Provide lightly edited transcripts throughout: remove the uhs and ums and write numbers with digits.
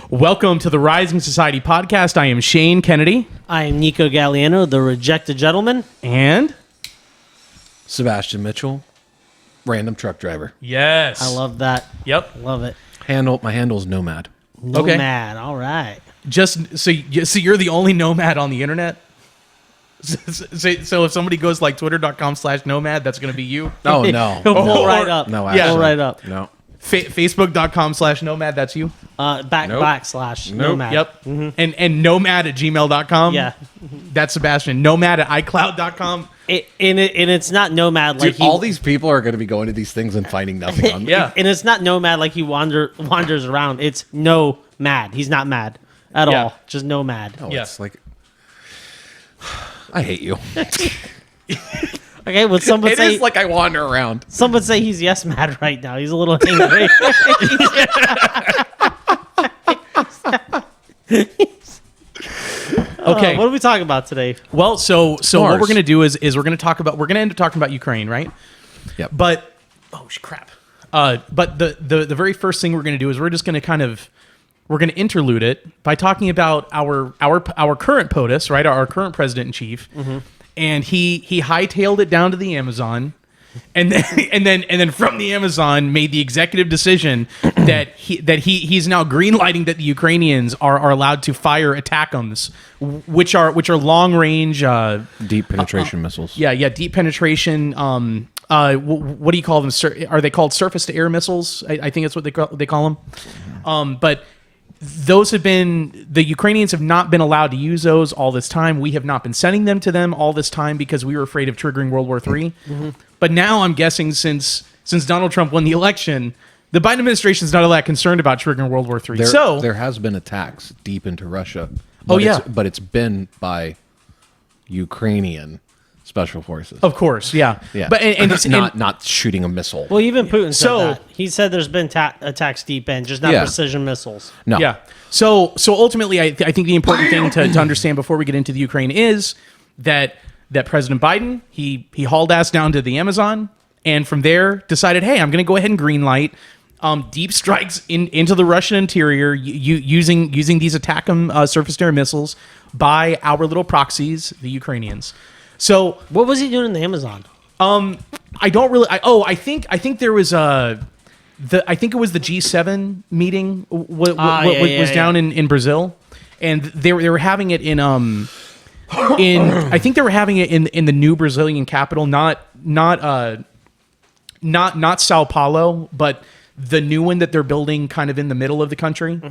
Welcome to the Rising Society podcast. I am Shane Kennedy. I am Nico Galliano, the rejected gentleman. And Sebastian Mitchell, random truck driver. yes. I love that. Yep. Love it. My handle is Nomad. Okay. Nomad. All right. Just so you're the only nomad on the internet? So if somebody goes like twitter.com/nomad, that's going to be you? Oh, no. He'll pull no. right up. No, Yeah. Pull right up. No. Facebook.com/nomad, that's you? Nope. Backslash Nope. nomad. Yep. And nomad@gmail.com? Yeah. That's Sebastian. Nomad@icloud.com? And it's not nomad like Dude, all these people are going to be going to these things and finding nothing on them. Yeah. And it's not nomad like he wanders around. It's no mad. He's not mad at Yeah. all. Just nomad. No, Yeah. It's like, I hate you. Okay, would someone It say is like I wander around. someone say he's yes mad right now? He's a little angry. Okay. What are we talking about today? Well, so what Mars. we're going to do is we're going to end up talking about Ukraine, right? Yep. But crap. But the very first thing we're going to do is we're just going to we're going to interlude it by talking about our current POTUS, right? Our current president in chief, and he hightailed it down to the Amazon, and then from the Amazon made the executive decision that he's now greenlighting that the Ukrainians are allowed to fire ATACMS, which are long range Deep penetration missiles. yeah deep penetration. What do you call them? Are they called surface to air missiles? I think that's what they call them. But those the Ukrainians have not been allowed to use those all this time. We have not been sending them to them all this time because we were afraid of triggering World War III. But now I'm guessing since Donald Trump won the election, the Biden administration is not all that concerned about triggering World War III. There has been attacks deep into Russia. But it's been by Ukrainian special forces. of course, yeah. But it's not shooting a missile. Well, even Putin said So- that. He said there's been attacks deep end, just not Yeah. precision missiles. No. Yeah. So ultimately, I think the important thing to understand before we get into the Ukraine is that President Biden, he hauled ass down to the Amazon, and from there decided, hey, I'm going to go ahead and greenlight deep strikes into the Russian interior using these ATACMS surface-to-air missiles by our little proxies, the Ukrainians. So What was he doing in the Amazon? I don't really. I think there was I think it was the G7 meeting was down in Brazil, and they were having it in I think they were having it in the new Brazilian capital, not Sao Paulo, but the new one that they're building kind of in the middle of the country.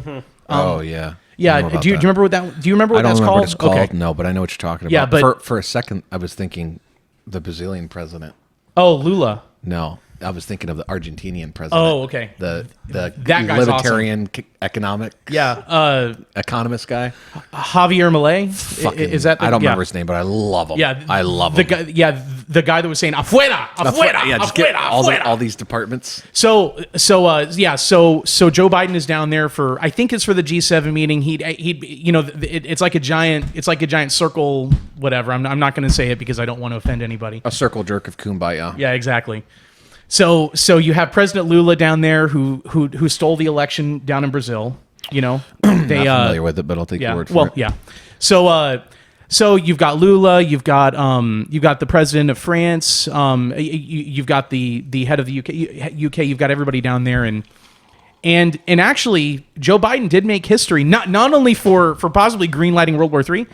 Oh, yeah. Yeah. Do you remember what that? Do you remember what I don't that's remember called? what it's called. Okay. No, but I know what you're talking about. Yeah, but- for a second, I was thinking the Brazilian president. Oh, Lula. No, I was thinking of the Argentinian president. Oh, okay. The That guy's libertarian economic Yeah. economist guy. Javier Milei. Fucking, Is that? I don't remember his name, but I love him. Yeah, I love the him. guy. Yeah, the guy that was saying "afuera, afuera, Yeah, just afuera, get afuera." all these departments. So Joe Biden is down there for, I think it's for the G7 meeting. He'd it's like a giant circle, whatever. I'm not going to say it because I don't want to offend anybody. A circle jerk of kumbaya. Yeah, exactly. So you have President Lula down there who stole the election down in Brazil. They Not familiar with it, but I'll take your word for it. Yeah. So you've got Lula, you've got the president of France, you've got the head of the UK, you've got everybody down there, and actually Joe Biden did make history not only for possibly greenlighting World War III,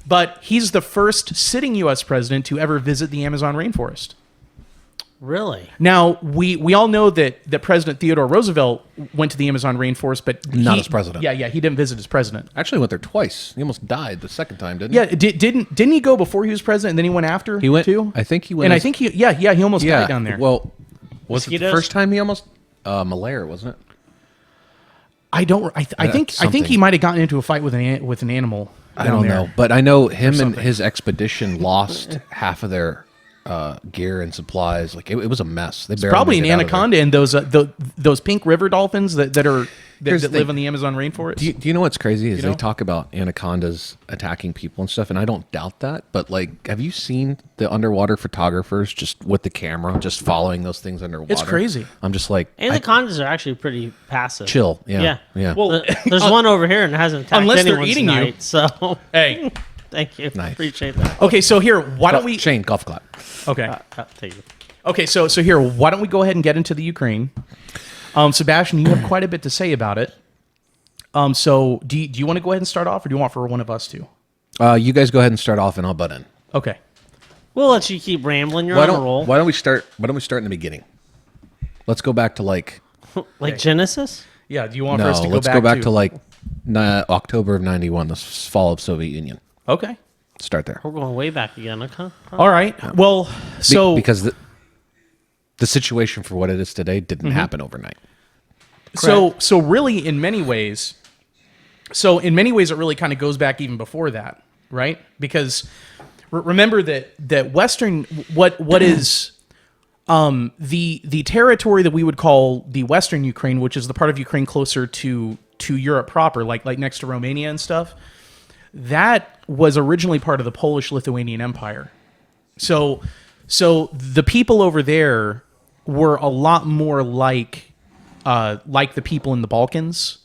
but he's the first sitting U.S. president to ever visit the Amazon rainforest. Really? Now, we all know that President Theodore Roosevelt went to the Amazon rainforest, but Not as president. Yeah, he didn't visit as president. Actually went there twice. He almost died the second time, didn't he? Yeah, didn't he go before he was president and then he went after? He went too? I think he went. And I as- think he almost died down there. Well, was it the Mosquitoes? first time he almost malaria, wasn't it? I think something. he might have gotten into a fight with an animal. I down don't there. know, but I know him and something. his expedition lost half of their gear and supplies. Like it was a mess. They barely Probably made an it out of there. anaconda and those pink river dolphins that are that live in the Amazon rainforest. Do you know what's crazy is You know? they talk about anacondas attacking people and stuff, and I don't doubt that. But like, have you seen the underwater photographers just with the camera, just following those things underwater? It's crazy. I'm just like, Anacondas are actually pretty passive. chill. Yeah. Well, There's one over here and it hasn't attacked Unless they're anyone eating you. tonight, so hey. thank you. Nice. Appreciate that. Okay, so here, why don't we? Shane, golf clap. Okay. Thank you. Okay, so here, why don't we go ahead and get into the Ukraine? Sebastian, you have quite a bit to say about it. So do you want to go ahead and start off, or do you want for one of us to? You guys go ahead and start off, and I'll butt in. Okay. We'll let you keep rambling. You're on a roll. Why don't we start in the beginning? Let's go back to like Like Genesis? Yeah. Do you want for us to let's go back to like October of '91, the fall of Soviet Union. Okay. Start there. We're going way back again. Okay. All right. Well, so because the situation for what it is today didn't Mm-hmm. happen overnight. So really, in many ways, it really kind of goes back even before that, right? Because remember that Western what is the territory that we would call the Western Ukraine, which is the part of Ukraine closer to Europe proper, like next to Romania and stuff. That was originally part of the Polish-Lithuanian Empire. So the people over there were a lot more like the people in the Balkans,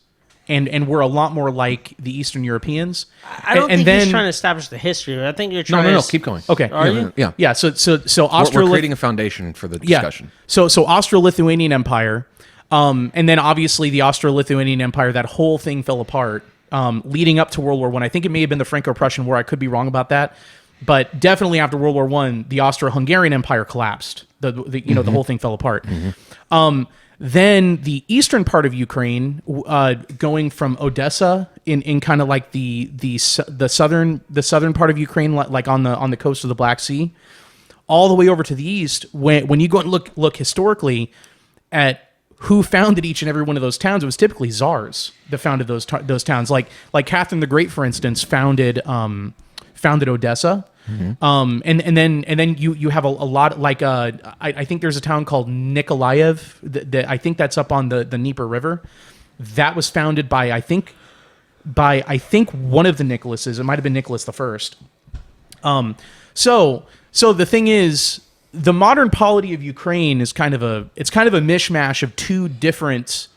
and were a lot more like the Eastern Europeans. I don't think then, he's trying to establish the history. I think you're No, trying no, to... keep going. Okay. Are you? Yeah. Yeah. So We're creating a foundation for the discussion. So Austro-Lithuanian Empire, and then obviously the Austro-Lithuanian Empire, that whole thing fell apart, leading up to World War I. I think it may have been the Franco-Prussian War. I could be wrong about that, but definitely after World War I, the Austro-Hungarian Empire collapsed. The whole thing fell apart. Then the eastern part of Ukraine, going from Odessa in kind of like the southern part of Ukraine, like on the coast of the Black Sea, all the way over to the east. When you go and look historically at who founded each and every one of those towns, it was typically czars that founded those towns. Like Catherine the Great, for instance, founded Odessa. Mm-hmm. And then you have a lot like I think there's a town called Nikolaev that I think that's up on the Dnieper River. That was founded by I think one of the Nicholases. It might have been Nicholas the First. So the thing is, the modern polity of Ukraine is kind of a mishmash of two different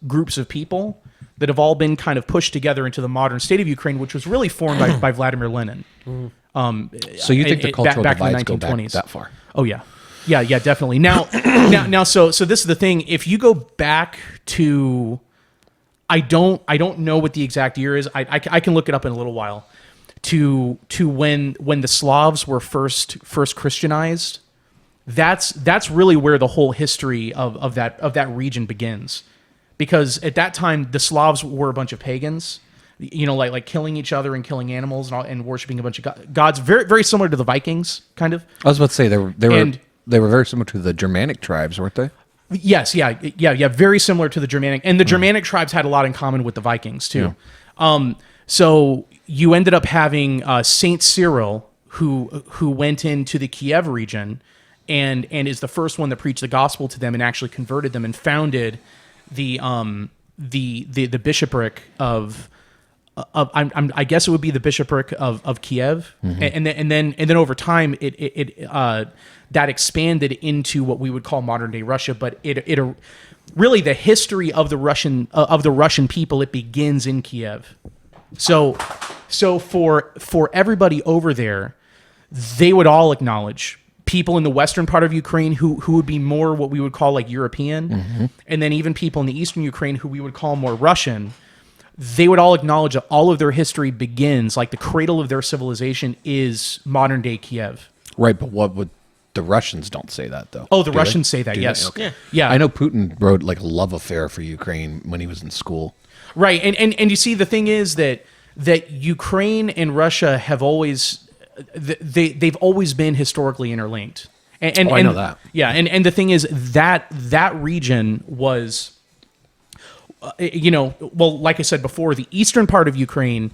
groups of people that have all been kind of pushed together into the modern state of Ukraine, which was really formed by Vladimir Lenin. So you think the cultural back in the divides go back 1920s. that far? Oh yeah, definitely. Now, so this is the thing. If you go back to, I don't know what the exact year is. I can look it up in a little while. To when the Slavs were first Christianized, that's really where the whole history of that region begins. Because at that time, the Slavs were a bunch of pagans, like killing each other and killing animals and worshiping a bunch of gods. Very, very similar to the Vikings, kind of. I was about to say they were very similar to the Germanic tribes, weren't they? Yes, yeah, very similar to the Germanic, and the Germanic tribes had a lot in common with the Vikings too. Yeah. So you ended up having Saint Cyril, who went into the Kiev region, and is the first one that preached the gospel to them and actually converted them and founded the bishopric of I guess it would be the bishopric of Kiev, mm-hmm. and then over time it that expanded into what we would call modern day Russia. But it really the history of the Russian people, it begins in Kiev. So for everybody over there, they would all acknowledge people in the western part of Ukraine who would be more what we would call like European, mm-hmm. and then even people in the eastern Ukraine who we would call more Russian. They would all acknowledge that all of their history begins, like the cradle of their civilization is modern day Kiev. Right, but what would the Russians don't say that though? Oh, the Russians say that, yes. Okay. Yeah. I know Putin wrote like a love affair for Ukraine when he was in school. Right, and you see the thing is that Ukraine and Russia have always they've always been historically interlinked. And I know that. Yeah, and the thing is that region was well, like I said before, the eastern part of Ukraine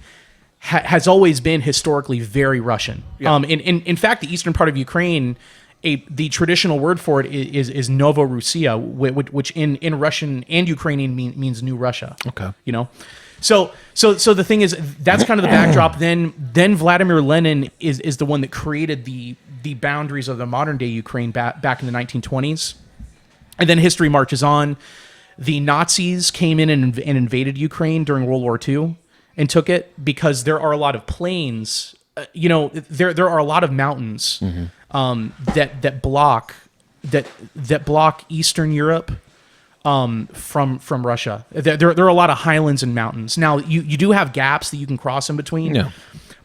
has always been historically very Russian. Yeah. In fact, the eastern part of Ukraine the traditional word for it is Novorussia, which in Russian and Ukrainian means New Russia. Okay. You know, so the thing is, that's kind of the backdrop. Then Vladimir Lenin is the one that created the boundaries of the modern day Ukraine back in the 1920s, and then history marches on. The Nazis came in and invaded Ukraine during World War II and took it because there are a lot of plains. There are a lot of mountains that block Eastern Europe from Russia. There are a lot of highlands and mountains. Now you do have gaps that you can cross in between,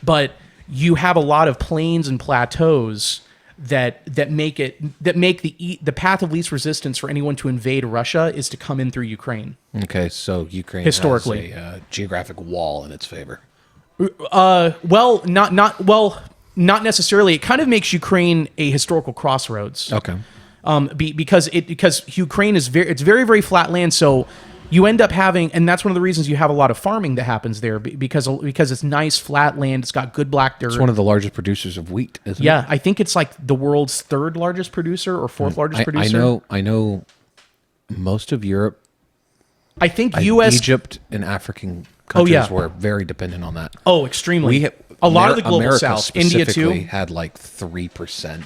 but you have a lot of plains and plateaus that make the path of least resistance for anyone to invade Russia is to come in through Ukraine. Okay, so Ukraine Historically. has a geographic wall in its favor. Not necessarily. It kind of makes Ukraine a historical crossroads. Okay. Because Ukraine is very, very flat land, so you end up having, and that's one of the reasons you have a lot of farming that happens there, because it's nice flat land. It's got good black dirt. It's one of the largest producers of wheat, isn't it? Yeah, I think it's like the world's third largest producer or fourth largest producer. I know most of Europe, I think U.S. Egypt and African countries yeah. were very dependent on that. Oh, extremely. A lot of the global America South, India specifically too, had like 3%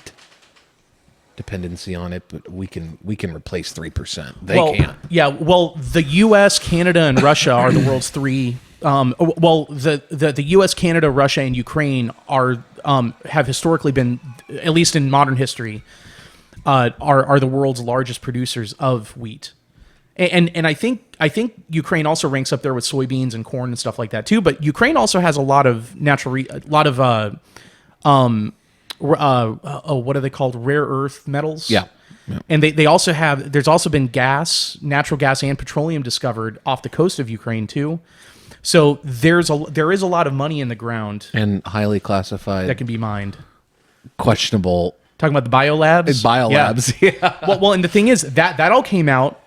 dependency on it, but we can replace 3%. They can't. Yeah, well, the U.S., Canada, and Russia are the world's three. The U.S., Canada, Russia, and Ukraine have historically been, at least in modern history, are the world's largest producers of wheat. And I think Ukraine also ranks up there with soybeans and corn and stuff like that too. But Ukraine also has a lot of what are they called? Rare earth metals. Yeah. And they also have. There's also been natural gas, and petroleum discovered off the coast of Ukraine too. So there is a lot of money in the ground And highly classified, that can be mined. questionable Talking about the biolabs. biolabs. Yeah. Well, and the thing is that all came out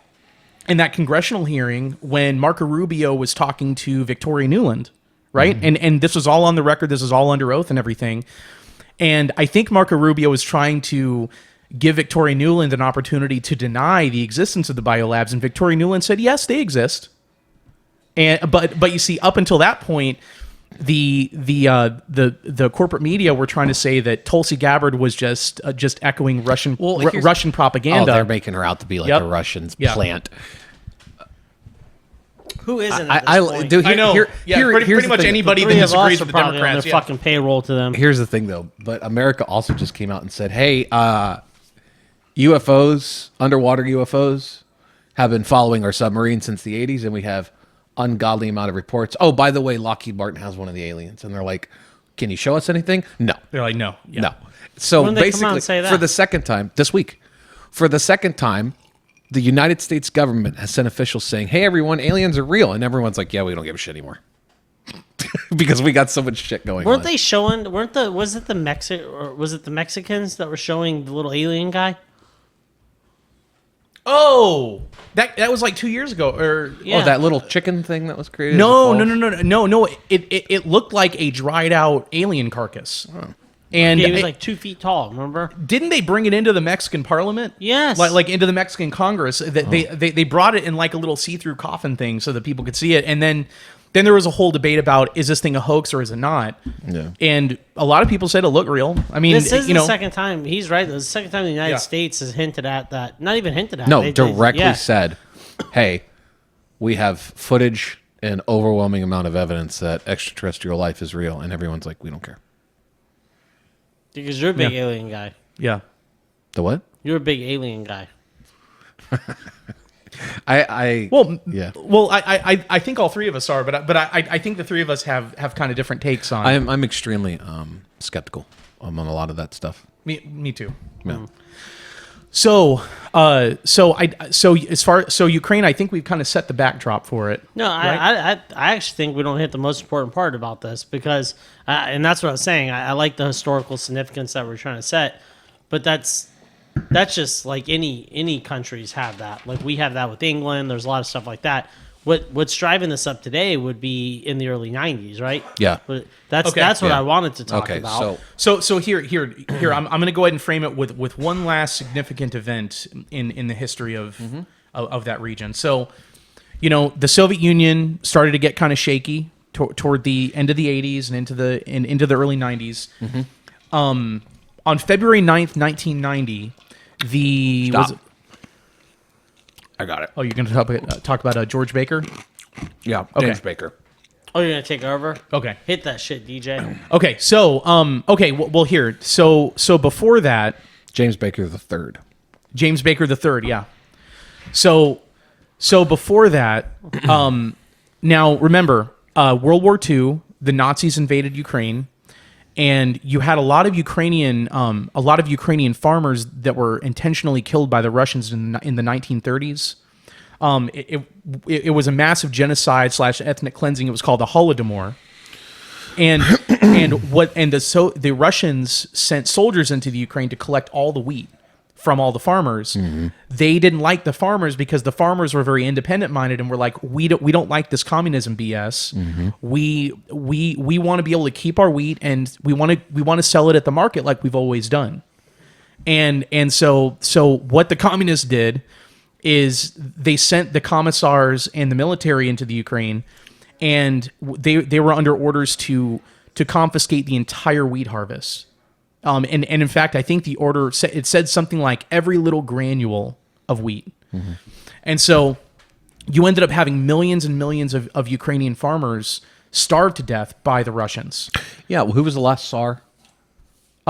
in that congressional hearing when Marco Rubio was talking to Victoria Nuland, right? And this was all on the record. This is all under oath and everything. And I think Marco Rubio was trying to give Victoria Nuland an opportunity to deny the existence of the biolabs, and Victoria Nuland said, yes, they exist. And but you see, up until that point, the corporate media were trying to say that Tulsi Gabbard was just echoing Russian Russian propaganda. Oh, they're making her out to be like a Russian plant. Who isn't at this point? Dude, I know. here's pretty the much thing. anybody that Three of disagrees us are with the probably on Democrats. their fucking payroll to them. Here's the thing, though. But America also just came out and said, "Hey, UFOs, underwater UFOs, have been following our submarine since the '80s, and we have ungodly amount of reports. Oh, by the way, Lockheed Martin has one of the aliens." And they're like, "Can you show us anything?" No, They're like, no. Yeah. no. So When did they come out basically, and say that? for the second time this week, the United States government has sent officials saying, "Hey, everyone, aliens are real," and everyone's like, "Yeah, we don't give a shit anymore." Because we got so much shit going Weren't on. they showing? Was it the Mexicans that were showing the little alien guy? Oh, that was like 2 years ago, or Yeah. Oh, that little chicken thing that was created? no. as a No. It looked like a dried out alien carcass. And He was like 2 feet tall. Remember? didn't they bring it into the Mexican Parliament? Yes. like into the Mexican Congress. They brought it in like a little see-through coffin thing so that people could see it, and then there was a whole debate about, is this thing a hoax or is it not? Yeah. And a lot of people said it looked real. I mean, This is you the know, second time. He's right. This is the second time the United Yeah. States has hinted at that. Not even hinted at. No, They- directly yeah. said, "Hey, we have footage and overwhelming amount of evidence that extraterrestrial life is real," and everyone's like, "We don't care." Because you're a big Yeah. alien guy. yeah. The what? You're a big alien guy. I think all three of us are, but I think the three of us have kind of different takes on. I'm extremely skeptical on a lot of that stuff. Me too. Yeah. So Ukraine, I think we've kind of set the backdrop for it. No, right? I actually think we don't hit the most important part about this because, and that's what I was saying. I like the historical significance that we're trying to set, but that's just like any countries have that. Like we have that with England. There's a lot of stuff like that. what's driving this up today would be in the early 90s, right? Yeah. But that's Okay. what Yeah. I wanted to talk Okay, about. So here, I'm going to go ahead and frame it with one last significant event in the history of that region. So, the Soviet Union started to get kind of shaky toward the end of the 80s and into the early 90s. On February 9th, 1990, Stop. I got it. you're going to talk about George Baker? Yeah, Okay. James Baker. Oh, you're gonna take over? Okay. Hit that shit, DJ. Okay. So, here. So before that, James Baker the third. James Baker III, yeah. So before that, now remember, World War II, the Nazis invaded Ukraine, and you had a lot of Ukrainian farmers that were intentionally killed by the Russians in the 1930s. It was a massive genocide / ethnic cleansing. It was called the Holodomor. And the Russians sent soldiers into the Ukraine to collect all the wheat from all the farmers. Mm-hmm. They didn't like the farmers because the farmers were very independent minded and were like, we don't like this communism BS. Mm-hmm. We want to be able to keep our wheat, and we want to sell it at the market like we've always done. And so what the communists did is they sent the commissars and the military into the Ukraine, and they were under orders to confiscate the entire wheat harvest. And in fact, I think the order said something like every little granule of wheat. Mm-hmm. And so you ended up having millions and millions of Ukrainian farmers starved to death by the Russians. Yeah, well, who was the last Tsar?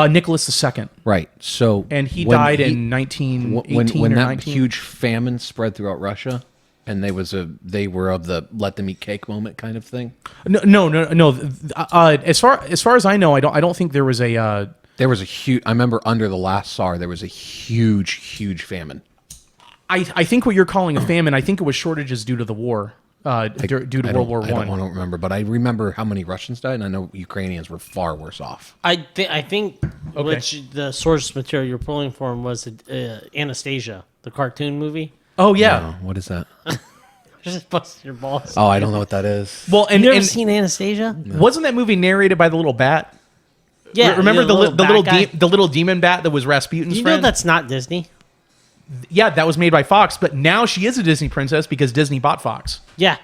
Nicholas II. Right. So, And he when died in 1918 when or that 19. huge famine spread throughout Russia, and they were of the let them eat cake moment kind of thing. No. As far as I know, I don't think there was a. There was a huge. I remember under the last Tsar, there was a huge famine. I think what you're calling a famine, I think it was shortages due to the war, due to World War I don't remember, but I remember how many Russians died, and I know Ukrainians were far worse off. I think which the source material you're pulling from was Anastasia, the cartoon movie. Oh yeah. What is that? Just busting your balls. Oh, I don't know what that is. Well, You never seen Anastasia? wasn't that movie narrated by the little bat? Yeah. Remember the little guy? the little demon bat that was Rasputin's You know friend? that's not Disney. Yeah, that was made by Fox, but now she is a Disney princess because Disney bought Fox. Yeah.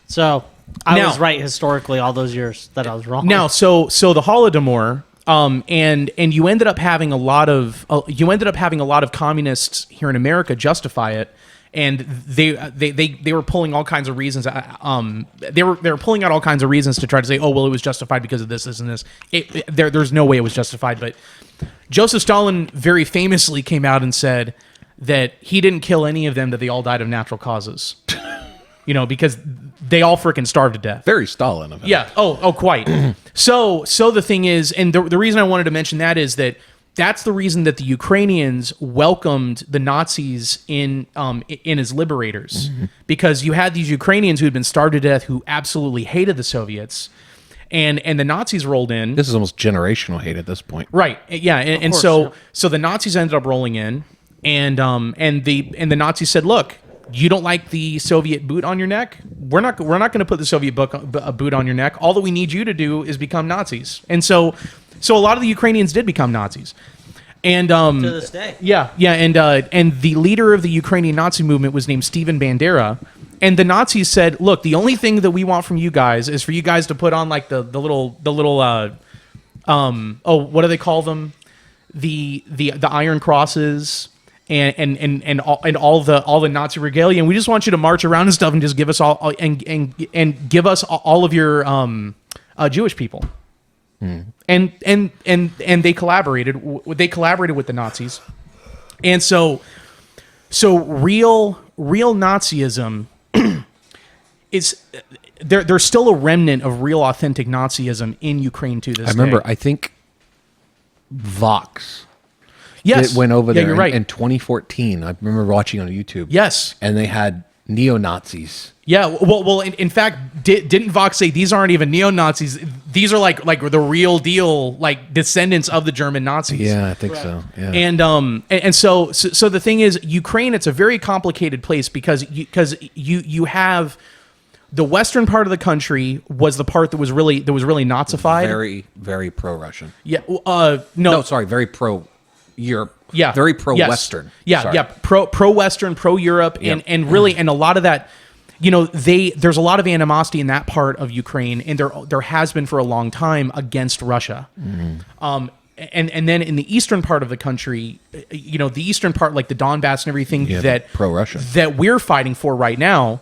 So I Now- was right historically all those years that I was wrong. Now, so the Holodomor, and you ended up having a lot of communists here in America justify it, and they were pulling all kinds of reasons. They were pulling out all kinds of reasons to try to say, oh well, it was justified because of this, and this. There's no way it was justified, but Joseph Stalin very famously came out and said that he didn't kill any of them; that they all died of natural causes. Because they all freaking starved to death. Very Stalin of him. Yeah. Oh, quite. So the thing is, and the reason I wanted to mention that is that's the reason that the Ukrainians welcomed the Nazis in as liberators, because you had these Ukrainians who had been starved to death, who absolutely hated the Soviets, and the Nazis rolled in. This is almost generational hate at this point. Right. Yeah. And course, so yeah. so the Nazis ended up rolling in, and the Nazis said, "Look, you don't like the Soviet boot on your neck? We're not going to put the Soviet boot on your neck. All that we need you to do is become Nazis." And so a lot of the Ukrainians did become Nazis. And to this day. yeah, and the leader of the Ukrainian Nazi movement was named Stephen Bandera. And the Nazis said, "Look, the only thing that we want from you guys is for you guys to put on like the little what do they call them? The Iron Crosses and all the Nazi regalia. And we just want you to march around and stuff and just give us all and give us all of your Jewish people." And they collaborated with the Nazis. And so real Nazism is there's still a remnant of real authentic Nazism in Ukraine to this day. I remember. I think Vox. Yes, It went over there you're right. in 2014. I remember watching on YouTube. Yes. And they had neo-Nazis. Yeah, well. In fact, didn't Vox say these aren't even neo-Nazis? These are like the real deal, like descendants of the German Nazis. Yeah, I think so. Yeah. And so the thing is, Ukraine, it's a very complicated place because you have The western part of the country was the part that was really Nazified. Very, very pro-Russian. Yeah. No, No. sorry, very pro-Europe. Yeah. Very Yes. pro-Western. Yeah. Sorry. Yeah. Pro-Western, pro-Europe, Yep. and really, and a lot of that. There's a lot of animosity in that part of Ukraine, and there has been for a long time against Russia. And then in the eastern part of the country, the eastern part, like the Donbass and everything, that pro-Russia that we're fighting for right now.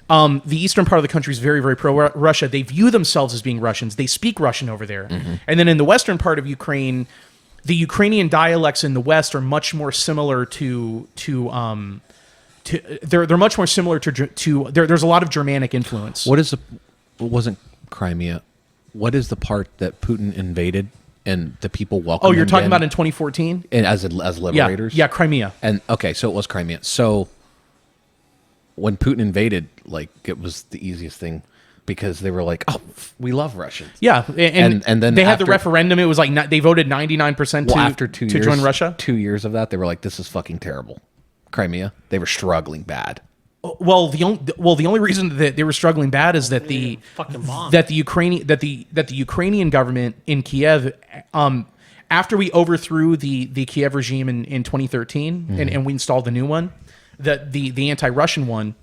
The eastern part of the country is very, very pro-Russia. They view themselves as being Russians. They speak Russian over there. And then in the western part of Ukraine, the Ukrainian dialects in the west are much more similar they're much more similar to there's a lot of Germanic influence. It wasn't Crimea. What is the part that Putin invaded and the people welcomed? Oh, you're him talking in? about in 2014? And as liberators? Yeah, Crimea. And okay, so it was Crimea. So when Putin invaded, like, it was the easiest thing because they were like, "Oh, we love Russians." Yeah, and then they had the after- referendum. It was like they voted 99% after 2 years to join Russia. 2 years of that, they were like, "This is fucking terrible." Crimea, they were struggling bad. Well, the only reason that they were struggling bad is that the Ukrainian government in Kiev, after we overthrew the Kiev regime in 2013 and we installed the new one, the anti-Russian one.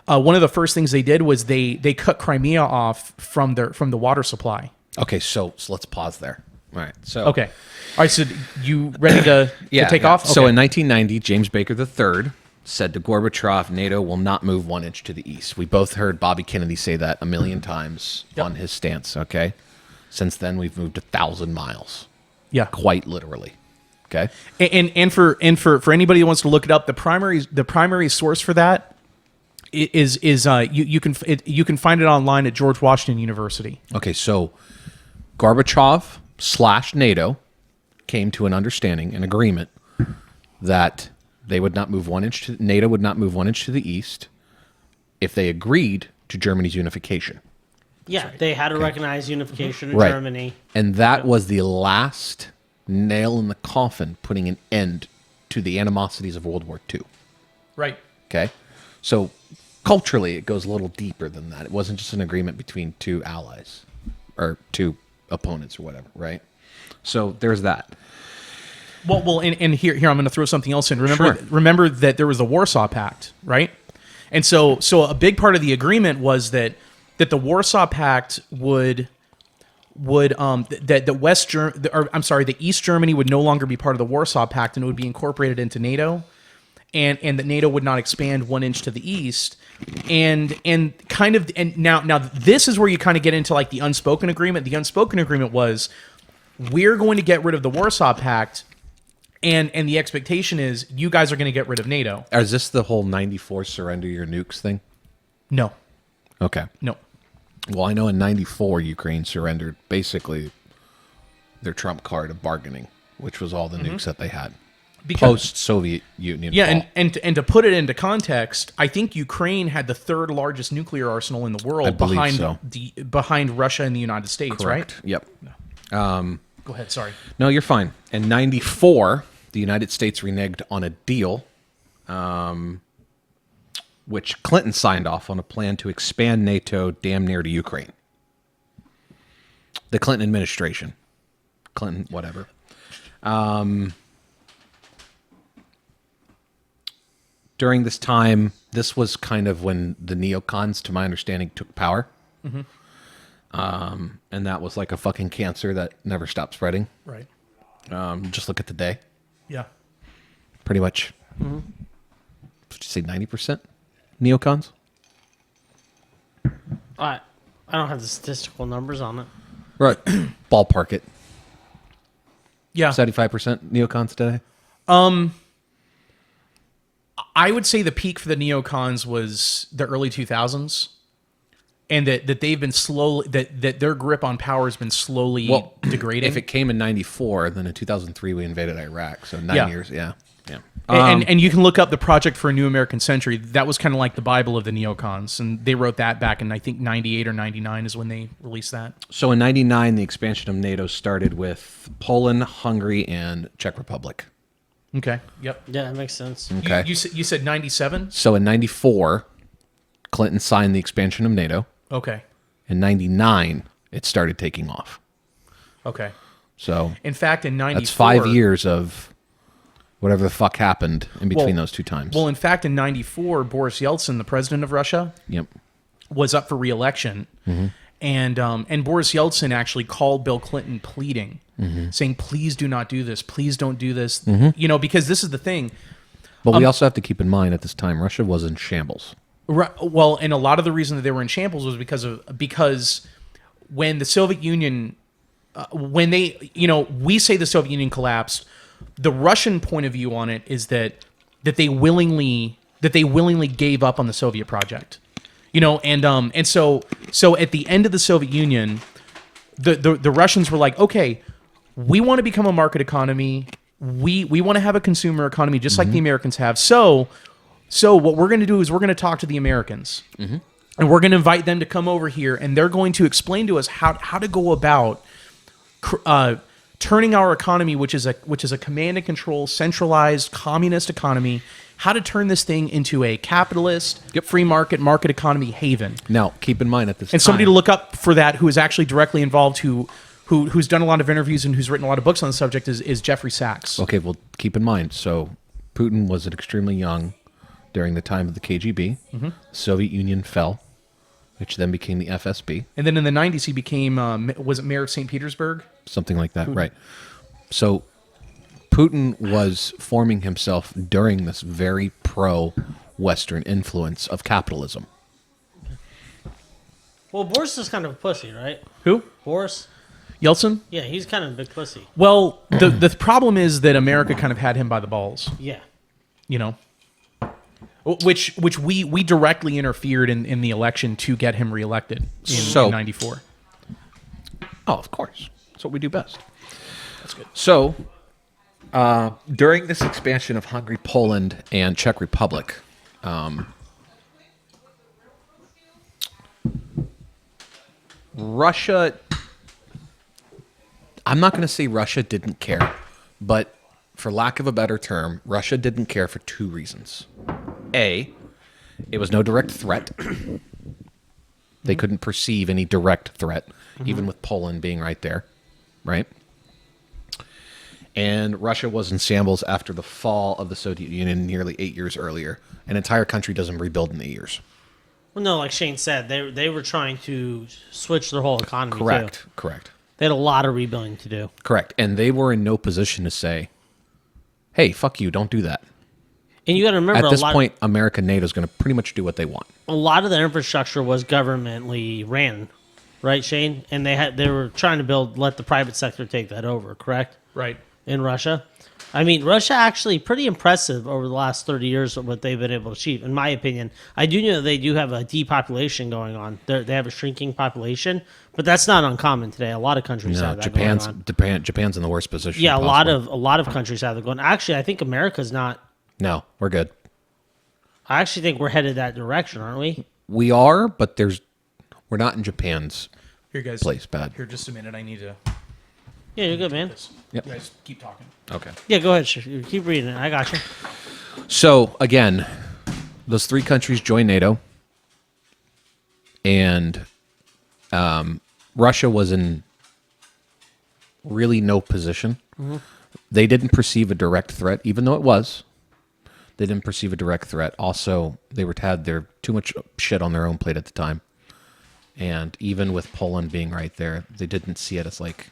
One of the first things they did was they cut Crimea off from the water supply. Okay, so let's pause there. All right, so Okay, all right. So you ready to take off? So Okay. in 1990, James Baker III said to Gorbachev, NATO will not move 1 inch to the east. We both heard Bobby Kennedy say that a million times on his stance, okay? Since then, we've moved 1,000 miles. Yeah. Quite literally, okay? And for anybody who wants to look it up, the primary source for that is you can find it online at George Washington University. Okay, so Gorbachev / NATO came to an understanding, an agreement, that they would not move 1 inch to NATO would not move 1 inch to the east if they agreed to Germany's unification. Yeah, they had to recognize unification in Right. Germany. And that was the last nail in the coffin, putting an end to the animosities of World War II. Right. Okay? So culturally, it goes a little deeper than that. It wasn't just an agreement between two allies or two opponents or whatever, right? So there's that. Well, and here I'm going to throw something else in. Sure. Remember that there was the Warsaw Pact, right? And so a big part of the agreement was that the Warsaw Pact that the East Germany would no longer be part of the Warsaw Pact and it would be incorporated into NATO, and that NATO would not expand 1 inch to the east. And now this is where you kind of get into like the unspoken agreement. The unspoken agreement was we're going to get rid of the Warsaw Pact, and the expectation is you guys are going to get rid of NATO. Is this the whole 94 surrender your nukes thing? No. Okay. No. Well, I know in 94, Ukraine surrendered basically their trump card of bargaining, which was all the nukes that they had. Post-Soviet Union. Yeah, fall. and to put it into context, I think Ukraine had the third largest nuclear arsenal in the world I believe behind so. behind Russia and the United States, Correct. right? Yep. Go ahead, sorry. No, you're fine. In 94, the United States reneged on a deal, which Clinton signed off on a plan to expand NATO damn near to Ukraine. The Clinton administration. Clinton, whatever. During this time, this was kind of when the neocons, to my understanding, took power. And that was like a fucking cancer that never stopped spreading. Right. Just look at today. Yeah. Pretty much. Would you say 90% neocons? I don't have the statistical numbers on it. Right. Ballpark it. Yeah. 75% neocons today? I would say the peak for the neocons was the early 2000s, and that they've been slowly that their grip on power has been slowly degrading. If it came in 94, then in 2003 we invaded Iraq. So 9 Yeah. years, yeah. Yeah. And you can look up the Project for a New American Century. That was kind of like the Bible of the neocons, and they wrote that back in I think 98 or 99 is when they released that. So in 99, the expansion of NATO started with Poland, Hungary, and Czech Republic. Okay. Yep. Yeah, that makes sense. Okay. You said 97? So in 94, Clinton signed the expansion of NATO. Okay. In 99, it started taking off. Okay. So In fact, in 94... that's 5 years of whatever the fuck happened in between those two times. Well, in fact, in 94, Boris Yeltsin, the president of Russia, Yep. was up for re-election. And Boris Yeltsin actually called Bill Clinton pleading, saying, please do not do this. Please don't do this. You know, because this is the thing. But we also have to keep in mind at this time, Russia was in shambles. Well, and a lot of the reason that they were in shambles was because when the Soviet Union, when they, you know, we say the Soviet Union collapsed, the Russian point of view on it is that they willingly gave up on the Soviet project, you know, and so at the end of the Soviet Union, the Russians were like, okay, we want to become a market economy, we want to have a consumer economy just like the Americans have, so what we're going to do is we're going to talk to the Americans, and we're going to invite them to come over here, and they're going to explain to us how to go about turning our economy, which is a command and control, centralized communist economy, how to turn this thing into a capitalist, free market economy haven. Now, keep in mind at this time... And somebody to look up for that who is actually directly involved, who's done a lot of interviews and who's written a lot of books on the subject is Jeffrey Sachs. Okay, well, keep in mind, so Putin was extremely young during the time of the KGB. The Soviet Union fell, which then became the FSB. And then in the 90s, he became, was it mayor of St. Petersburg? Something like that, right. So Putin was forming himself during this very pro-Western influence of capitalism. Well, Boris is kind of a pussy, right? Who? Boris? Yeltsin? Yeah, he's kind of a big pussy. Well, the problem is that America kind of had him by the balls, Yeah. you know? Which we directly interfered in the election to get him reelected in 94. Oh, of course. That's what we do best. That's good. So, during this expansion of Hungary, Poland, and Czech Republic, Russia, I'm not going to say Russia didn't care, but for lack of a better term, Russia didn't care for two reasons. A, it was no direct threat. They couldn't perceive any direct threat, even with Poland being right there, right? And Russia was in shambles after the fall of the Soviet Union nearly 8 years earlier. An entire country doesn't rebuild in 8 years. Well, no, like Shane said, they were trying to switch their whole economy, Correct, too. correct. They had a lot of rebuilding to do. Correct. And they were in no position to say, hey, fuck you, don't do that. And you got to remember, at this point, America NATO is going to pretty much do what they want. A lot of the infrastructure was governmentally ran, right, Shane? And they were trying to let the private sector take that over, correct? Right. In Russia. I mean, Russia actually pretty impressive over the last 30 years of what they've been able to achieve, in my opinion. I do know they do have a depopulation going on. They have a shrinking population, but that's not uncommon today. A lot of countries have that going on. Japan's in the worst position. Yeah, possible. a lot of countries have that going. Actually, I think America's not. No, we're good. I actually think we're headed that direction, aren't we? We are, but we're not in Japan's Here, guys. place. Bad. Here, just a minute. I need to. Yeah, you're good, man. Yep. You guys keep talking. Okay. Yeah, go ahead. Keep reading it. I got you. So, again, those three countries joined NATO, and Russia was in really no position. They didn't perceive a direct threat, even though it was. They didn't perceive a direct threat. Also, they had too much shit on their own plate at the time. And even with Poland being right there, they didn't see it as like,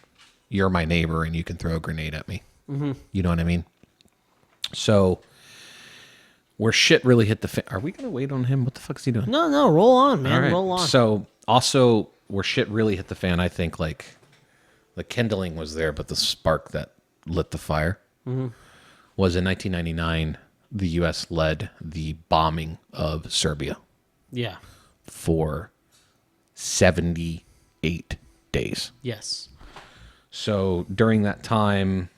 you're my neighbor and you can throw a grenade at me. You know what I mean? So, where shit really hit the fan. Are we going to wait on him? What the fuck is he doing? No, roll on, man. All right. Roll on. So, also, where shit really hit the fan, I think, like, the kindling was there, but the spark that lit the fire was in 1999, the U.S. led the bombing of Serbia Yeah. for 78 days. Yes. So during that time,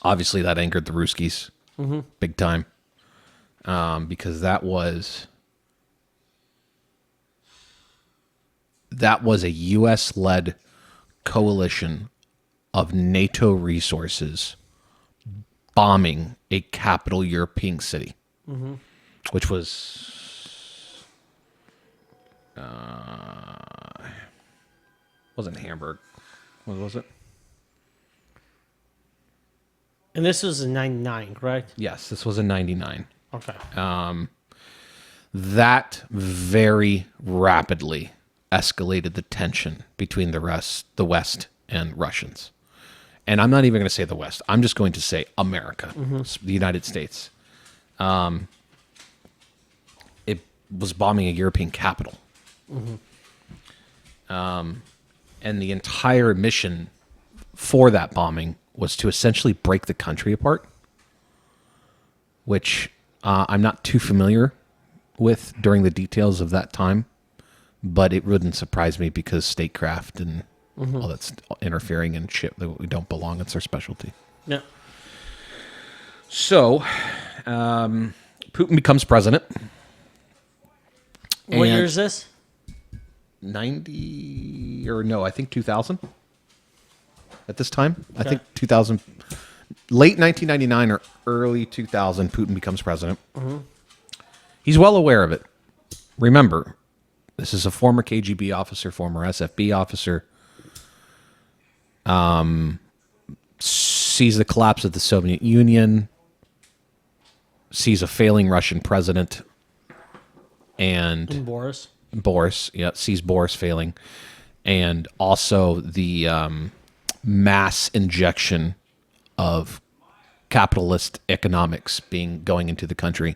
obviously that angered the Ruskies big time, because that was a U.S.-led coalition of NATO resources bombing a capital European city, which was Wasn't Hamburg. What was it? And this was in 99, correct? Yes, this was in 99. Okay. That very rapidly escalated the tension between the West and Russians. And I'm not even going to say the West. I'm just going to say America, the United States. It was bombing a European capital. And the entire mission for that bombing was to essentially break the country apart, which I'm not too familiar with during the details of that time, but it wouldn't surprise me because statecraft and all that's interfering in shit that we don't belong. It's our specialty. Yeah. So, Putin becomes president. What year is this? 90 or no, I think 2000 at this time. Okay. I think 2000, late 1999 or early 2000, Putin becomes president. He's well aware of it. Remember, this is a former KGB officer, former SFB officer. Sees the collapse of the Soviet Union, sees a failing Russian president, and Boris. Sees Boris failing, and also the mass injection of capitalist economics going into the country,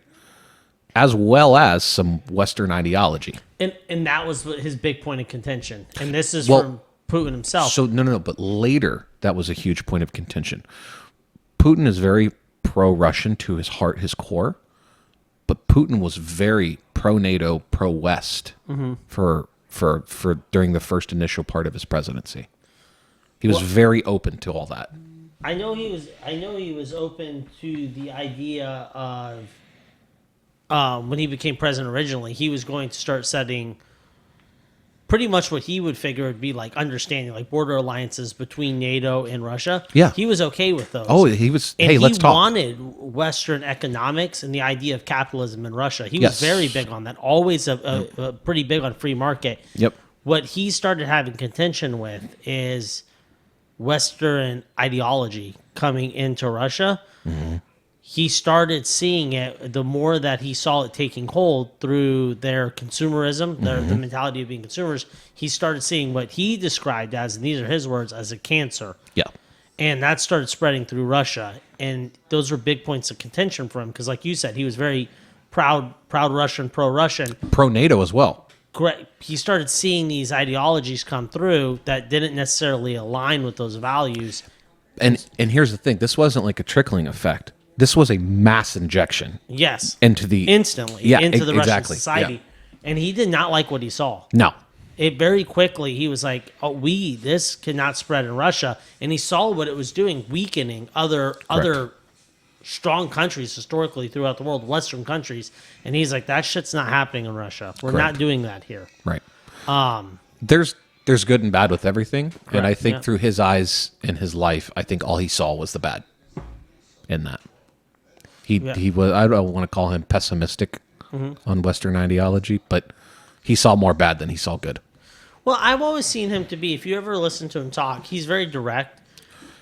as well as some Western ideology. And that was his big point of contention. And this is Well, from Putin himself. So no. But later, that was a huge point of contention. Putin is very pro-Russian to his heart, his core, but Putin was very pro-NATO, pro-West for during the first initial part of his presidency. He was very open to all that. I know he was open to the idea of when he became president originally, he was going to start setting pretty much what he would figure would be like understanding, like border alliances between NATO and Russia. Yeah. He was okay with those. Oh, he was, And hey, let's talk. He wanted Western economics and the idea of capitalism in Russia. He was Yes. very big on that, always a pretty big on free market. Yep. What he started having contention with is Western ideology coming into Russia. He started seeing it the more that he saw it taking hold through their consumerism, the mentality of being consumers. He started seeing what he described as, and these are his words, as a cancer. Yeah. And that started spreading through Russia. And those were big points of contention for him because, like you said, he was very proud Russian, pro-Russian. Pro-NATO as well. Correct. He started seeing these ideologies come through that didn't necessarily align with those values. And here's the thing. This wasn't like a trickling effect. This was a mass injection Yes. into the... Instantly into the Russian exactly. society. Yeah. And he did not like what he saw. No. It very quickly, he was like, this cannot spread in Russia. And he saw what it was doing, weakening other strong countries historically throughout the world, Western countries. And he's like, that shit's not happening in Russia. We're Correct. not doing that here. Right. There's good and bad with everything. And I think yeah. through his eyes in his life, I think all he saw was the bad in that. He was, I don't want to call him pessimistic on Western ideology, but he saw more bad than he saw good. Well, I've always seen him to be, if you ever listen to him talk, he's very direct.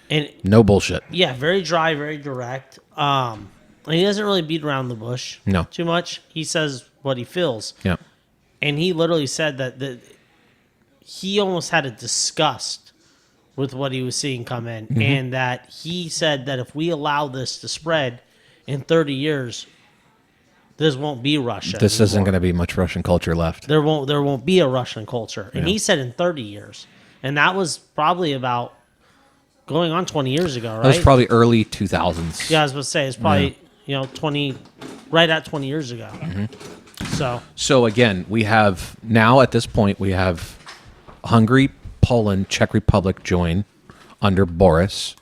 And No bullshit. yeah, very dry, very direct. And he doesn't really beat around the bush too much. He says what he feels. Yeah. And he literally said that he almost had a disgust with what he was seeing come in. And that he said that if we allow this to spread in 30 years, this won't be Russia. This isn't going to be much Russian culture left. There won't be a Russian culture. And Yeah. he said in 30 years. And that was probably about going on 20 years ago, right? That was probably early 2000s. Yeah, I was about to say it's probably 20, right at 20 years ago. So again, we have now at this point we have Hungary, Poland, Czech Republic join under Boris.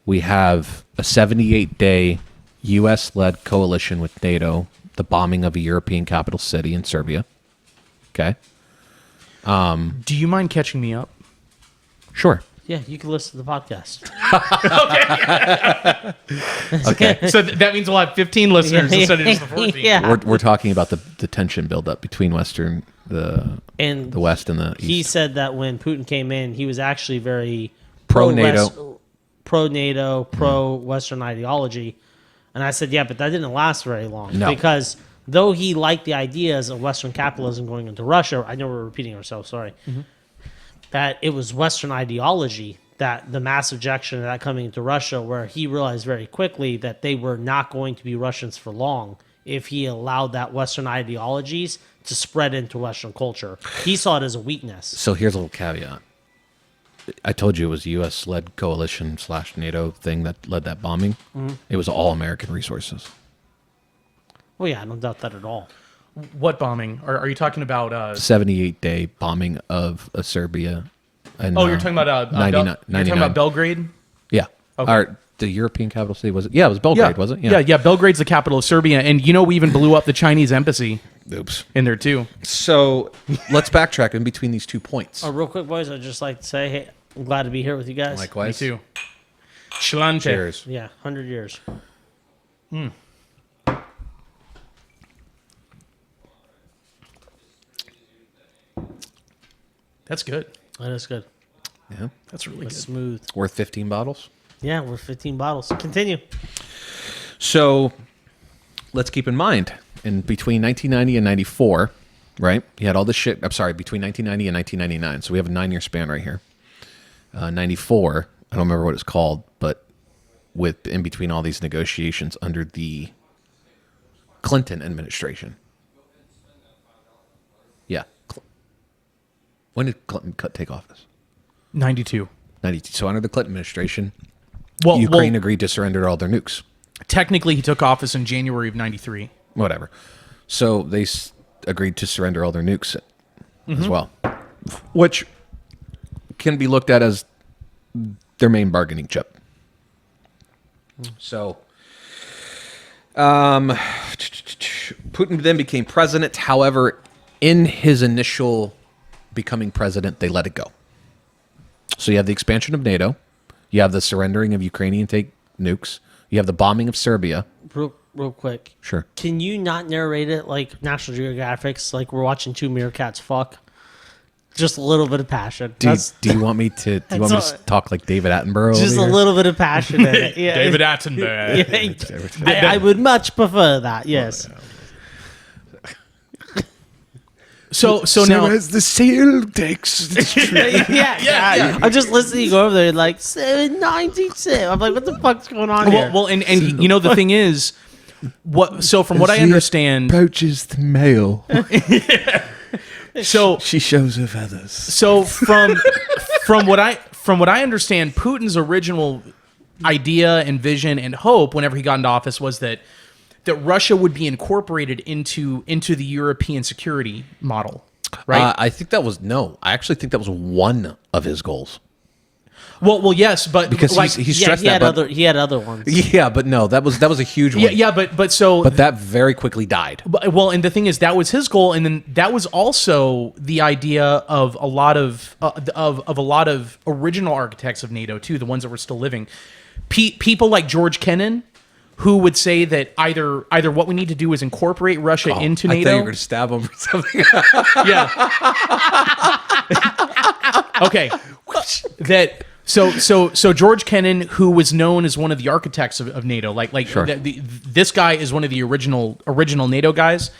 We have a 78-day U.S.-led coalition with NATO, the bombing of a European capital city in Serbia. Okay. Do you mind catching me up? Sure. Yeah, you can listen to the podcast. Okay. So that means we'll have 15 listeners instead of just the 14. Yeah. We're talking about the tension buildup between the West and the East. He said that when Putin came in, he was actually very Pro-NATO. pro-NATO, pro-Western ideology. And I said, yeah, but that didn't last very long. No. Because though he liked the ideas of Western capitalism going into Russia, I know we're repeating ourselves, sorry, that it was Western ideology, that the mass ejection of that coming into Russia, where he realized very quickly that they were not going to be Russians for long if he allowed that Western ideologies to spread into Western culture. He saw it as a weakness. So here's a little caveat. I told you it was a U.S.-led coalition / NATO thing that led that bombing. It was all American resources. Well, yeah, I don't doubt that at all. What bombing? Are you talking about? 78-day bombing of Serbia. And, You're talking about you're talking about Belgrade? Yeah. Okay. Or the European capital city, was it? Yeah, it was Belgrade, was it? Yeah. Belgrade's the capital of Serbia, and we even blew up the Chinese embassy Oops. in there too. So let's backtrack in between these 2 points. Real quick, boys, I'd just like to say, hey, I'm glad to be here with you guys. Me Likewise. too. Schlante. Cheers. Yeah, 100 years. That's good. That is good. Yeah. That's really It's good. smooth. Worth 15 bottles. Yeah, we're 15 bottles. Continue. So let's keep in mind, in between 1990 and 94, right? He had all this shit. I'm sorry, between 1990 and 1999. So we have a 9-year span right here. 94, I don't remember what it's called, but in between all these negotiations under the Clinton administration. Yeah. When did Clinton take office? 92. 92. So under the Clinton administration, Well, Ukraine agreed to surrender all their nukes. technically he took office in January of 93. Whatever. So they agreed to surrender all their nukes as well, which can be looked at as their main bargaining chip. So, Putin then became president. However, in his initial becoming president, they let it go. So you have the expansion of NATO. You have the surrendering of Ukrainian nukes. You have the bombing of Serbia. Real quick. Sure. Can you not narrate it like National Geographic's, like we're watching two meerkats fuck? Just a little bit of passion. Do you want me to talk like David Attenborough? Just over a here? little bit of passion in it. Yeah. David Attenborough. I would much prefer that. Yes. So now as the sail takes. yeah. I'm just listening to you go over there like 792. I'm like, what the fuck's going on here? well, and the thing is, from what I understand, approaches the male, so she shows her feathers. So from what I understand, Putin's original idea and vision and hope, whenever he got into office, was that Russia would be incorporated into the European security model, right? I actually think that was one of his goals. Well, yes, but Because he stressed he had that. he had other ones. Yeah, but no, that was a huge one. yeah, but But that very quickly died. well, and the thing is, that was his goal, and then that was also the idea of a lot of original architects of NATO too, the ones that were still living. People like George Kennan, who would say that either what we need to do is incorporate Russia into NATO. I thought you were going to stab him or something. Yeah. Okay. So George Kennan, who was known as one of the architects of NATO, Sure. This guy is one of the original NATO guys.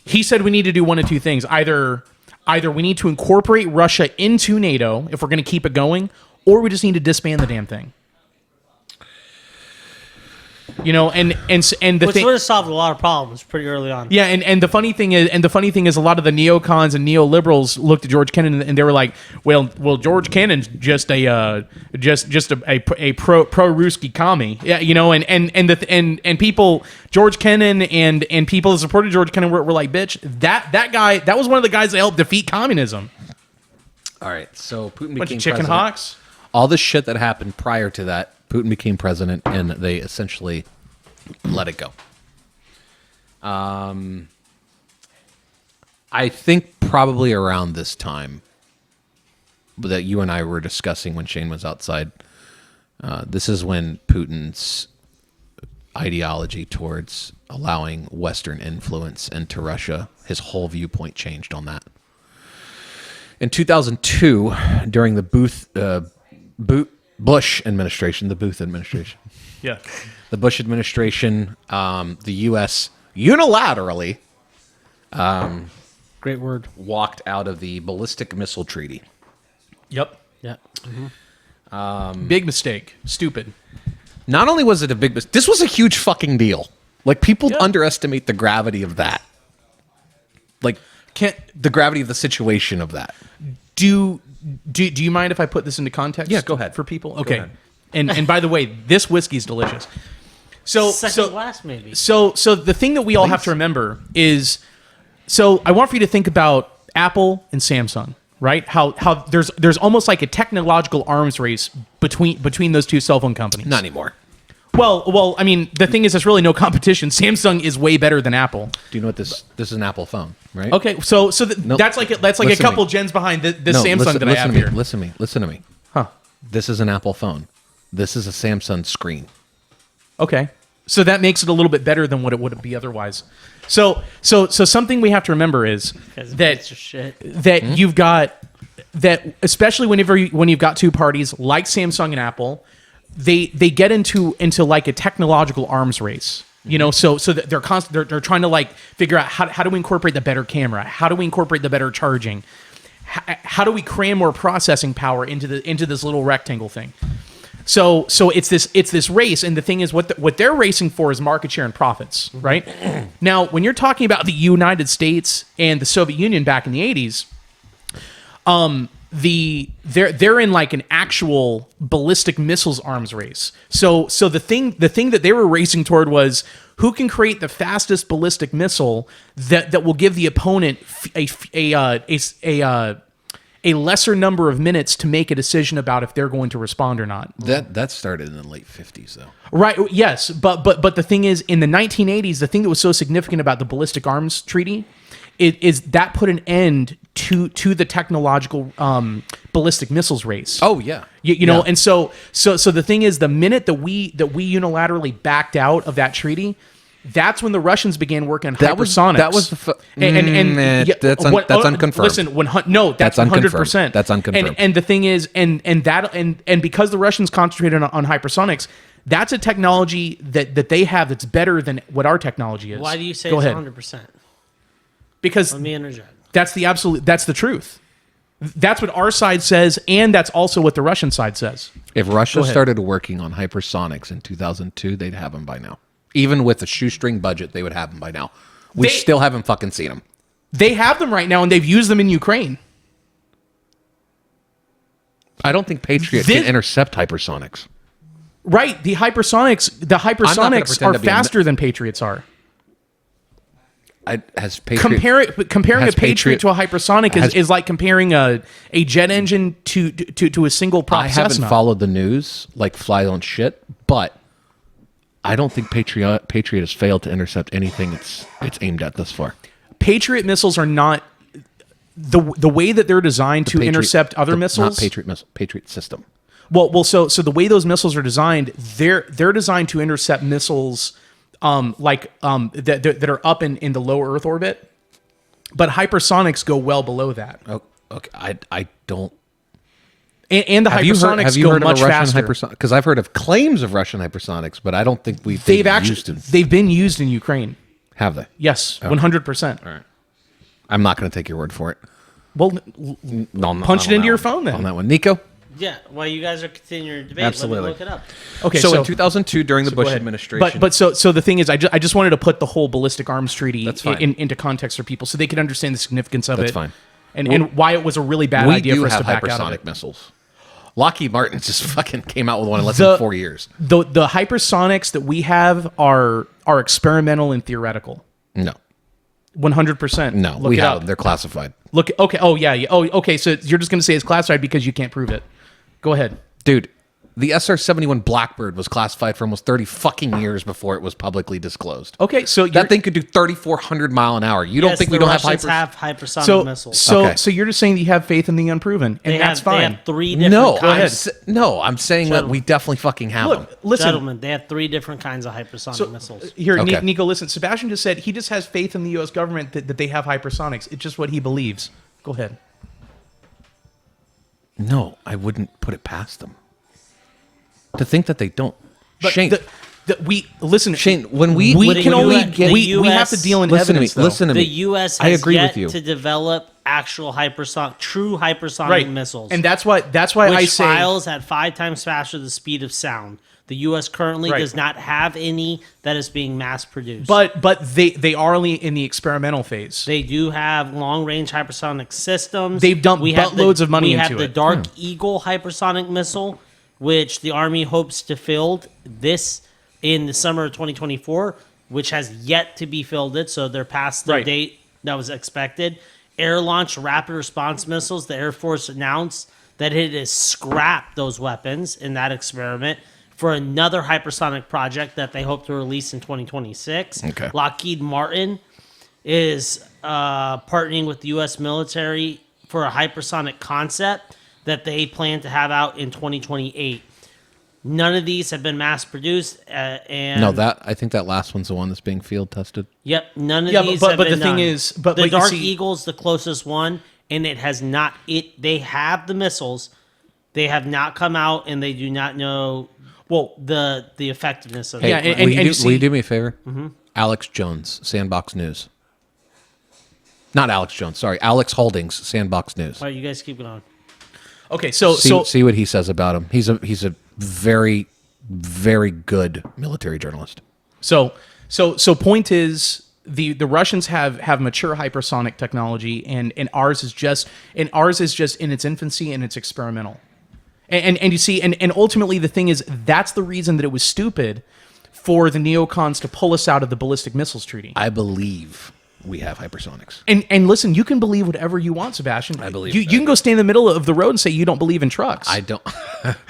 He said we need to do one of two things: either we need to incorporate Russia into NATO if we're going to keep it going, or we just need to disband the damn thing. And the Which thing would have solved a lot of problems pretty early on. Yeah, and the funny thing is, a lot of the neocons and neoliberals looked at George Kennan and they were like, well, George Kennan's just a pro-Ruski commie, yeah, and people, George Kennan and people that supported George Kennan were like, bitch, that guy, that was one of the guys that helped defeat communism. All right, so Putin Bunch became of chicken president. hawks. All the shit that happened prior to that, Putin became president, and they essentially let it go. I think probably around this time, that you and I were discussing when Shane was outside. This is when Putin's ideology towards allowing Western influence into Russia, his whole viewpoint changed on that. In 2002, during the Bush administration, the Booth administration, Yeah. the Bush administration, the U.S. unilaterally Great word. walked out of the ballistic missile treaty. Yep. Yeah. Big mistake. Stupid. Not only was it a big, this was a huge fucking deal. Like, people Yeah. underestimate the gravity of that. Like, Can't the gravity of the situation of that. do you mind if I put this into context? Yeah, go ahead. For people. Go Okay. ahead. And by the way, this whiskey's delicious. Second glass, maybe. So the thing that we all have to remember is, so I want for you to think about Apple and Samsung, right? How there's almost like a technological arms race between those two cell phone companies. Not anymore. Well, I mean, the thing is, there's really no competition. Samsung is way better than Apple. Do you know what this is? An Apple phone, right? Okay, so Nope. that's like a Listen to couple me. gens behind this No, Samsung listen, that I listen have to me. here. Listen to me. Huh. This is an Apple phone. This is a Samsung screen. Okay. So that makes it a little bit better than what it would be otherwise. So something we have to remember is That's just shit. that you've got that, especially when you've got two parties like Samsung and Apple, they get into like a technological arms race. You know, so that they're trying to like figure out how do we incorporate the better camera? How do we incorporate the better charging? How do we cram more processing power into this little rectangle thing? So it's this race, and the thing is, what they're racing for is market share and profits, right? Now, when you're talking about the United States and the Soviet Union back in the 80s, they're in like an actual ballistic missiles arms race. So the thing that they were racing toward was who can create the fastest ballistic missile that will give the opponent a lesser number of minutes to make a decision about if they're going to respond or not. That started in the late 50s, though. Right. Yes. But the thing is, in the 1980s, the thing that was so significant about the Ballistic Arms Treaty is that put an end to the technological ballistic missiles race. Oh yeah, You know, Yeah. and so the thing is, the minute that we unilaterally backed out of that treaty, that's when the Russians began working on hypersonics. That was the that's unconfirmed. Listen, that's 100%. That's unconfirmed. And the thing is, and because the Russians concentrated on hypersonics, that's a technology that they have that's better than what our technology is. Why do you say Go it's ahead. 100%? Because Let me interject. that's the truth. That's what our side says, and that's also what the Russian side says. If Russia ahead. started working on hypersonics in 2002, they'd have them by now. Even with a shoestring budget, they would have them by now. We still haven't fucking seen them. They have them right now, and they've used them in Ukraine. I don't think Patriot can intercept hypersonics. Right, the hypersonics pretend are to be faster than Patriots are. Has Patriot Comparing has a Patriot to a hypersonic has- is like comparing a jet engine to a single prop I haven't Cessna. followed the news like flies on shit, but I don't think Patriot has failed to intercept anything it's aimed at thus far. Patriot missiles are not the way that they're designed to intercept other missiles. Not Patriot system. Well, so the way those missiles are designed, they're designed to intercept missiles that are up in the low Earth orbit, but hypersonics go well below that. Oh, okay, I don't. And the hypersonics go much faster. Because I've heard of claims of Russian hypersonics, but I don't think they've used them. They've been used in Ukraine. Have they? Yes, 100%. All right. I'm not going to take your word for it. Well, No, punch it into your phone then. On that one, Nico. Yeah, while you guys are continuing your debate, Absolutely. let me look it up. Okay, So in 2002, during the go Bush ahead. administration, But so the thing is, I just wanted to put the whole ballistic arms treaty That's fine. into context for people so they could understand the significance of That's it. fine. And why it was a really bad we idea do for us have to back out of hypersonic it. missiles. Lockheed Martin just fucking came out with one in less than 4 years. The hypersonics that we have are experimental and theoretical. No, 100%. no, Look we it have up. them. They're classified. Look. Okay. Oh yeah. Oh, okay. So you're just going to say it's classified because you can't prove it. Go ahead. Dude, The SR-71 Blackbird was classified for almost 30 fucking years before it was publicly disclosed. Okay, so That thing could do 3,400 mile an hour. You don't think we don't have hypersonic? missiles. So you're just saying you have faith in the unproven, and that's fine. They have 3 different No, kinds. I'm saying that we definitely fucking have them. Look, listen. Gentlemen, they have 3 different kinds of hypersonic missiles. Here, Okay. Nico, listen. Sebastian just said he just has faith in the U.S. government that they have hypersonics. It's just what he believes. Go ahead. No, I wouldn't put it past them. To think that they don't. But Shane, we listen, Shane, when we can only US get we have to deal in listen evidence. to me. Listen to me. The U.S. I has agree yet with you. to develop actual true hypersonic right missiles. and that's why which I say files at 5 times faster the speed of sound. The U.S. currently Right. does not have any that is being mass produced. But they are only in the experimental phase. They do have long-range hypersonic systems. They've dumped buttloads of money we into have the it. Dark Eagle hypersonic missile, which the Army hopes to field this in the summer of 2024, which has yet to be fielded, so they're past the Right. date that was expected. Air-launched rapid response missiles, the Air Force announced that it has scrapped those weapons in that experiment for another hypersonic project that they hope to release in 2026. Okay. Lockheed Martin is partnering with the U.S. military for a hypersonic concept that they plan to have out in 2028. None of these have been mass produced, and No, I think that last one's the one that's being field tested. Yep, none of Yeah, these. but have the been thing done. is- but the you Dark see- Eagle's the closest one, and it has not. They have the missiles. They have not come out, and they do not know the effectiveness of Hey, it. Yeah, will, and you see- will you do me a favor? Mm-hmm. Alex Jones, Sandbox News. Not Alex Jones, sorry. Alex Holdings, Sandbox News. All right, you guys keep going. Okay, so See what he says about him. He's a very, very good military journalist. So point is the Russians have mature hypersonic technology and ours is just in its infancy and it's experimental. And you see and ultimately the thing is that's the reason that it was stupid for the neocons to pull us out of the ballistic missiles treaty. I believe we have hypersonics. And listen, you can believe whatever you want, Sebastian. I believe you that. can go stand in the middle of the road and say you don't believe in trucks. I don't.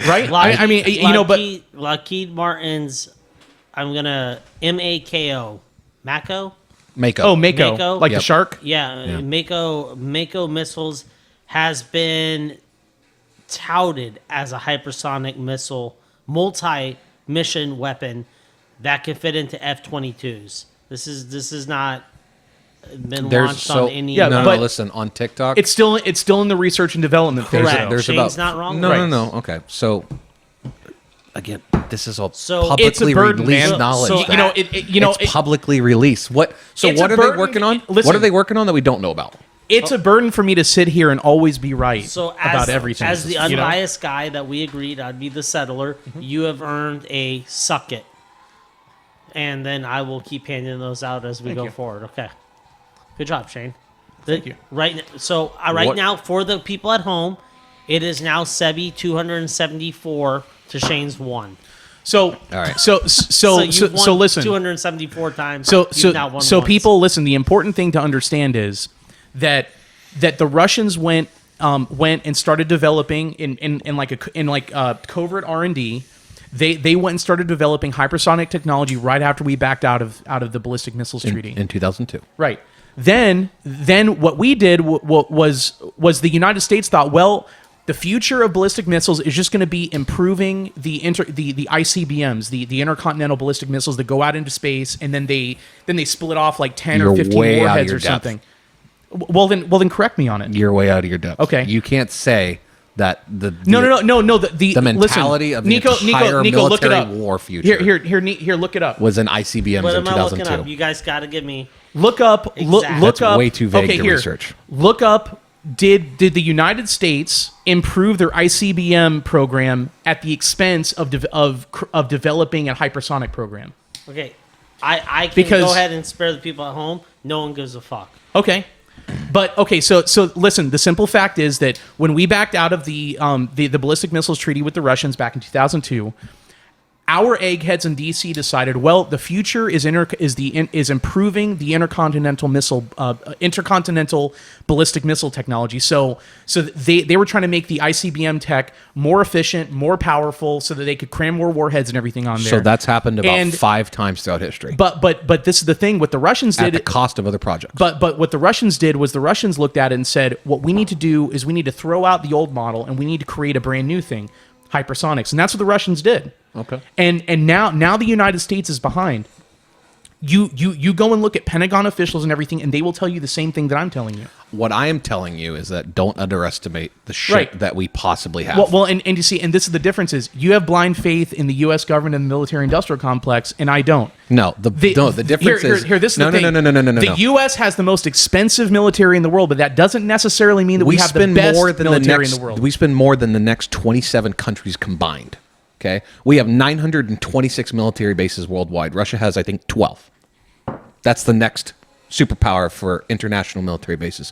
right? I mean, you know, but Lockheed Martin's. I'm gonna Mako. Mako? Mako. oh, Mako, Mako? like Yep. the shark. Yeah, Mako missiles has been touted as a hypersonic missile, multi-mission weapon that can fit into F-22s. This is not been launched on any. Yeah, no, but- listen, on TikTok. It's still in the research and development phase. Correct. though. There's Shane's about not wrong. No, Right. no. Okay, so again, this is all So- publicly It's a burden, released man. knowledge. So- You know, it's publicly released. What? So It's what a are they burden- working on? listen. What are they working on that we don't know about? It's a burden for me to sit here and always be right So about everything. as the you know? unbiased guy that we agreed I'd be the settler, you have earned a suck it. And then I will keep handing those out as we go you. forward. Okay. Good job, Shane. Thank you. Right What- now, for the people at home, it is now Sebi 274 to Shane's 1. So, All right. so you've won listen. 274 times. So You've now won so once. people listen. The important thing to understand is that the Russians went and started developing in covert R&D. They went and started developing hypersonic technology right after we backed out of the ballistic missiles treaty. In 2002. Right. Then what we did was the United States thought, well, the future of ballistic missiles is just going to be improving the ICBMs, the intercontinental ballistic missiles that go out into space, and then they split off like 10 or You're 15 way out of warheads your or depth. something. Well then correct me on it. You're way out of your depth. Okay. You can't say that the No. The mentality of the entire look it military up. war future here, look it up. was an ICBMs What in am I looking up? 2002. You guys got to give me. Look up. Look That's up. way too vague okay, to here. research. Look up. Did the United States improve their ICBM program at the expense of developing a hypersonic program? Okay. I can Because- go ahead and spare the people at home. No one gives a fuck. Okay. But okay, so listen. The simple fact is that when we backed out of the ballistic missiles treaty with the Russians back in 2002, our eggheads in DC decided, well, the future is improving the intercontinental ballistic missile technology. So they were trying to make the ICBM tech more efficient, more powerful, so that they could cram more warheads and everything on there. So that's happened about 5 times throughout history. But this is the thing: what the Russians did at the cost of other projects. But what the Russians did was the Russians looked at it and said, what we need to do is we need to throw out the old model and we need to create a brand new thing, hypersonics, and that's what the Russians did. Okay. And now the United States is behind. You go and look at Pentagon officials and everything, and they will tell you the same thing that I'm telling you. What I am telling you is that don't underestimate the shit that we possibly have. Well, and you see, and this is the difference: is you have blind faith in the U.S. government and the military-industrial complex, and I don't. No, the difference is here. This is no. The U.S. has the most expensive military in the world, but that doesn't necessarily mean that we have the best military in the world. We spend more than the next 27 countries combined. Okay, we have 926 military bases worldwide. Russia has, I think, 12. That's the next superpower for international military bases,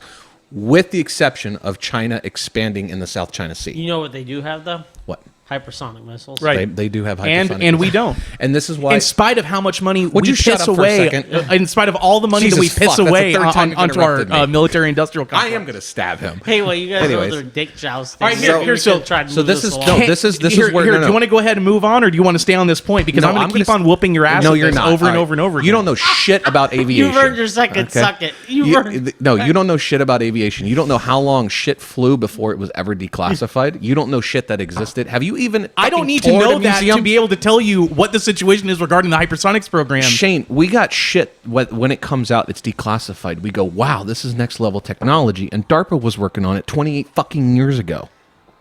with the exception of China expanding in the South China Sea. You know what they do have, though? What? Hypersonic missiles. Right. They do have hypersonic and we don't. And this is why, in spite of how much money Would we you shut piss up for a away, second? in spite of all the money that we Jesus piss fuck, that's the away third time you've onto our interrupted me. military-industrial complex. I am going to stab him. Hey, well, you guys Anyways. know their dick jousting. All right, here, so this is along. no, this is where here, no, do you want to go ahead and move on, or do you want to stay on this point? Because No, I'm going to keep gonna on whooping your ass. No, with you're this not. over and All over and over again. You don't know shit about aviation. You've earned your second. Okay? Suck it. You don't know shit about aviation. You don't know how long shit flew before it was ever declassified. You don't know shit that existed. Have you even? I don't need to know that to be able to tell you what the situation is regarding the hypersonics program. Shane, we got shit when it comes out, it's declassified. We go, wow, this is next level technology. And DARPA was working on it 28 fucking years ago.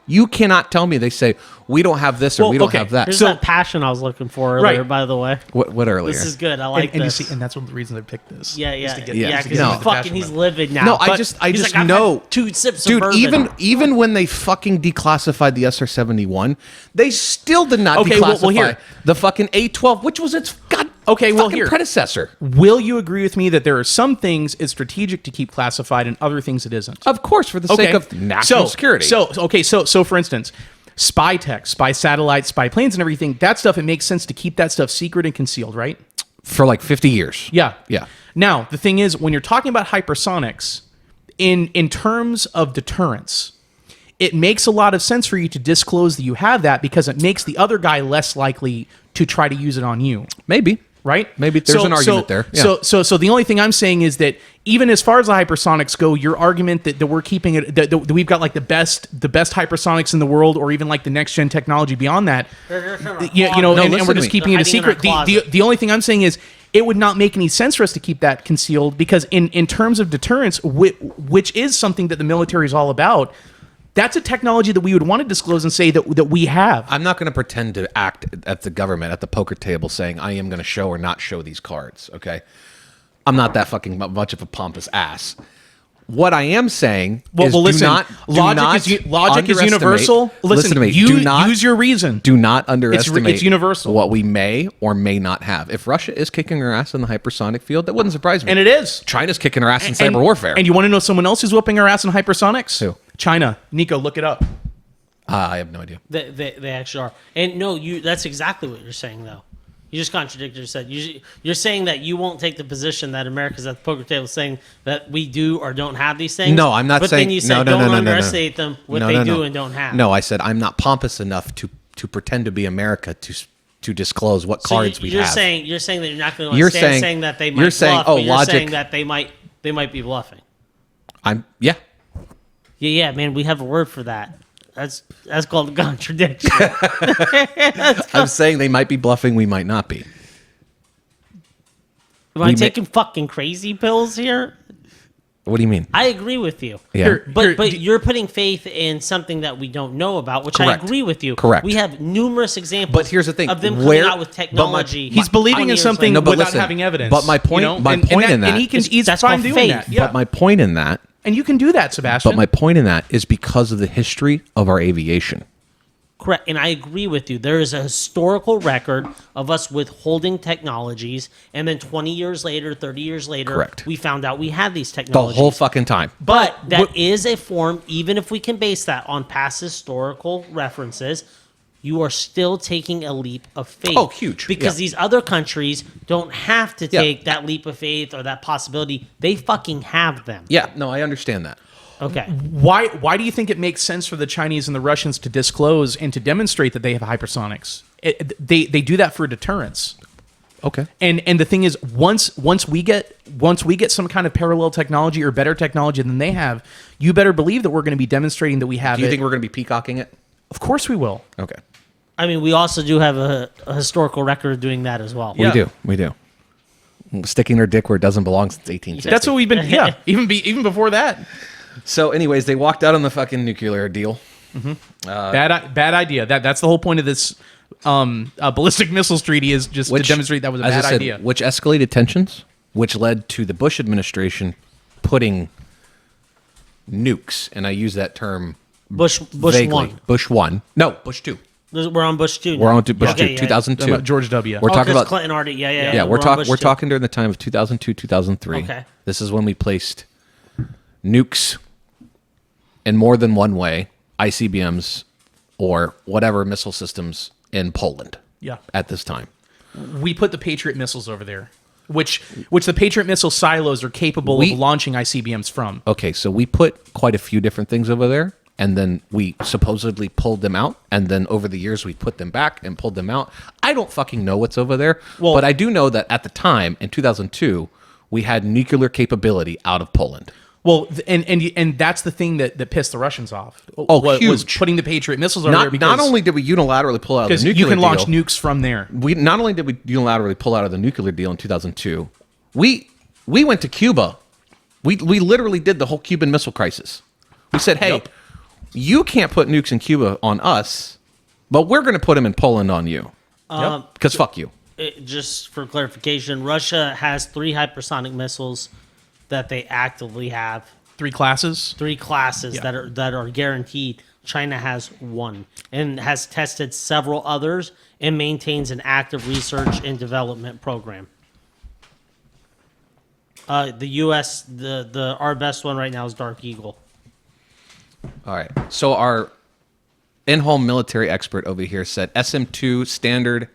You cannot tell me they say, we don't have this or we don't have that. Here's that passion I was looking for earlier, by the way. What earlier? This is good. I like and this. you see, and that's one of the reasons I picked this. Yeah. Because Because he's livid now. No, But I just he's like, know. I've had 2 sips Dude, of bourbon. even when they fucking declassified the SR-71, they still did not declassify here. the fucking A-12, which was its here. predecessor. Will you agree with me that there are some things it's strategic to keep classified and other things it isn't? Of course, for the sake of national security. So for instance, spy tech, spy satellites, spy planes and everything, that stuff, it makes sense to keep that stuff secret and concealed, right? For like 50 years. Yeah. Yeah. Now, the thing is, when you're talking about hypersonics, in terms of deterrence, it makes a lot of sense for you to disclose that you have that because it makes the other guy less likely to try to use it on you. Maybe. Right? Maybe there's an argument there. Yeah. So the only thing I'm saying is that even as far as the hypersonics go, your argument that we're keeping it, that we've got like the best hypersonics in the world, or even like the next gen technology beyond that, and we're just keeping it a secret. The only thing I'm saying is it would not make any sense for us to keep that concealed because in terms of deterrence, which is something that the military is all about, that's a technology that we would want to disclose and say that we have. I'm not going to pretend to act at the government at the poker table saying I am going to show or not show these cards, okay? I'm not that fucking much of a pompous ass. What I am saying is listen, logic is universal. Listen to me. Use your reason. Do not underestimate it's universal. What we may or may not have. If Russia is kicking her ass in the hypersonic field, that wouldn't surprise me. And it is. China's kicking her ass in cyber warfare. And you want to know someone else who's whooping her ass in hypersonics? Who? China. Nico, look it up. I have no idea. They actually are. And no, that's exactly what you're saying, though. You just contradicted yourself. You're saying that you won't take the position that America's at the poker table saying that we do or don't have these things. No, I'm not saying. But then you said don't underestimate them, what they do and don't have. No, I said I'm not pompous enough to pretend to be America to disclose what cards we have. You're saying that you're not going to saying that they might bluff, but you're saying that they might be bluffing. Yeah, man, we have a word for that. That's called a contradiction. I'm saying they might be bluffing, we might not be. Am I taking fucking crazy pills here? What do you mean? I agree with you. Yeah. But you're putting faith in something that we don't know about, which Correct. I agree with you. Correct. We have numerous examples But here's the thing, of them coming out with technology. He's believing in something without having evidence. But my point, he's that's fine called doing faith. that. Yeah. But my point in that, and you can do that, Sebastian. but my point in that is because of the history of our aviation. Correct, and I agree with you. There is a historical record of us withholding technologies, and then 20 years later, 30 years later, Correct. we found out we had these The technologies. whole fucking time. But that is a form, even if we can base that on past historical references, you are still taking a leap of faith. Oh, huge. Because Yeah. these other countries don't have to Yeah. take that leap of faith or that possibility. They fucking have them. Yeah, no, I understand that. Okay. Why do you think it makes sense for the Chinese and the Russians to disclose and to demonstrate that they have hypersonics? They do that for deterrence. Okay. And the thing is, once we get some kind of parallel technology or better technology than they have, you better believe that we're going to be demonstrating that we have Do you it. think we're going to be peacocking it? Of course we will. Okay. I mean, we also do have a historical record of doing that as well. Yeah. We do. Sticking their dick where it doesn't belong since 1860. That's what we've been. Yeah, even before that. So, anyways, they walked out on the fucking nuclear deal. Bad idea. That's the whole point of this ballistic missiles treaty is just to demonstrate that was a as bad I said, idea. which escalated tensions, which led to the Bush administration putting nukes, and I use that term Bush vaguely. one. Bush 1. No, Bush 2. We're on Bush 2 now. We're on to Bush Okay, 2, yeah. 2002. About George W. We're talking 'cause about Clinton already. Yeah. Yeah, we're on talking. Bush We're 2. talking during the time of 2002, 2003. Okay. This is when we placed nukes in more than one way, ICBMs or whatever missile systems in Poland. Yeah. At this time, We put the Patriot missiles over there, which the Patriot missile silos are capable of launching ICBMs from. okay, so we put quite a few different things over there, and then we supposedly pulled them out, and then over the years we put them back and pulled them out. I don't fucking know what's over there, but I do know that at the time in 2002 we had nuclear capability out of Poland. Well, and that's the thing that pissed the Russians off. Oh, was huge. putting the Patriot missiles over there Not because only did we unilaterally pull out of the because nuclear you can launch deal, nukes from there. we not only did we unilaterally pull out of the nuclear deal in 2002, we went to Cuba. We literally did the whole Cuban Missile Crisis. We said, hey, you can't put nukes in Cuba on us, but we're going to put them in Poland on you. Because fuck you. Just for clarification, Russia has 3 hypersonic missiles that they actively have. 3 classes. 3 classes Yeah. that are guaranteed. China has 1 and has tested several others and maintains an active research and development program. The U.S. our best one right now is Dark Eagle. All right. So our in-home military expert over here said SM-2 standard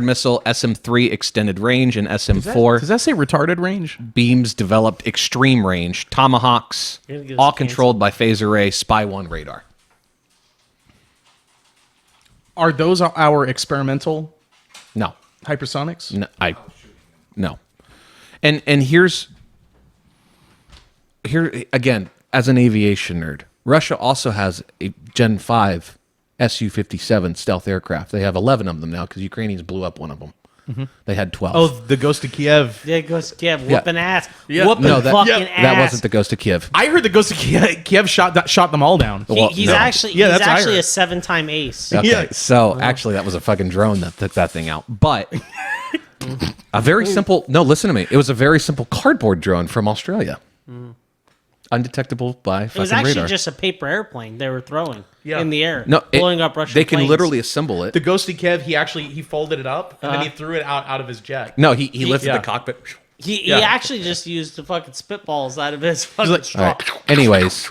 missile, SM-3 extended range, and SM-4 Does that say retarded range? beams developed extreme range, Tomahawks, You're gonna get us all canceled. controlled by phase array, Spy-1 radar. Are those our experimental No. hypersonics? No. And here again, as an aviation nerd, Russia also has a Gen 5 Su-57 stealth aircraft. They have 11 of them now because Ukrainians blew up one of them. They had 12. Oh, the Ghost of Kiev. There goes Kiev whooping ass. Yeah. Whooping no, fucking ass. that wasn't the Ghost of Kiev. I heard the Ghost of Kiev shot them all down. Well, He's no. actually Yeah, he's that's what I actually heard. a 7-time ace. Okay, Yeah. so actually that was a fucking drone that took that thing out. But a very simple, no, listen to me. It was a very simple cardboard drone from Australia. Undetectable by It was fucking actually radar. just a paper airplane they were throwing Yeah. in the air, No, blowing up Russian They can planes. literally assemble it. The Ghost of Kiev, he folded it up and then he threw it out of his jet. No, he lifted yeah. the cockpit. He Yeah. actually just used the fucking spitballs out of his fucking like, All straw. right. Anyways,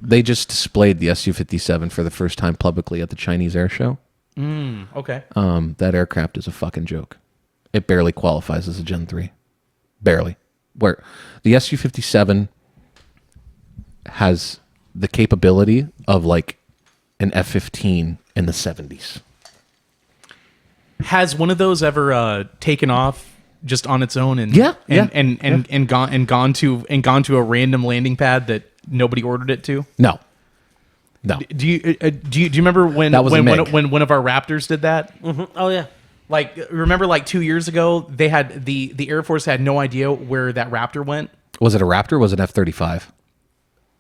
they just displayed the Su-57 for the first time publicly at the Chinese air show. Okay. That aircraft is a fucking joke. It barely qualifies as a Gen 3. Barely. Where the Su-57 has the capability of like an F-15 in the 70s. Has one of those ever taken off just on its own and gone to a random landing pad that nobody ordered it to? No. Do you remember when That was a MiG. when one of our Raptors did that? Oh yeah, Like, remember, like 2 years ago, they had the Air Force had no idea where that Raptor went. Was it a Raptor or was it an F-35?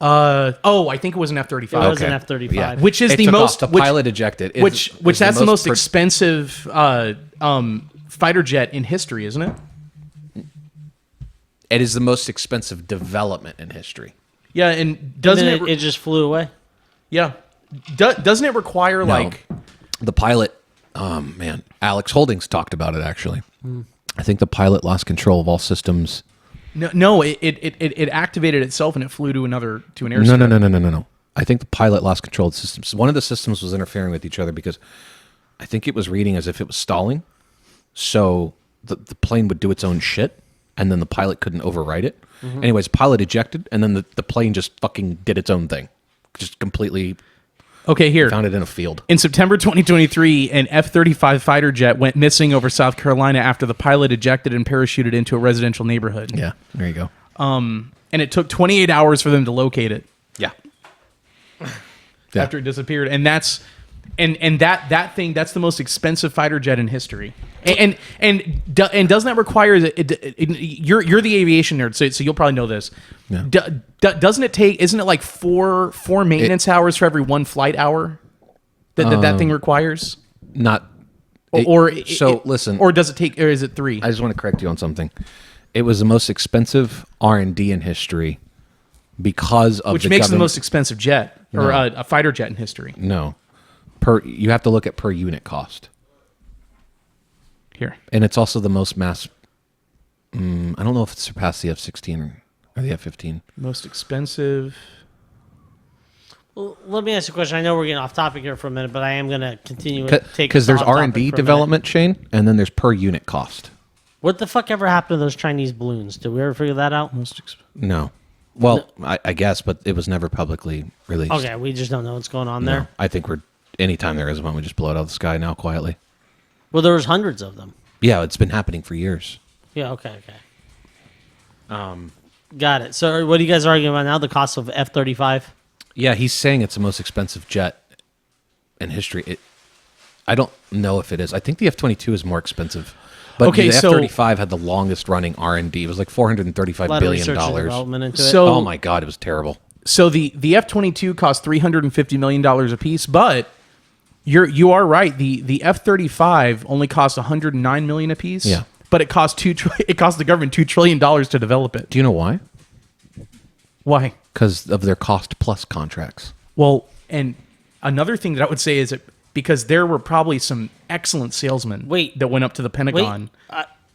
I think it was an F-35. it was Okay. an F-35. Yeah. Which is It the took most off, the pilot ejected. Which that's the most pro- expensive fighter jet in history, isn't it? It is the most expensive development in history. Yeah, and doesn't And then it? it just flew away. Yeah, doesn't it require like? The pilot, man, Alex Holdings talked about it actually. I think the pilot lost control of all systems. No, it activated itself and it flew to an No, airstrip. no. I think the pilot lost control of the systems. One of the systems was interfering with each other because I think it was reading as if it was stalling. So the plane would do its own shit, and then the pilot couldn't override it. Anyways, pilot ejected, and then the plane just fucking did its own thing. Just completely Okay, here. found it in a field. In September 2023, an F-35 fighter jet went missing over South Carolina after the pilot ejected and parachuted into a residential neighborhood. Yeah, there you go. And it took 28 hours for them to locate it Yeah. Yeah. after it disappeared. And that's that thing, that's the most expensive fighter jet in history. And doesn't that require you're the aviation nerd, so you'll probably know this. Yeah. Doesn't it take? Isn't it like four maintenance hours for every one flight hour that thing requires? Not. Listen. Or does it take? Or is it 3? I just want to correct you on something. It was the most expensive R&D in history because of Which the makes it the government- most expensive jet or a fighter jet in history. No, you have to look at per unit cost, Here, and it's also the most mass. I don't know if it surpassed the F-16 or the F-15. most expensive. Well, let me ask you a question. I know we're getting off topic here for a minute, but I am going to continue to take Because there's off topic R&D for a development, Shane, and then there's per unit cost. minute. What the fuck ever happened to those Chinese balloons? Did we ever figure that out? No. Well, I guess, but it was never publicly released. Okay, we just don't know what's going on No. there. I think anytime there is one, we just blow it out of the sky now quietly. Well, there was hundreds of them. Yeah, it's been happening for years. Yeah, okay. Got it. So what are you guys arguing about now? The cost of F-35? Yeah, he's saying it's the most expensive jet in history. I don't know if it is. I think the F-22 is more expensive. But Okay, the so- F-35 had the longest running R&D. It was like $435 A lot of billion. research and development into it. So- Oh my God, it was terrible. So the F-22 cost $350 million a piece, but you are right. The F-35 only costs $109 million a piece. Yeah. But it cost the government $2 trillion to develop it. Do you know why? Why? Because of their cost plus contracts. Well, and another thing that I would say is that because there were probably some excellent salesmen Wait. that went up to the Pentagon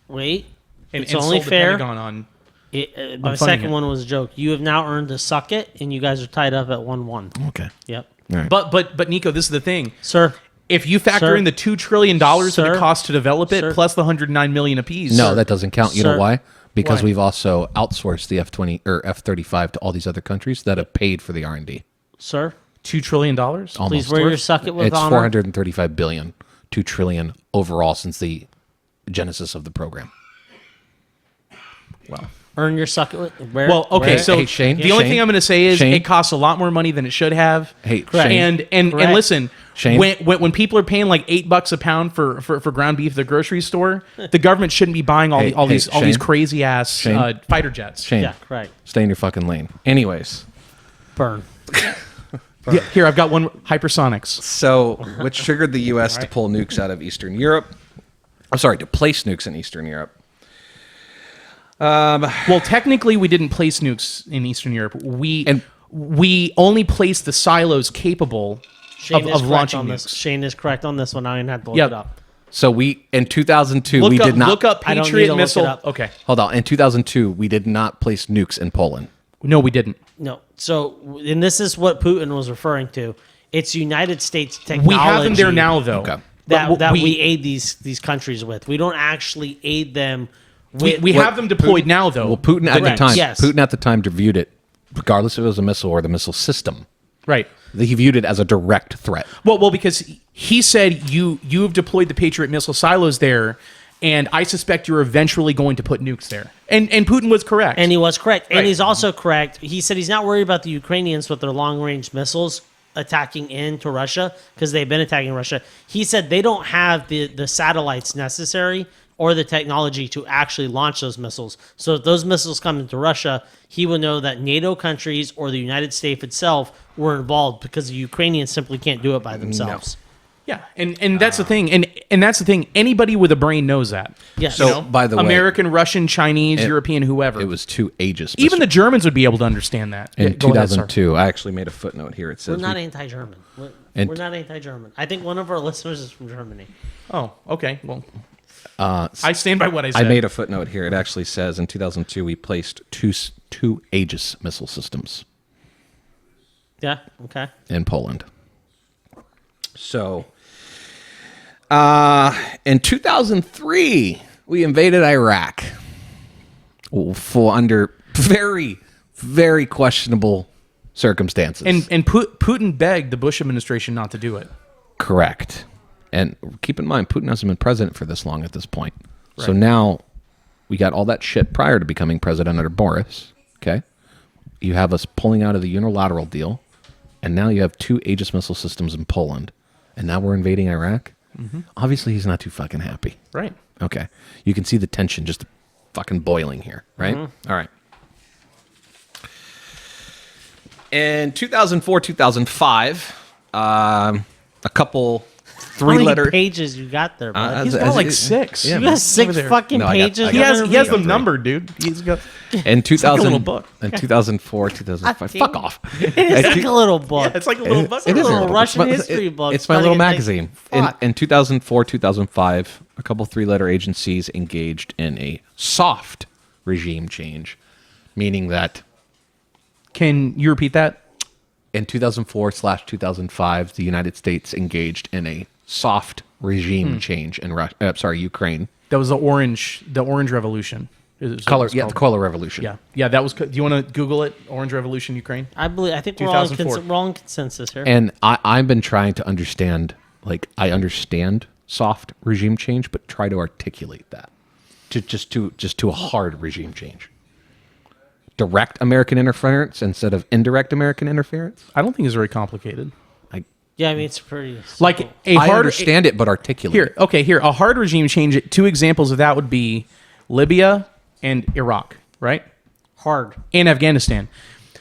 Wait. and It's only sold fair. the Pentagon on. My funding second it. one was a joke. You have now earned a suck it, and you guys are tied up at 1-1. Okay. Yep. All right. But Nico, this is the thing. Sir, If you factor Sir. in the $2 trillion that Sir. it costs to develop it, Sir. plus the $109 million a piece. No, that doesn't count. You know Sir. why? Because Why? we've also outsourced the F-20 or F-35 to all these other countries that have paid for the R&D. sir, $2 trillion. Almost. please wear your suck it with It's honor. 435 billion, 2 trillion overall since the genesis of the program. Well, Earn your suck it with. Wear, well, okay. wear- So Hey, Shane, the only Shane, thing I'm going to say is Shane. it costs a lot more money than it should have. Hey, Correct. Shane. And Correct. listen, Shane. when people are paying like $8 a pound for ground beef at the grocery store, the government shouldn't be buying all Hey, these Shane. crazy ass Shane. fighter jets. Shane, yeah, correct. stay in your fucking lane. Anyways, Burn. Yeah, here I've got one hypersonics. so which triggered the U.S. to pull nukes out of Eastern Europe? I'm sorry, to place nukes in Eastern Europe. Well, technically, we didn't place nukes in Eastern Europe. And- We only placed the silos capable Shane is of correct launching on this. nukes. Shane is correct on this one. I didn't have to look Yep. it up. So in 2002 we did not look up I don't need to Patriot look missile. it up. Okay, Hold on. In 2002 we did not place nukes in Poland. no, we didn't. No. So, and this is what Putin was referring to. It's United States technology. We have them there now, though. Okay. That we aid these countries with. We don't actually aid them. With, we have them deployed now, though. Well, Putin at the Correct, time, yes. Putin at the time viewed it, regardless if it was a missile or the missile system, Right. he viewed it as a direct threat. Well, because he said you have deployed the Patriot missile silos there, and I suspect you're eventually going to put nukes there. And Putin was correct. And he was correct. Right. And he's also correct. He said he's not worried about the Ukrainians with their long-range missiles attacking into Russia because they've been attacking Russia. He said they don't have the satellites necessary or the technology to actually launch those missiles. So if those missiles come into Russia, he would know that NATO countries or the United States itself were involved because the Ukrainians simply can't do it by themselves. yeah, and that's the thing. And that's the thing. Anybody with a brain knows that. Yes. So, by the way, American, Russian, Chinese, European, whoever. it was too ageist. Even the Germans would be able to understand that. in Yeah, go ahead, sir. 2002, I actually made a footnote here. It We're says not anti-German. And- We're not anti-German. I think one of our listeners is from Germany. Oh, okay. Well, I stand by what I I said. made a footnote here. It actually says in 2002 we placed two Aegis missile systems. Yeah. Okay. in Poland. So, in 2003, we invaded Iraq for under very, very questionable circumstances. And Putin begged the Bush administration not to do it. Correct. And keep in mind, Putin hasn't been president for this long at this point. So Right. now we got all that shit prior to becoming president under Boris. Okay. You have us pulling out of the unilateral deal. And now you have 2 Aegis missile systems in Poland. And now we're invading Iraq. Obviously, he's not too fucking happy. Right. Okay. You can see the tension just fucking boiling here, right? All right. In 2004, 2005, a couple How many three-letter... pages you got there, bud? He's got like 6. Yeah, you man. got 6 there. fucking No, I got- pages. I He got- has He them numbered, dude. He's got In 2000, little book. In 2004, 2005. God Fuck damn. off. It's like a little book. it's like a little book. It is a little little Russian book. history book It's my little studying, like, magazine. fuck. In 2004, 2005, a couple 3-letter agencies engaged in a soft regime change, meaning that Can you repeat that? in 2004/2005, the United States engaged in a soft regime change in Ukraine. That was the orange Revolution. Is what Color, it's yeah, called. the color revolution. Yeah, that was. Do you want to Google it? Orange Revolution, Ukraine. I think we're all in 2004. we're all in consensus here. And I've been trying to understand, like, I understand soft regime change, but try to articulate that to a hard regime change. Direct American interference instead of indirect American interference. I don't think it's very complicated. Yeah, I mean, it's pretty Like simple. a I hard understand it, but articulate. Here, a hard regime change. 2 examples of that would be Libya and Iraq, right? hard. And Afghanistan.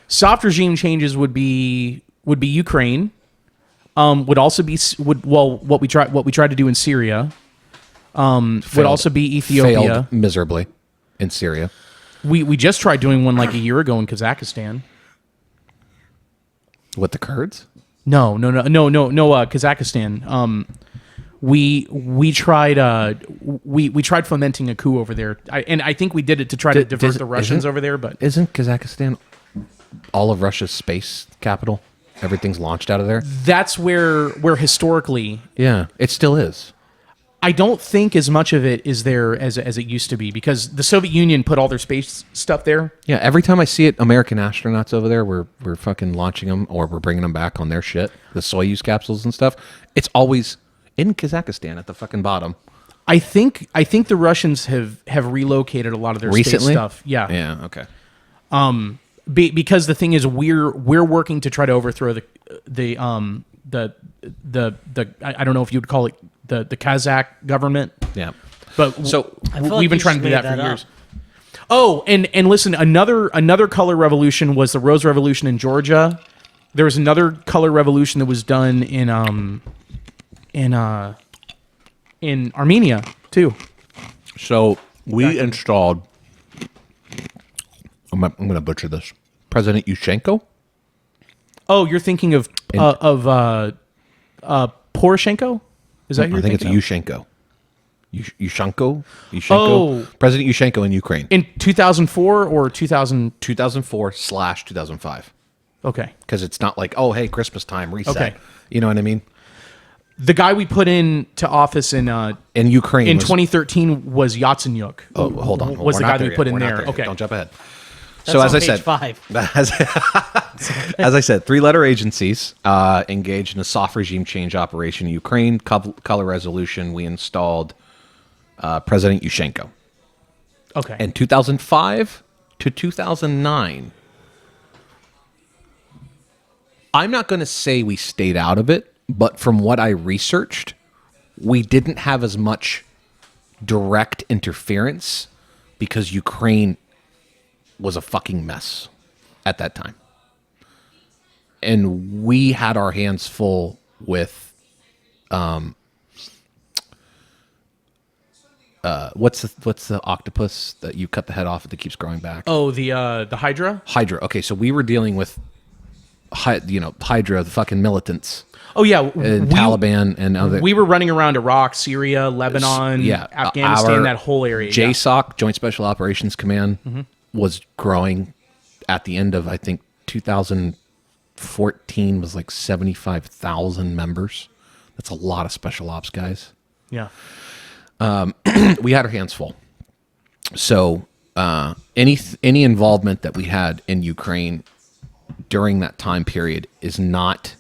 Soft regime changes would be Ukraine. Would also be what we tried to do in Syria. Would also be Ethiopia. Failed miserably in Syria. We just tried doing one like a year ago in Kazakhstan. With the Kurds? No, Kazakhstan. We tried fomenting a coup over there, and I think we did it to try to divert the Russians over there. But Isn't Kazakhstan all of Russia's space capital? Everything's launched out of there? that's where historically, Yeah, it still is. I don't think as much of it is there as it used to be, because the Soviet Union put all their space stuff there. Yeah, every time I see it, American astronauts over there, we're fucking launching them or we're bringing them back on their shit, the Soyuz capsules and stuff. It's always in Kazakhstan at the fucking bottom. I think the Russians have relocated a lot of their Recently? space stuff. Yeah. Yeah, okay. Because the thing is, we're working to try to overthrow the I don't know if you would call it the Kazakh government, Yeah. but So I feel like we've been you trying to just do that made for that years. Oh, and listen, another color revolution was the Rose Revolution in Georgia. There was another color revolution that was done in Armenia too. So we installed. I'm going to butcher this. President Yushchenko. Oh, you're thinking of Poroshenko? Is that who I you're think it's thinking of? Yushchenko. Oh. President Yushchenko in Ukraine. In 2004 or 2000? 2004/2005. Okay. Because it's not like, oh, hey, Christmas time, reset. Okay. You know what I mean? The guy we put into office in Ukraine in was- 2013 was Yatsenyuk. Oh, hold on. Was We're the not guy there we put yet. in We're not there? yet. Okay. Don't jump ahead. That's So on as I page said, 5. as I said, 3-letter agencies engaged in a soft regime change operation in Ukraine. Color resolution, we installed President Yushchenko. Okay. In 2005 to 2009, I'm not going to say we stayed out of it, but from what I researched, we didn't have as much direct interference because Ukraine was a fucking mess at that time. And we had our hands full with what's the octopus that you cut the head off that keeps growing back? Oh, the Hydra. Hydra. Okay, so we were dealing with Hydra, the fucking militants, Oh yeah, and Taliban and other. We were running around Iraq, Syria, Lebanon, yeah, Afghanistan, our that whole area. JSOC, Joint Special Operations Command, was growing at the end of I think 2000, 2014 was like 75,000 members. That's a lot of special ops guys. Yeah. We had our hands full. So any involvement that we had in Ukraine during that time period is not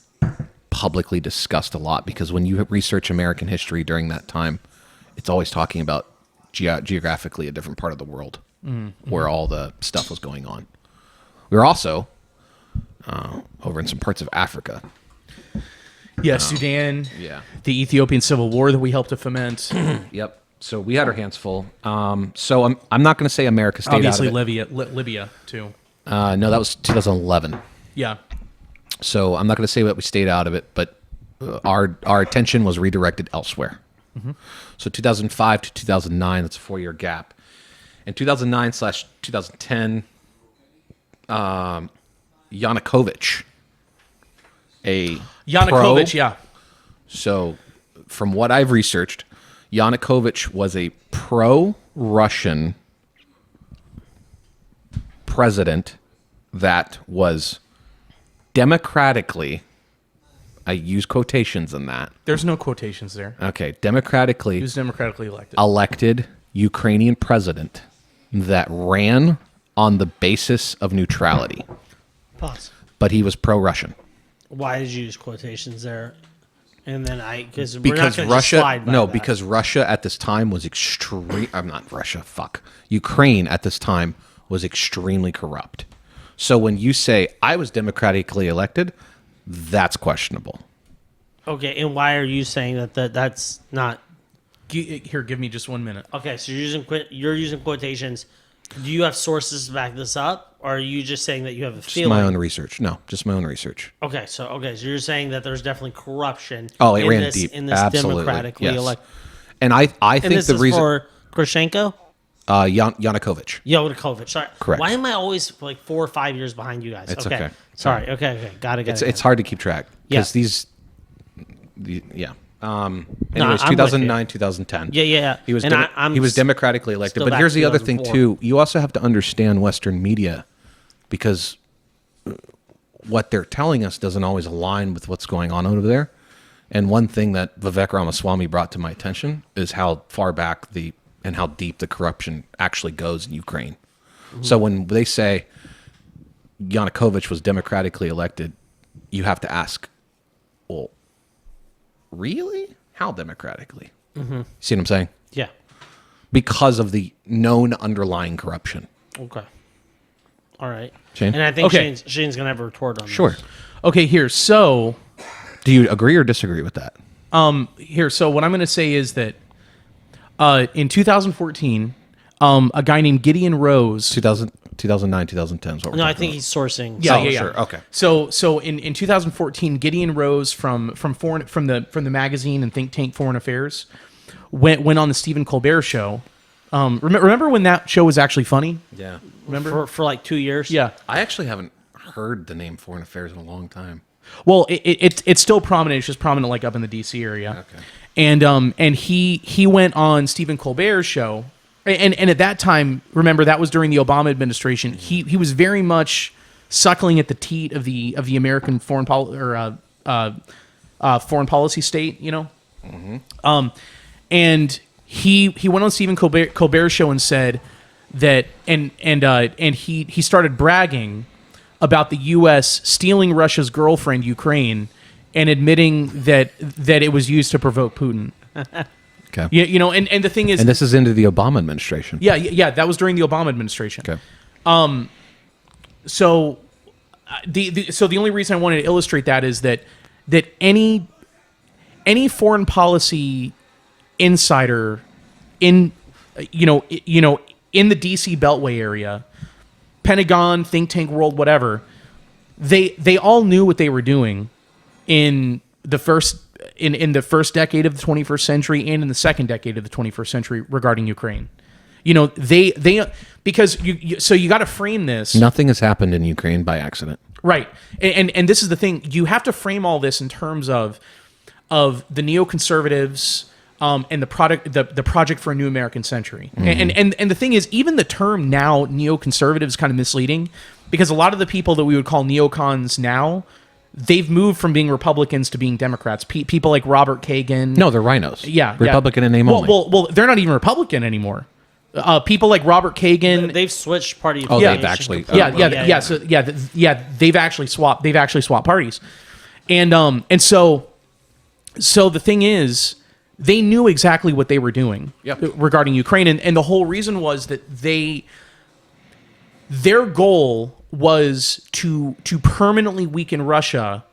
publicly discussed a lot, because when you research American history during that time, it's always talking about geographically a different part of the world where all the stuff was going on. We were also over in some parts of Africa. Yeah, Sudan. Yeah. The Ethiopian Civil War that we helped to foment. Yep. So we had our hands full. So I'm not going to say America stayed Obviously, out of it. Libya too. No, that was 2011. Yeah. So I'm not going to say that we stayed out of it, but our attention was redirected elsewhere. So 2005 to 2009, that's a 4-year gap. In 2009/2010, Yanukovych, Yanukovych, pro, yeah. So from what I've researched, Yanukovych was a pro-Russian president that was democratically, I use quotations in that. There's no quotations there. Okay, He democratically was democratically elected. elected Ukrainian president that ran on the basis of neutrality, Pause. but he was pro-Russian. Why did you use quotations there? And then because we're not Because gonna just Russia, slide by no, that. because Russia at this time was extreme. I'm not Russia. Fuck, Ukraine at this time was extremely corrupt. So when you say I was democratically elected, that's questionable. Okay, and why are you saying that's not Here, give me just 1 minute. okay? So you're using quotations. Do you have sources to back this up, or are you just saying that you have a Just feeling? my own research. No, just my own research. So you're saying that there's definitely corruption. Oh, it in ran this, deep. in this Absolutely. democratically Yes. elected. And I And think this the is reason for Krashenko. Yanukovych. Yanukovych. Sorry. Correct. Why am I always like 4 or 5 years behind you guys? It's okay. okay. Sorry. Okay. Got it. It's hard to keep track because Yeah. yeah. I'm Anyways, with 2009, 2010. Yeah. He was And I'm he was democratically elected. still But back here's to the other thing 2004. too. You also have to understand Western media, because what they're telling us doesn't always align with what's going on over there. And one thing that Vivek Ramaswamy brought to my attention is how far back and how deep the corruption actually goes in Ukraine. So when they say Yanukovych was democratically elected, you have to ask, well, really? How democratically? See what I'm saying? Yeah. Because of the known underlying corruption. Okay. All right. Shane? And I think Okay. Shane's gonna have a retort on Sure. this. Okay, here. So, Do you agree or disagree with that? So what I'm going to say is that in 2014, a guy named Gideon Rose. 2009, 2010 is what we're No, I talking think about. he's sourcing. Yeah. Sure. Okay. So in 2014, Gideon Rose from the magazine and think tank Foreign Affairs went on the Stephen Colbert show. Remember when that show was actually funny? Yeah. Remember? For like 2 years. Yeah. I actually haven't heard the name Foreign Affairs in a long time. Well, it's still prominent. It's just prominent like up in the DC area. Okay. And he went on Stephen Colbert's show, and at that time, remember that was during the Obama administration. He was very much suckling at the teat of the American foreign policy state, you know. And he went on Stephen Colbert's show and said that and he started bragging about the U.S. stealing Russia's girlfriend, Ukraine, and admitting that it was used to provoke Putin. Okay. You know, and the thing is, And this is into the Obama administration. yeah, that was during the Obama administration. Okay. So, the only reason I wanted to illustrate that is that any foreign policy insider in in the DC Beltway area, Pentagon, think tank world, whatever, they all knew what they were doing in the first decade of the 21st century and in the second decade of the 21st century regarding Ukraine. You know, they because you got to frame this. Nothing has happened in Ukraine by accident. Right. And this is the thing. You have to frame all this in terms of the neoconservatives and the project for a new American century. And the thing is, even the term now neoconservative is kind of misleading, because a lot of the people that we would call neocons now they've moved from being Republicans to being Democrats. People like Robert Kagan. No, they're rhinos. Yeah, Republican in name only. Well, they're not even Republican anymore. People like Robert Kagan. They've switched party. Oh, affiliation they've actually- completely. They've actually swapped. They've actually swapped parties, and so the thing is, they knew exactly what they were doing regarding Ukraine, and the whole reason was that their goal was to permanently weaken Russia.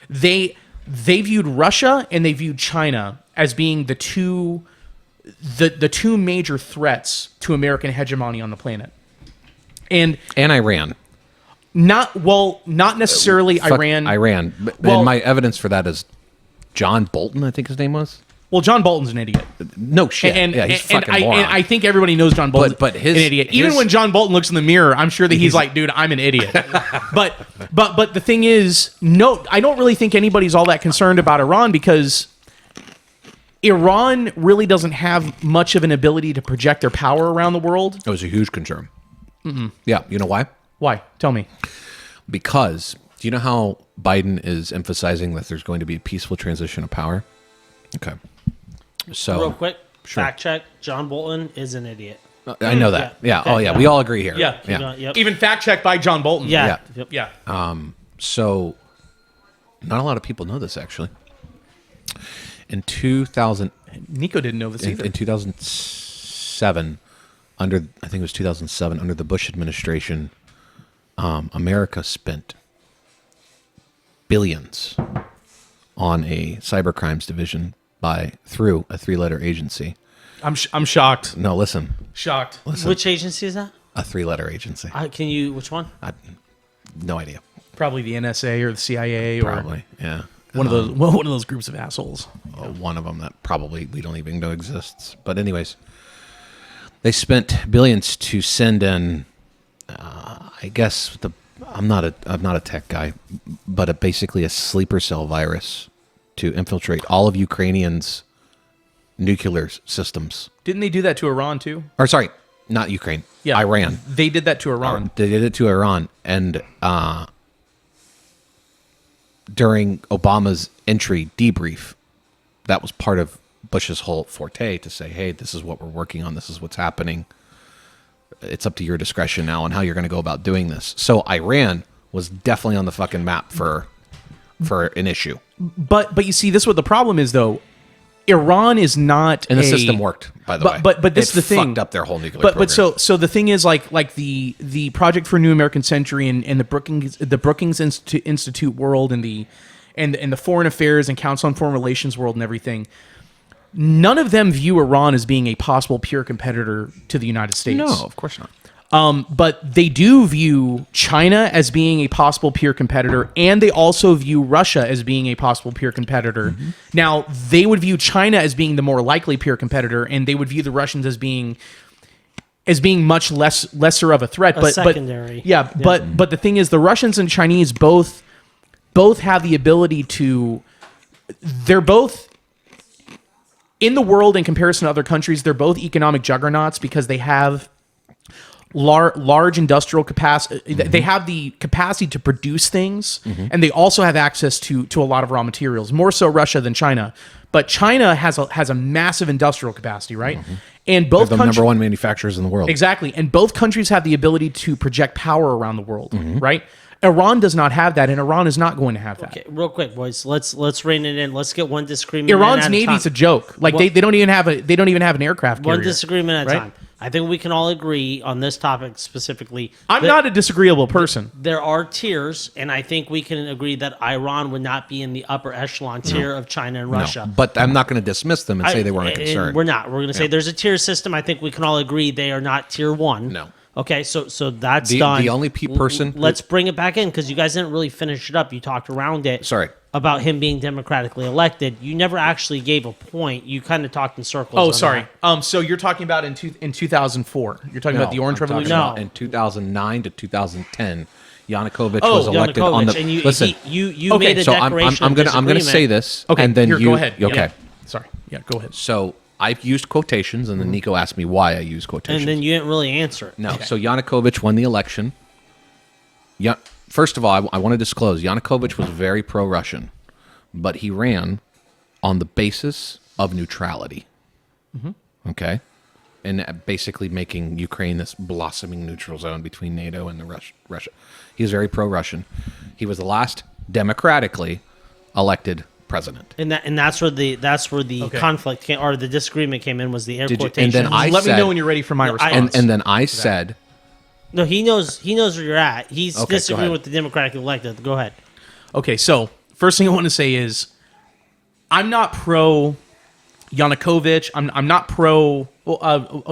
They viewed Russia and they viewed China as being the two major threats to American hegemony on the planet. And Iran. not necessarily Iran. Iran. Well- And my evidence for that is John Bolton, I think his name was. Well, John Bolton's an idiot. No shit. He's a fucking moron. I think everybody knows John Bolton. But an idiot. Even when John Bolton looks in the mirror, I'm sure that he's like, dude, I'm an idiot. but the thing is, no, I don't really think anybody's all that concerned about Iran because Iran really doesn't have much of an ability to project their power around the world. It was a huge concern. Yeah, you know why? Why? Tell me. Because do you know how Biden is emphasizing that there's going to be a peaceful transition of power? Okay. So Real quick, fact check. John Bolton is an idiot. I know that. Yeah. Okay, Oh yeah. yeah. We all agree here. Yeah. Yep. Even fact checked by John Bolton. Yeah. Yeah. Yep. Yeah. So not a lot of people know this actually. In 2000, Nico didn't know this either. in 2007, I think it was 2007, under the Bush administration, America spent billions on a cybercrimes division through a 3-letter agency. I'm shocked. No, listen, Shocked. Which agency is that? a 3-letter agency. Can you? Which one? No idea. Probably the NSA or the CIA or Probably, yeah. one of those groups of assholes. One of them that probably we don't even know exists. But anyways, they spent billions to send in. I guess I'm not a tech guy, but basically a sleeper cell virus to infiltrate all of Ukrainians' nuclear systems. Didn't they do that to Iran too? Or sorry, not Ukraine. Yeah, Iran. They did that to Iran. They did it to Iran, and during Obama's entry debrief, that was part of Bush's whole forte to say, "Hey, this is what we're working on. This is what's happening. It's up to your discretion now on how you're going to go about doing this." So Iran was definitely on the fucking map for an issue, But you see, this is what the problem is though. Iran is not, and the system worked. By the way, But this is the thing. Fucked up their whole nuclear. But program. so the thing is like the Project for a New American Century and the Brookings Institute world and the Foreign Affairs and Council on Foreign Relations world and everything. None of them view Iran as being a possible peer competitor to the United States. no, of course not. But they do view China as being a possible peer competitor, and they also view Russia as being a possible peer competitor. Mm-hmm. Now, they would view China as being the more likely peer competitor, and they would view the Russians as being much lesser of a threat. But secondary. But the thing is, the Russians and Chinese both have the ability to. They're both in the world in comparison to other countries. They're both economic juggernauts because they have large industrial capacity. They have the capacity to produce things, and they also have access to a lot of raw materials. More so Russia than China, but China has a massive industrial capacity, right? And both They're the number one manufacturers in the world. exactly, and both countries have the ability to project power around the world, right? Iran does not have that, and Iran is not going to have that. Okay, real quick, boys. Let's rein it in. Let's get one disagreement. Iran's at navy's a time. joke. Like Well- they don't even have an aircraft carrier. One disagreement at a right? time. I think we can all agree on this topic specifically. I'm that not a disagreeable person. There are tiers, and I think we can agree that Iran would not be in the upper echelon tier of China and No, Russia. but I'm not going to dismiss them and say they weren't a And concern. We're not. We're going to say there's a tier system. I think we can all agree they are not tier one. No. Okay, so that's The- done. the only person who- Let's bring it back in because you guys didn't really finish it up. You talked around it. Sorry. About him being democratically elected. You never actually gave a point. You kind of talked in circles. Oh, on sorry. that. So you're talking about in 2004. You're talking about the Orange I'm talking Revolution. about No. in 2009 to 2010, Yanukovych Oh, was elected on the. Yanukovych, and you, listen, you Okay, made a so I'm declaration. gonna of say disagreement. this, Okay, and then here, you go ahead. Okay. Yeah. Sorry. Yeah, go ahead. So I've used quotations, and then Nico asked me why I use quotations. And then you didn't really answer it. No. So Yanukovych won the election. first of all, I want to disclose Yanukovych was very pro-Russian, but he ran on the basis of neutrality. Okay? And basically making Ukraine this blossoming neutral zone between NATO and Russia. He was very pro-Russian. He was the last democratically elected president. And that's where the Okay. conflict came, or the disagreement came in, was the air Did you- quotation. and then I Let me said- know when you're ready for my response. And then I said, No, he knows where you're at. He's Okay, go disagreeing ahead. with the democratically elected. Go ahead. Okay, so first thing I want to say is I'm not pro Yanukovych. I'm not pro. Well,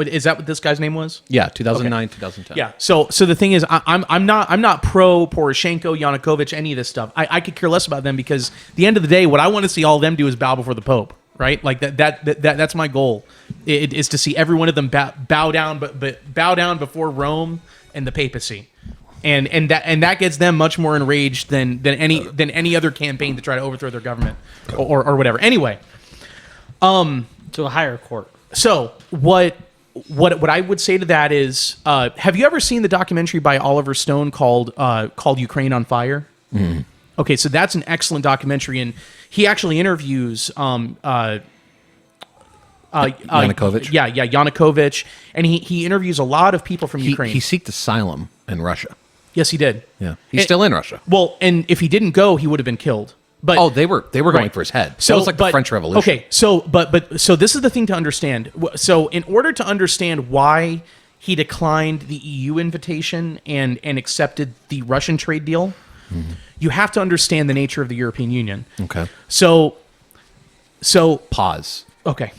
is that what this guy's name was? yeah, 2009, 2010. Yeah. So the thing is, I'm not pro Poroshenko, Yanukovych, any of this stuff. I could care less about them because at the end of the day, what I want to see all of them do is bow before the Pope, right? Like that's my goal. It is to see every one of them bow down, but bow down before Rome and the papacy, and that gets them much more enraged than any other campaign to try to overthrow their government or whatever. Anyway, To a higher court. so what I would say to that is, have you ever seen the documentary by Oliver Stone called Ukraine on Fire? Mm-hmm. Okay, so that's an excellent documentary, and he actually interviews Yanukovych? Yeah, Yanukovych, and he interviews a lot of people from Ukraine. He sought asylum in Russia. Yes, he did. Yeah. He's still in Russia. Well, and if he didn't go, he would have been killed. But They were going Right. for his head. So, that was like the French Revolution. Okay, so so this is the thing to understand. So in order to understand why he declined the EU invitation and accepted the Russian trade deal, you have to understand the nature of the European Union. Okay. So Pause. okay.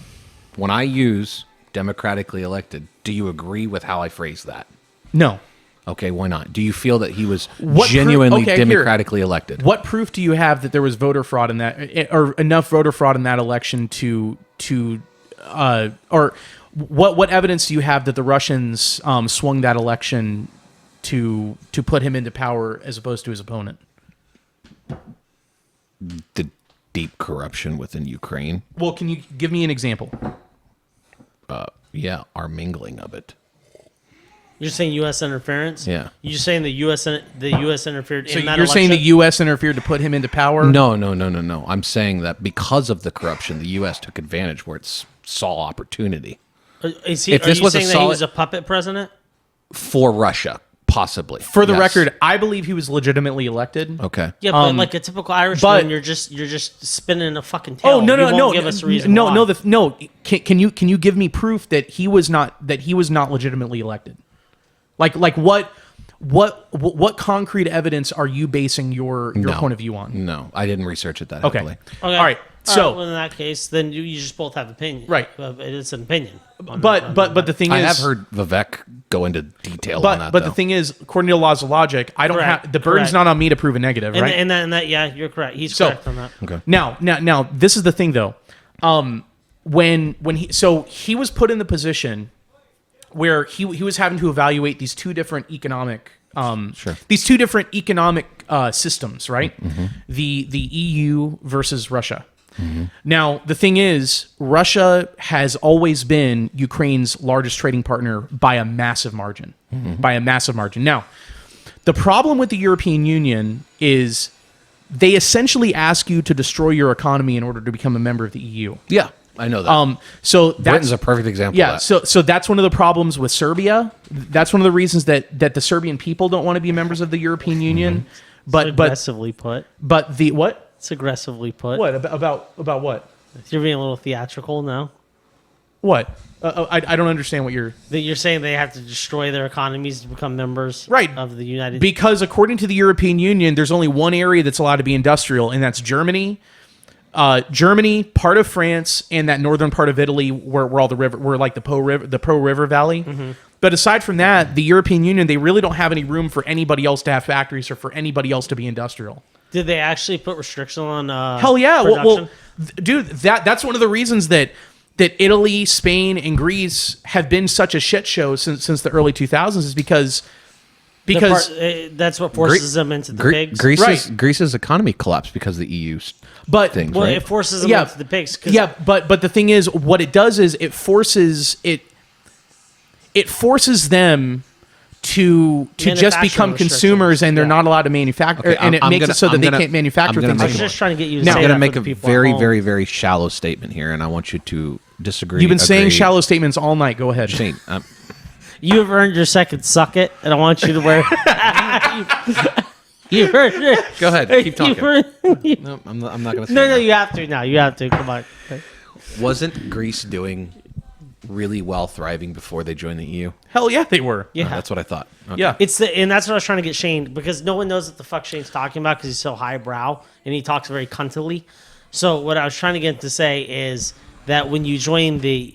When I use democratically elected, do you agree with how I phrase that? No. Okay, why not? Do you feel that he was What genuinely okay, here. democratically elected? What proof do you have that there was voter fraud in that, or enough voter fraud in that election or what evidence do you have that the Russians swung that election to put him into power as opposed to his opponent? The deep corruption within Ukraine. Well, can you give me an example? Yeah, our mingling of it. You're saying U.S. interference? Yeah. You're saying the U.S. interfered So in that you're saying the election? U.S. interfered to put him into power? No. I'm saying that because of the corruption, the U.S. took advantage where it saw opportunity Is he, If are this you was a saying that he solid- was a puppet president? for Russia, possibly. For the Yes. record, I believe he was legitimately elected. Okay. Yeah, but like a typical Irishman, you're just spinning a fucking tail. Oh no You won't no! Give us a reason no why. no no! Can you give me proof that he was not legitimately elected? Like what concrete evidence are you basing your No. point of view on? No, I didn't research it that Okay. heavily. Okay. All right. So well, in that case, then you just both have opinion. Right. It's an opinion. but the thing I is, have heard Vivek go into detail on but that. but though. the thing is, according to laws of logic, I don't Correct, have the burden's correct. not on me to prove a negative, And, right? and that, yeah, you're correct. He's So- correct on that. Okay. Now, this is the thing though. When he was put in the position where he was having to evaluate these two different economic systems, right? The EU versus Russia. Now, the thing is, Russia has always been Ukraine's largest trading partner by a massive margin. Now, the problem with the European Union is they essentially ask you to destroy your economy in order to become a member of the EU. Yeah, I know that. So that's Britain's a perfect example yeah. of that. So that's one of the problems with Serbia. That's one of the reasons that the Serbian people don't want to be members of the European Union. But Aggressively put. the what? It's aggressively put. What about what? You're being a little theatrical now. What? I don't understand what you're. That you're saying they have to destroy their economies to become members Right. of the United Because according to the European Union, there's only one area that's allowed to be industrial, and that's Germany. Germany, part of France, and that northern part of Italy, where all the river, where like the Po River Valley. But aside from that, the European Union, they really don't have any room for anybody else to have factories or for anybody else to be industrial. Did they actually put restrictions on Hell yeah! Well, production? dude, that's one of the reasons that Italy, Spain, and Greece have been such a shit show since the early 2000s is because that's what forces them into the pigs. Greece's economy collapsed because of the EU but things, Well, right? it forces them Yeah. into the pigs. 'Cause yeah, but the thing is, what it does is it forces them to just Manufacturing become restrictions. consumers, and they're Yeah. not allowed to manufacture, Okay, and it I'm makes gonna- it so that I'm they gonna- can't manufacture I'm gonna things I make was anymore. just trying to get you to Now- say I'm going that to make for a the people very, at home. very, very shallow statement here, and I want you to disagree. You've been saying agree. shallow statements all night. Go ahead. Shane, You have earned your second suck it, and I want you to wear. you earned it. go ahead. Keep talking. No, I'm not going to say No, that. you have to now. You have to. Come on. Wasn't Greece doing really well, thriving before they joined the EU? Hell yeah, they were. Yeah. That's what I thought. Okay. Yeah. And that's what I was trying to get Shane, because no one knows what the fuck Shane's talking about because he's so highbrow and he talks very cuntily. So what I was trying to get him to say is that when you join the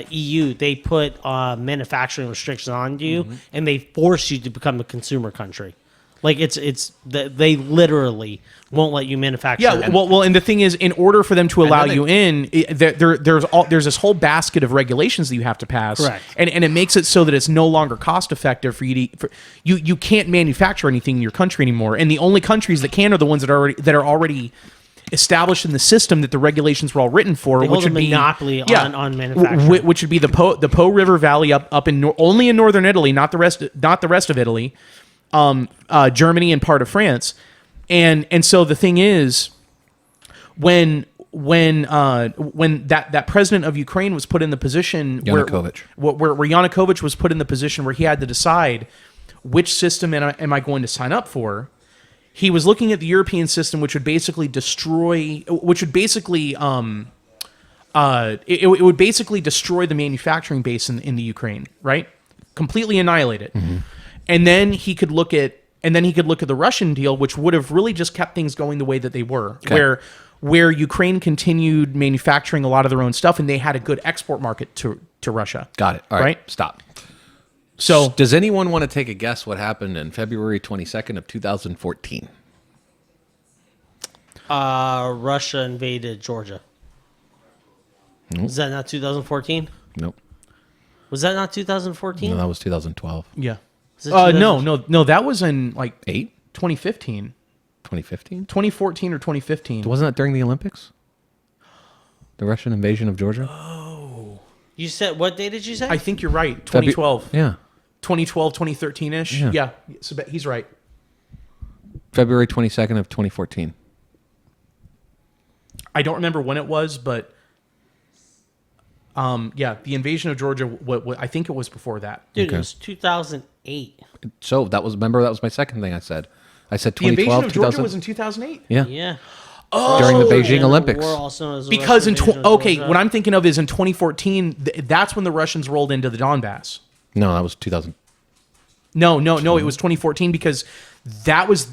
EU, they put manufacturing restrictions on you and they force you to become a consumer country. Like they literally won't let you manufacture. Yeah, well, and the thing is, in order for them to allow then they- you in, there's this whole basket of regulations that you have to pass, Correct. and it makes it so that it's no longer cost effective for you to you can't manufacture anything in your country anymore, and the only countries that can are the ones that are already established in the system that the regulations were all written for, They which hold a would be monopoly on manufacturing. which would be the Po River Valley up in only in northern Italy, not the rest of Italy. Germany and part of France, and so the thing is, when that president of Ukraine was put in the position Yanukovych. where Yanukovych was put in the position where he had to decide which system am I going to sign up for, he was looking at the European system, which would basically destroy, it would basically destroy the manufacturing base in the Ukraine, right? Completely annihilate it. And then he could look at the Russian deal, which would have really just kept things going the way that they were, where Ukraine continued manufacturing a lot of their own stuff, and they had a good export market to Russia. Got it. All right. Stop. So Does anyone want to take a guess what happened in February 22nd of 2014? Russia invaded Georgia. Was that not 2014? Nope. Was that not 2014? No, that was 2012. yeah, Was it 2000? no, that was in like 8? 2015, 2015? 2014 or 2015. Wasn't that during the Olympics? The Russian invasion of Georgia? You said, what day did you say? I think you're right. 2012. Yeah. 2012, 2013-ish. Yeah. Yeah, so he's right. February 22nd of 2014. I don't remember when it was, but yeah, the invasion of Georgia. What I think it was before that. Dude, Okay. it was 2008. So that was my second thing I said. I said The invasion 2012, of Georgia 2000. was in 2008. Yeah. Yeah. During the Beijing And the Olympics. war also known as the Because Russian invasion of okay, Georgia. what I'm thinking of is in 2014. That's when the Russians rolled into the Donbass. No, that was 2000. No, it was 2014 because that was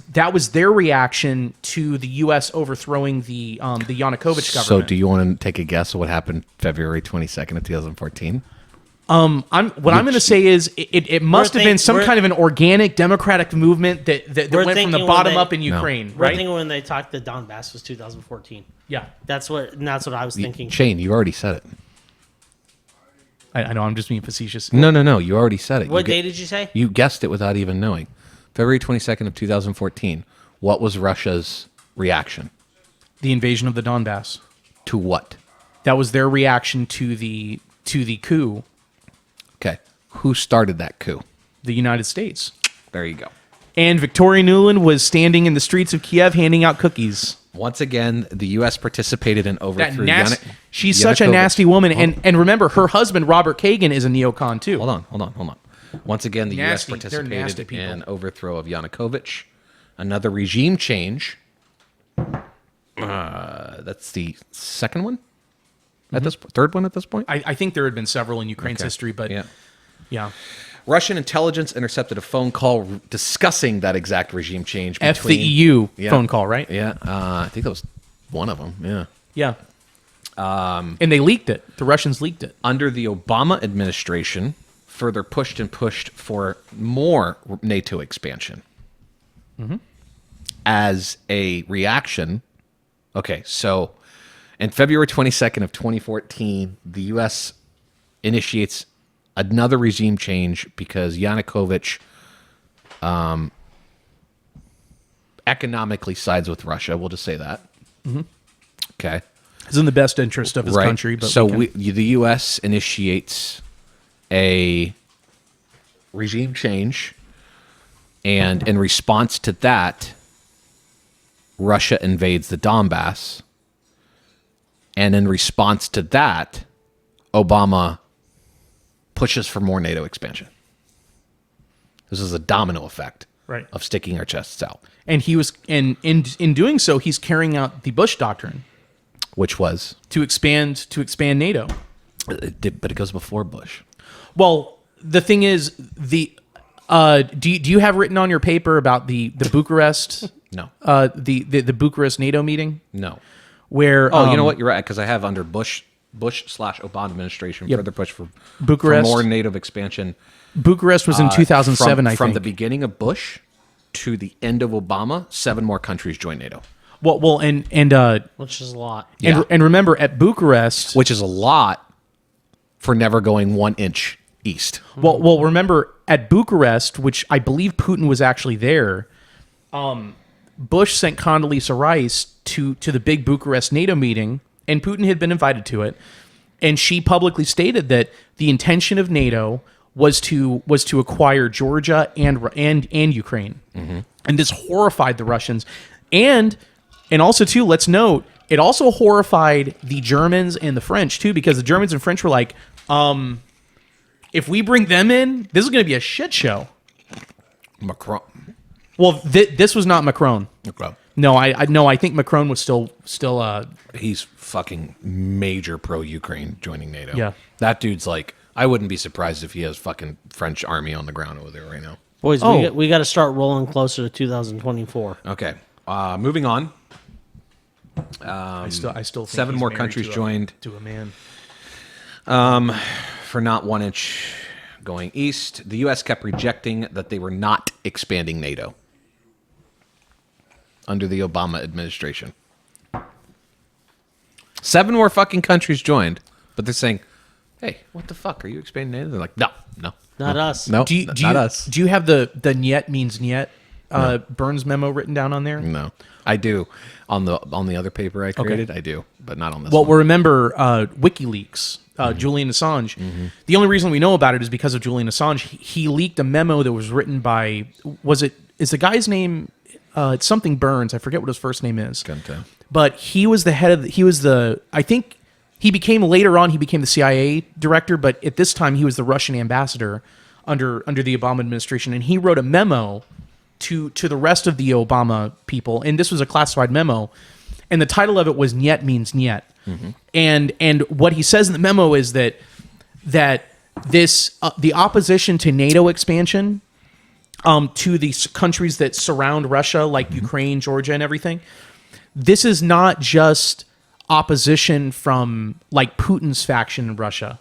their reaction to the U.S. overthrowing the Yanukovych government. So do you want to take a guess of what happened February 22nd of 2014? I'm going to say is it must have been some kind of an organic democratic movement that went from the thinking bottom when up in Ukraine, We're right? thinking when they talked the Donbass was 2014. Yeah, That's what I was thinking. Shane, you already said it. I know. I'm just being facetious. No. You already said it. What day did you say? You guessed it without even knowing. February 22nd of 2014. What was Russia's reaction? The invasion of the Donbass. To what? That was their reaction to the coup. Okay. Who started that coup? The United States. There you go. And Victoria Nuland was standing in the streets of Kiev handing out cookies. Once again, the U.S. participated in That overthrew she's such a nasty woman. And remember, her husband, Robert Kagan, is a neocon too. Hold on. Once again, the U.S. Nasty. They're nasty participated people. in overthrow of Yanukovych. Another regime change. That's the second one? At this third one at this point? I think there had been several in Ukraine's Okay. history, but yeah. Russian intelligence intercepted a phone call discussing that exact regime change. F the EU Yeah. phone call, right? Yeah, I think that was one of them. Yeah. Yeah. And they leaked it. The Russians leaked it. Under the Obama administration, further pushed for more NATO expansion. As a reaction, okay, so in February 22nd of 2014, the U.S. initiates another regime change because Yanukovych economically sides with Russia. We'll just say that. Okay. It's in the best interest of his country. But so the U.S. initiates a regime change. And in response to that, Russia invades the Donbass. And in response to that, Obama pushes for more NATO expansion. This is a domino effect of sticking our chests out. And he was, and in doing so, he's carrying out the Bush Doctrine, Which was? to expand NATO. But it goes before Bush. Well, the thing is, do you have written on your paper about the Bucharest? No. The Bucharest NATO meeting, No. where Oh, you know what? You're right, because I have under Bush/Obama administration further push for Bucharest. for more NATO expansion. Bucharest was in 2007, I From think. the beginning of Bush to the end of Obama, 7 more countries joined NATO. Well, and which is a lot. Yeah. and remember at Bucharest, Which is a lot for never going 1 inch east. well, remember at Bucharest, which I believe Putin was actually there. Bush sent Condoleezza Rice to the big Bucharest NATO meeting, and Putin had been invited to it, and she publicly stated that the intention of NATO was to acquire Georgia and Ukraine, and this horrified the Russians, and also too, let's note, it also horrified the Germans and the French too, because the Germans and French were like, if we bring them in, this is going to be a shit show. Macron. Well, this was not Macron. Macron. No, I think Macron was still. He's fucking major pro-Ukraine joining NATO. Yeah. That dude's like, I wouldn't be surprised if he has fucking French army on the ground over there right now. Boys, Oh. we got to start rolling closer to 2024. Okay. Moving on. I still think 7 he's more married countries to joined. to a man. For not 1 inch going east. The U.S. kept rejecting that they were not expanding NATO under the Obama administration. 7 more fucking countries joined, but they're saying, hey, what the fuck? Are you expanding NATO? They're like, no. Not us. No, not us. Do you have the "niet means niet" Burns memo written down on there? No. I do. On the other paper I created, I do, but not on this Well, one. remember WikiLeaks, Julian Assange. The only reason we know about it is because of Julian Assange. He leaked a memo that was written by, is the guy's name, it's something Burns. I forget what his first name is. Couldn't tell. But he was the head of, I think he became the CIA director, but at this time he was the Russian ambassador under the Obama administration. And he wrote a memo to the rest of the Obama people, and this was a classified memo, and the title of it was "Niet means Niet," and what he says in the memo is that this the opposition to NATO expansion, to these countries that surround Russia, like Ukraine, Georgia, and everything, this is not just opposition from like Putin's faction in Russia.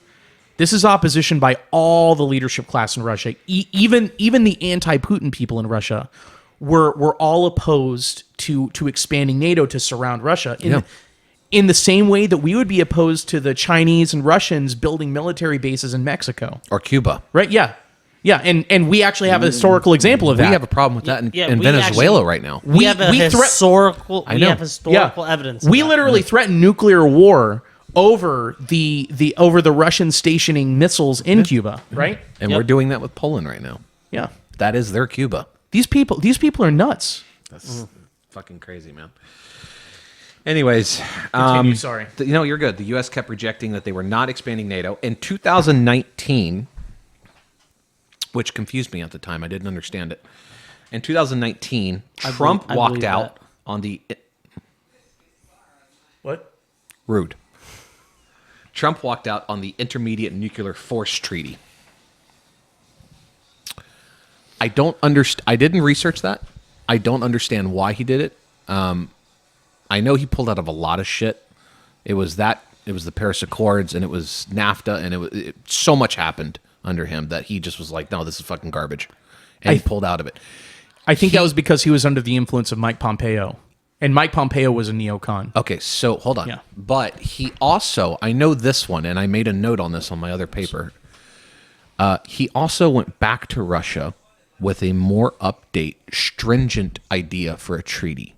This is opposition by all the leadership class in Russia. Even the anti-Putin people in Russia were all opposed to expanding NATO to surround Russia. In the same way that we would be opposed to the Chinese and Russians building military bases in Mexico. Or Cuba. Right? Yeah. Yeah, and we actually have a historical example of that. We have a problem with that in we Venezuela actually- right now. We have historical. I We know. have historical evidence. We of that. literally threatened nuclear war over the Russian stationing missiles in Cuba, right? And Yep. we're doing that with Poland right now. Yeah. That is their Cuba. These people are nuts. That's fucking crazy, man. Anyways, Continue, sorry. You're good. The U.S. kept rejecting that they were not expanding NATO. In 2019, which confused me at the time, I didn't understand it. In 2019, Trump I walked believe out that. on the What? rude. Trump walked out on the Intermediate Nuclear Force Treaty. I don't understand. I didn't research that. I don't understand why he did it. I know he pulled out of a lot of shit. It was the Paris Accords, and it was NAFTA, and so much happened under him that he just was like, no, this is fucking garbage. And he pulled out of it. I think that was because he was under the influence of Mike Pompeo. And Mike Pompeo was a neocon. Okay, so hold on. Yeah. But he also, I know this one, and I made a note on this on my other paper. He also went back to Russia with a more stringent idea for a treaty,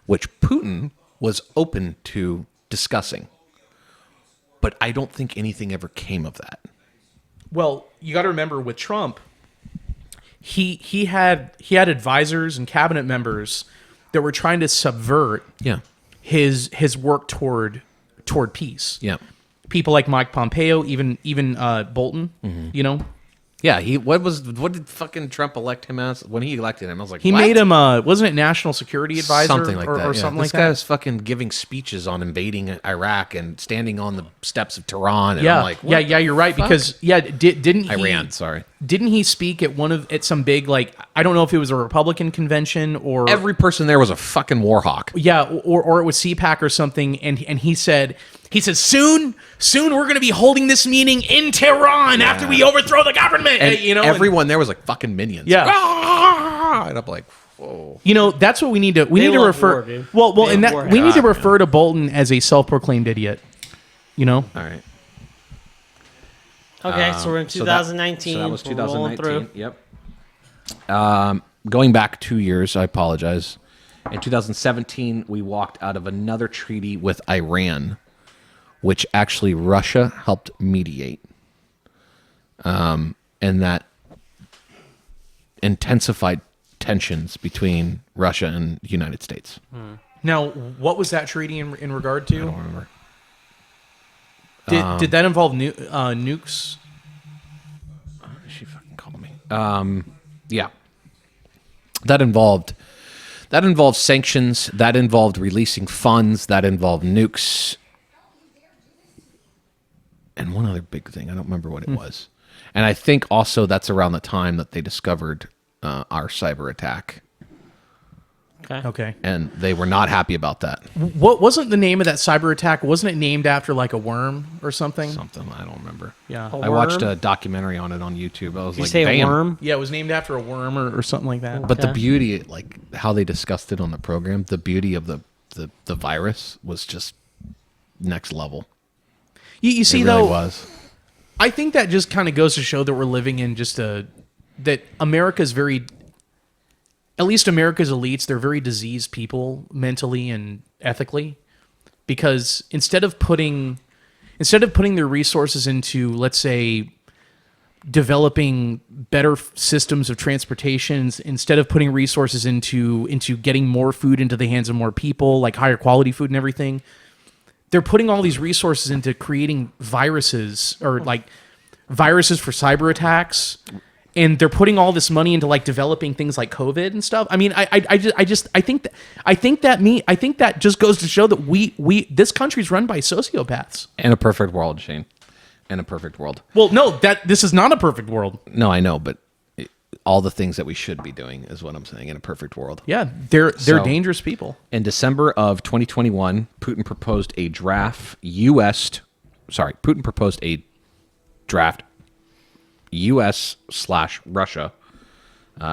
which Putin was open to discussing. But I don't think anything ever came of that. Well, you got to remember with Trump, he had advisors and cabinet members that were trying to subvert Yeah. his work toward peace. Yeah. People like Mike Pompeo, even Bolton, you know. Yeah, what did fucking Trump elect him as when he elected him? I was like, He what? made him wasn't it national security advisor something like that, or yeah. something This like guy that. was fucking giving speeches on invading Iraq and standing on the steps of Tehran. And Yeah, I'm like, what yeah, you're right fuck? because didn't he, Iran, sorry. Didn't he speak at some big, like, I don't know if it was a Republican convention or Every person there was a fucking war hawk. yeah, or it was CPAC or something, and he said soon we're going to be holding this meeting in Tehran after we overthrow the government. And You know, everyone there was like fucking minions. Yeah. Ah! And I'm like, whoa. you know, that's what we need to They love refer. war, dude. well, They and love that war. we need to God, refer to Bolton as a self-proclaimed idiot. You know, All right. Okay, so we're in 2019. So that was We're rolling 2019. Yep. Going back 2 years, I apologize. In 2017, we walked out of another treaty with Iran, which actually Russia helped mediate. And that intensified tensions between Russia and the United States. now what was that treaty in regard to? I don't remember. Did that involve nukes? She fucking called me. Yeah. That involved sanctions, that involved releasing funds, that involved nukes. And one other big thing, I don't remember what it was. And I think also that's around the time that they discovered our cyber attack. Okay. And they were not happy about that. What wasn't the name of that cyber attack? Wasn't it named after like a worm or something? Something, I don't remember. Yeah. A I watched worm? a documentary on it on YouTube. I was You like, say damn. a worm? Yeah, it was named after a worm or something like that. But the Okay. beauty, like how they discussed it on the program, the beauty of the virus was just next level. You see, It really though, was. I think that just kind of goes to show that we're living in just that America's very, at least America's elites, they're very diseased people mentally and ethically, because instead of putting their resources into, let's say, developing better systems of transportation, instead of putting resources into getting more food into the hands of more people, like higher quality food and everything, they're putting all these resources into creating viruses or like viruses for cyber attacks, and they're putting all this money into like developing things like COVID and stuff. I mean, I think that just goes to show that we this country's run by sociopaths. In a perfect world, Shane. In a perfect world. Well, no, this is not a perfect world. No, I know, but all the things that we should be doing is what I'm saying. In a perfect world. Yeah, they're So- dangerous people. In December of 2021, Putin proposed a draft U.S./Russia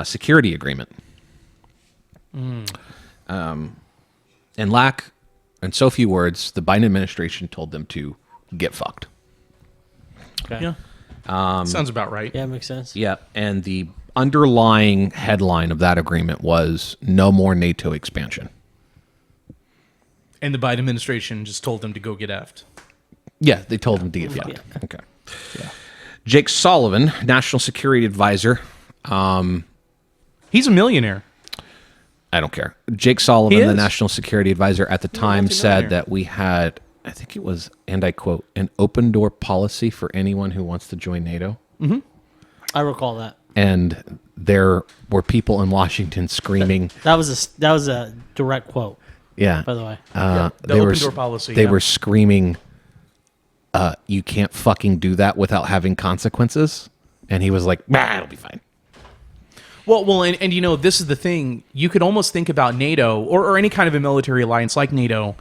security agreement. In so few words, the Biden administration told them to get fucked. Okay. Yeah, sounds about right. Yeah, makes sense. Yeah, and the underlying headline of that agreement was no more NATO expansion. And the Biden administration just told them to go get effed. Yeah, they told him to get fucked. Okay. Yeah. Jake Sullivan, National Security Advisor. He's a millionaire. I don't care. Jake Sullivan, He the is. National Security Advisor at the time, said multimillionaire. that we had, I think it was, and I quote, an open door policy for anyone who wants to join NATO. I recall that. And there were people in Washington screaming, That was a direct quote, yeah. by the way. The they were open door policy. They yeah. were screaming, "You can't fucking do that without having consequences." And he was like, "Bah, it'll be fine." Well, and you know, this is the thing. You could almost think about NATO or any kind of a military alliance like NATO.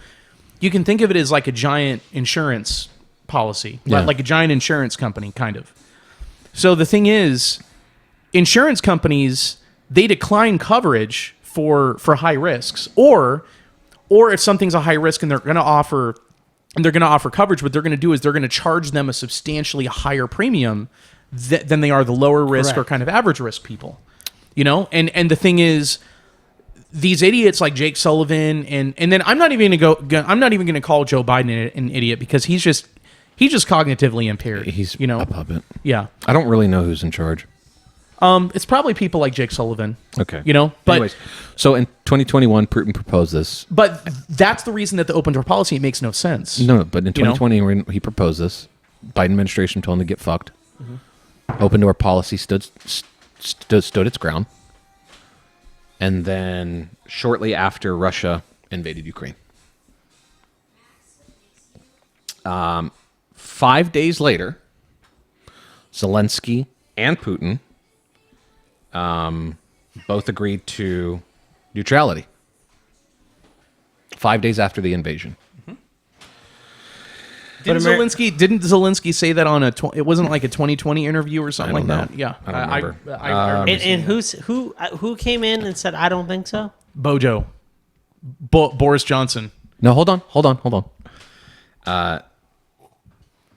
You can think of it as like a giant insurance policy, Yeah. like a giant insurance company, kind of. So the thing is, insurance companies, they decline coverage for high risks, or if something's a high risk and they're going to offer coverage, what they're going to do is they're going to charge them a substantially higher premium than they are the lower risk Correct. or kind of average risk people. You know, and the thing is, these idiots like Jake Sullivan and then I'm not even going to call Joe Biden an idiot, because he's just cognitively impaired. He's you know a puppet. yeah. I don't really know who's in charge. It's probably people like Jake Sullivan. Okay. But anyways, so in 2021, Putin proposed this. but that's the reason that the open door policy makes no sense. No, but in 2020, when he proposed this, Biden administration told him to get fucked. Open door policy stood its ground. And then shortly after, Russia invaded Ukraine. 5 days later, Zelensky and Putin both agreed to neutrality. 5 days after the invasion. Didn't Zelensky say that on it wasn't like a 2020 interview or something I like don't that? know. Yeah. I don't remember. I remember seeing And that. who came in and said, I don't think so? Bojo. Boris Johnson. No, hold on.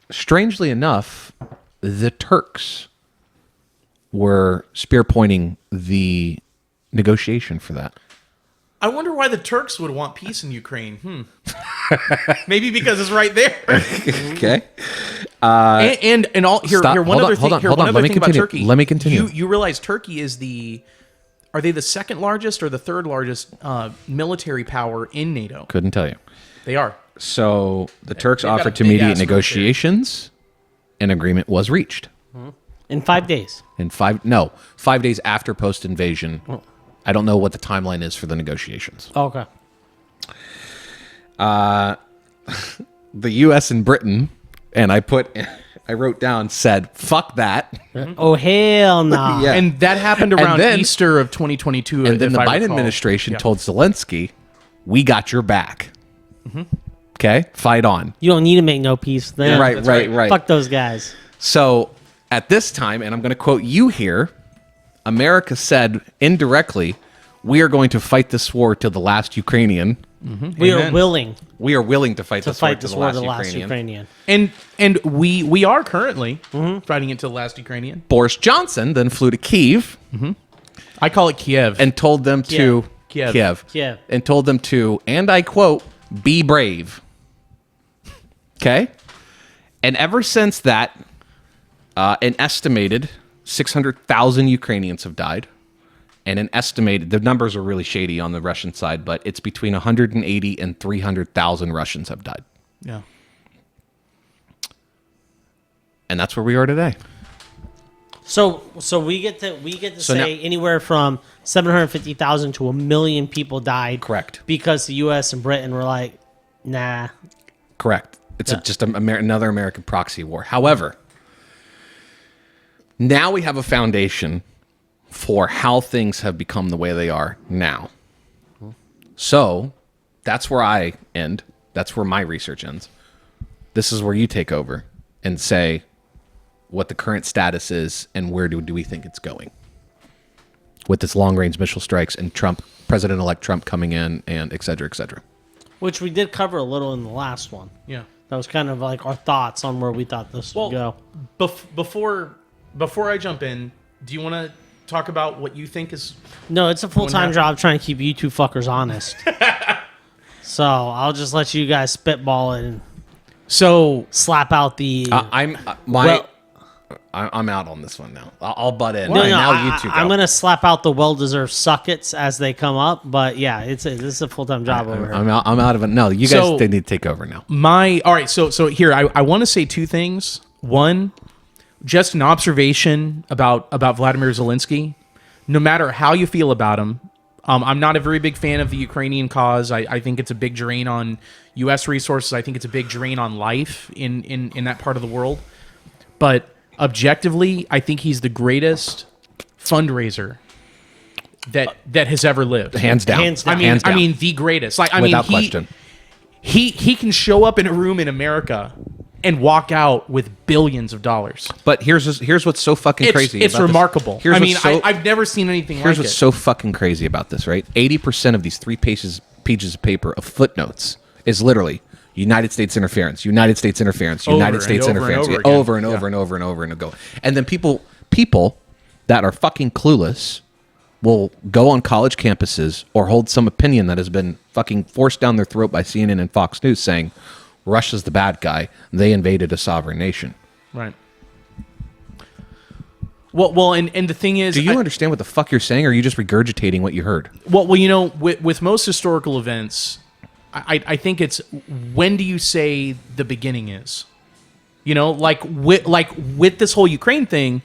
Strangely enough, the Turks were spear pointing the negotiation for that. I wonder why the Turks would want peace in Ukraine. Maybe because it's right there. Okay. And all here. Stop. Here, one Hold other on, thing. hold on, Here, hold one on. other Let me thing about continue. Turkey. Let me continue. You realize Turkey is are they the second largest or the third largest military power in NATO? Couldn't tell you. They are. So the Turks They've got offered a to big mediate ass negotiations. An agreement was reached. In 5 days. In 5 days after post-invasion. I don't know what the timeline is for the negotiations. Okay. The U.S. and Britain, and I wrote down, said, fuck that. Oh, hell no. Yeah. And that happened around then- Easter of 2022. And then if the I Biden recall. administration Yeah. told Zelensky, we got your back. Okay? Fight on. You don't need to make no peace with them. Right. Fuck those guys. So at this time, and I'm going to quote you here, America said indirectly, we are going to fight this war till the last Ukrainian. We are Amen. willing We are willing to fight to this war fight till this the war last to the last Ukrainian. Ukrainian. And we are currently fighting it to the last Ukrainian. Boris Johnson then flew to Kyiv I call it Kiev. and told them to Kiev. Kiev. and told them to, and I quote, be brave. Okay? And ever since that, an estimated 600,000 Ukrainians have died. And an estimated, the numbers are really shady on the Russian side, but it's between 180 and 300,000 Russians have died. Yeah. And that's where we are today. So we get to So say now- anywhere from 750,000 to 1 million people died. Correct. Because the U.S. and Britain were like, nah. Correct. It's just another American proxy war. However, now we have a foundation for how things have become the way they are now. So that's where I end. That's where my research ends. This is where you take over and say what the current status is and where do we think it's going with this long-range missile strikes and President-elect Trump coming in and et cetera, et cetera. Which we did cover a little in the last one. Yeah. That was kind of like our thoughts on where we thought this would go. Before I jump in, do you want to talk about what you think is? No, it's a full-time Wouldn't job trying to keep you two fuckers honest. So I'll just let you guys spitball it and So slap out the... I'm out on this one now. I'll butt in. No, Now you two go. I'm going to slap out the well-deserved suckets as they come up. But yeah, this is a full-time job over here. I'm out of it. No, you guys they need to take over now. all right. So here I want to say two things. One, just an observation about Vladimir Zelensky. No matter how you feel about him, I'm not a very big fan of the Ukrainian cause. I think it's a big drain on U.S. resources. I think it's a big drain on life in that part of the world. But objectively, I think he's the greatest fundraiser that has ever lived. Hands down. Hands down. Hands down. I mean, the greatest. Like, Without question. He can show up in a room in America and walk out with billions of dollars. But here's what's so fucking crazy. It's about this. remarkable. Here's I mean, what's so- I've never seen anything Here's like what's it. so fucking crazy about this, right? 80% of these 3 pages of paper of footnotes is literally United States interference, United States interference, Over United and States over and interference, over again. over and over and over and over and go. And then people that are fucking clueless will go on college campuses or hold some opinion that has been fucking forced down their throat by CNN and Fox News saying Russia's the bad guy. They invaded a sovereign nation. Right. Well, and the thing is, Do you understand what the fuck you're saying, or are you just regurgitating what you heard? well, you know, with most historical events, I think it's when do you say the beginning is? You know, like with this whole Ukraine thing,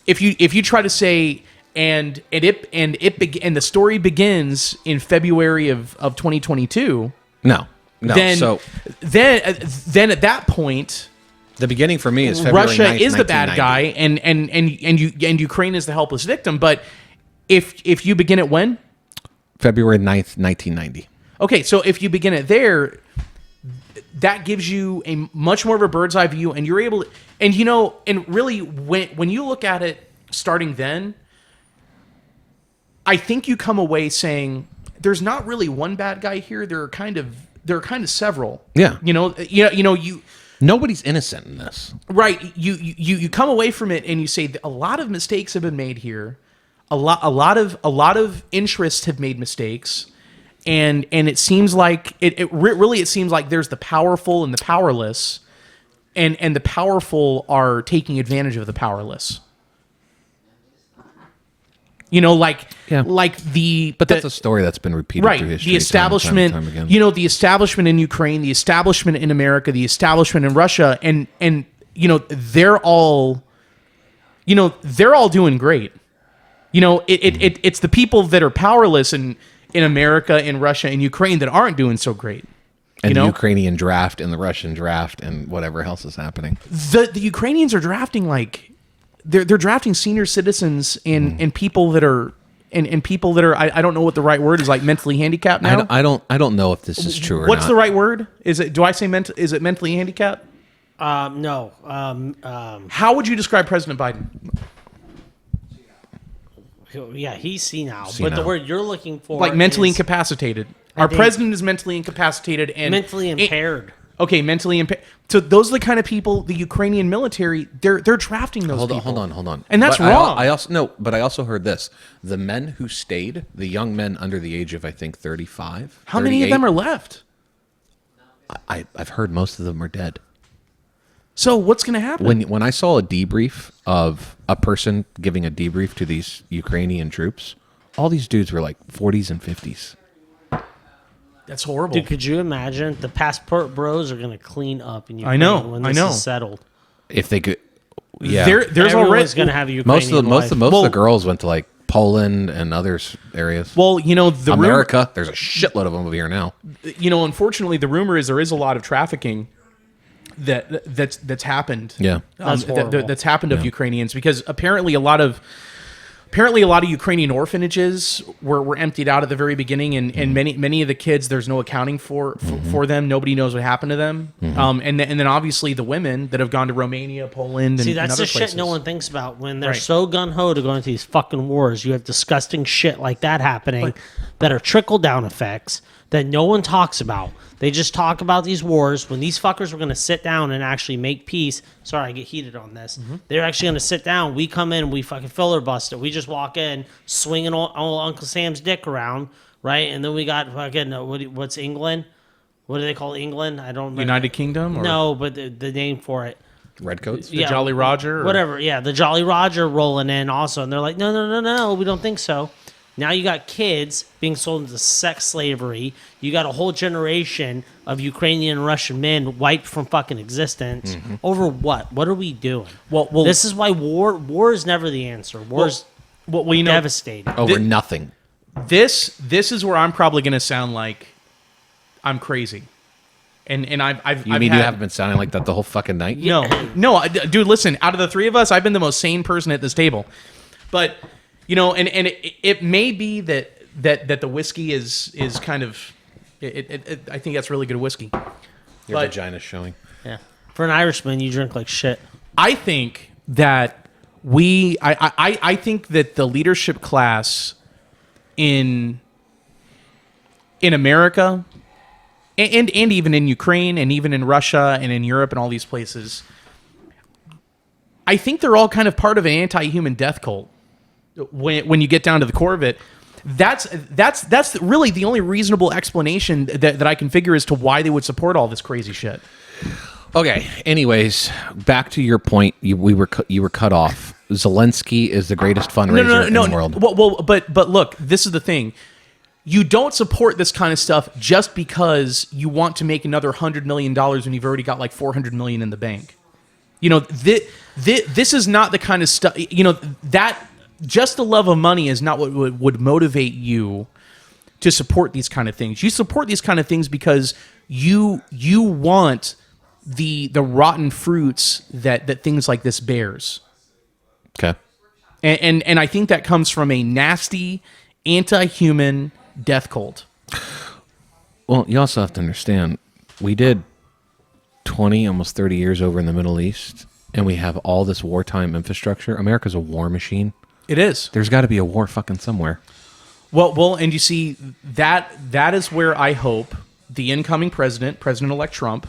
if you try to say and the story begins in February of 2022. No. Then So then at that point, the beginning for me is February Russia 9th, is the bad 1990. guy, and Ukraine is the helpless victim. But if you begin at when? February 9th, 1990. Okay, so if you begin it there, that gives you a much more of a bird's eye view, and you're able to, and you know, and really when you look at it starting then, I think you come away saying there's not really one bad guy here. There are kind of several. Yeah. You Nobody's innocent in this. right. You come away from it and you say a lot of mistakes have been made here. A lot of interests have made mistakes. And it seems like it seems like there's the powerful and the powerless, and the powerful are taking advantage of the powerless. You know, like the But that's a story that's been repeated right. through history. The establishment, time and time again. you know, the establishment in Ukraine, the establishment in America, the establishment in Russia, and you know they're all doing great. You know, it's the people that are powerless in America, in Russia, and Ukraine that aren't doing so great. And You the know, Ukrainian draft and the Russian draft and whatever else is happening. the Ukrainians are drafting like they're drafting senior citizens and people that are and people that are I don't know what the right word is, like mentally handicapped now. I don't know if this is true or What's not. the right word? Is it is it mentally handicapped? No. How would you describe President Biden? Yeah, he's senile. But Senile. the word you're looking for, Like mentally is incapacitated. Our think- president is mentally incapacitated and mentally impaired. Okay, mentally impaired. So those are the kind of people the Ukrainian military they're drafting those people. Hold on. And that's But wrong. I also heard this. The men who stayed, the young men under the age of I think 35. How many of them are left? I've heard most of them are dead. So what's going to happen? When I saw a debrief of a person giving a debrief to these Ukrainian troops, all these dudes were like 40s and 50s. That's horrible. Dude, could you imagine? The passport bros are going to clean up in Ukraine I know, when I this know. is settled. If they could, yeah. There's Everyone's already going to have a most Ukrainian of wife. the girls went to like Poland and other areas. well, you know, the America, there's a shitload of them over here now. you know, unfortunately, the rumor is there is a lot of trafficking that's happened. Yeah. That's horrible. That's happened of Ukrainians because apparently a lot of Ukrainian orphanages were emptied out at the very beginning, and many of the kids there's no accounting for them. Nobody knows what happened to them. And then obviously the women that have gone to Romania, Poland, and See, and that's other the places. shit no one thinks about. When they're Right. so gung-ho to go into these fucking wars, you have disgusting shit like that happening that are trickle-down effects that no one talks about. They just talk about these wars. When these fuckers were going to sit down and actually make peace, sorry, I get heated on this. They're actually going to sit down. We come in, we fucking filibuster. We just walk in, swinging all Uncle Sam's dick around, right? And then we got fucking, what's England? What do they call England? I don't remember. United Kingdom, or No, but the name for it. Redcoats? the Jolly Roger, or- Whatever, yeah, the Jolly Roger rolling in also, and they're like, no, we don't think so. Now you got kids being sold into sex slavery. You got a whole generation of Ukrainian and Russian men wiped from fucking existence. Over what? What are we doing? Well, This is why war is never the answer. War's well, you know, devastating. Over nothing. this is where I'm probably going to sound like I'm crazy, and I've You haven't been sounding like that the whole fucking night? No, dude. Listen, out of the three of us, I've been the most sane person at this table. But you know, and it may be that the whiskey is kind of. I think that's really good whiskey. Your But vagina's showing. Yeah. For an Irishman, you drink like shit. I think that I think that the leadership class in America and even in Ukraine and even in Russia and in Europe and all these places, I think they're all kind of part of an anti-human death cult. When you get down to the core of it, that's really the only reasonable explanation that I can figure as to why they would support all this crazy shit. Okay. Anyways, back to your point. You were cut off. Zelensky is the greatest fundraiser in the world. But look, this is the thing. You don't support this kind of stuff just because you want to make another $100 million when you've already got like $400 million in the bank. This is not the kind of stuff, that just the love of money is not what would motivate you to support these kind of things. You support these kind of things because you want the rotten fruits that things like this bears. Okay. And I think that comes from a nasty, anti-human death cult. Well, you also have to understand, we did 20, almost 30 years over in the Middle East, and we have all this wartime infrastructure. America's a war machine. It is. There's got to be a war fucking somewhere. Well, and you see, that is where I hope the incoming President-elect Trump,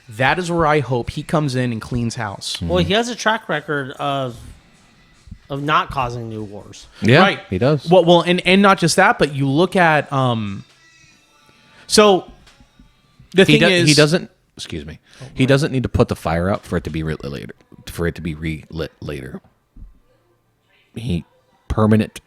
that is where I hope he comes in and cleans house. Well, he has a track record of not causing new wars. Yeah, right. He does. Well, and not just that, but you look at so the thing is, he doesn't. Excuse me. He doesn't need to put the fire out for it to be relit later. Permanent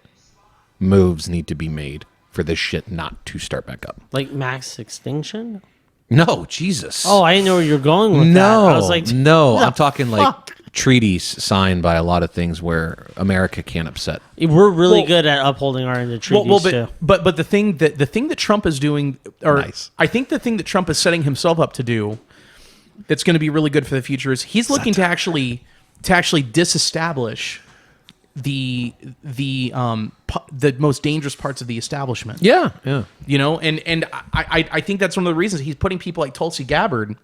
moves need to be made for this shit not to start back up. Like mass extinction? No, Jesus. Oh, I didn't know where you're going with that. I was like, no. what the I'm talking fuck? like treaties signed by a lot of things where America can't upset. We're really good at upholding our end of treaties too. But the thing that Trump is doing, or Nice. I think the thing that Trump is setting himself up to do, that's going to be really good for the future is he's looking to actually disestablish the most dangerous parts of the establishment. Yeah. And I think that's one of the reasons he's putting people like Tulsi Gabbard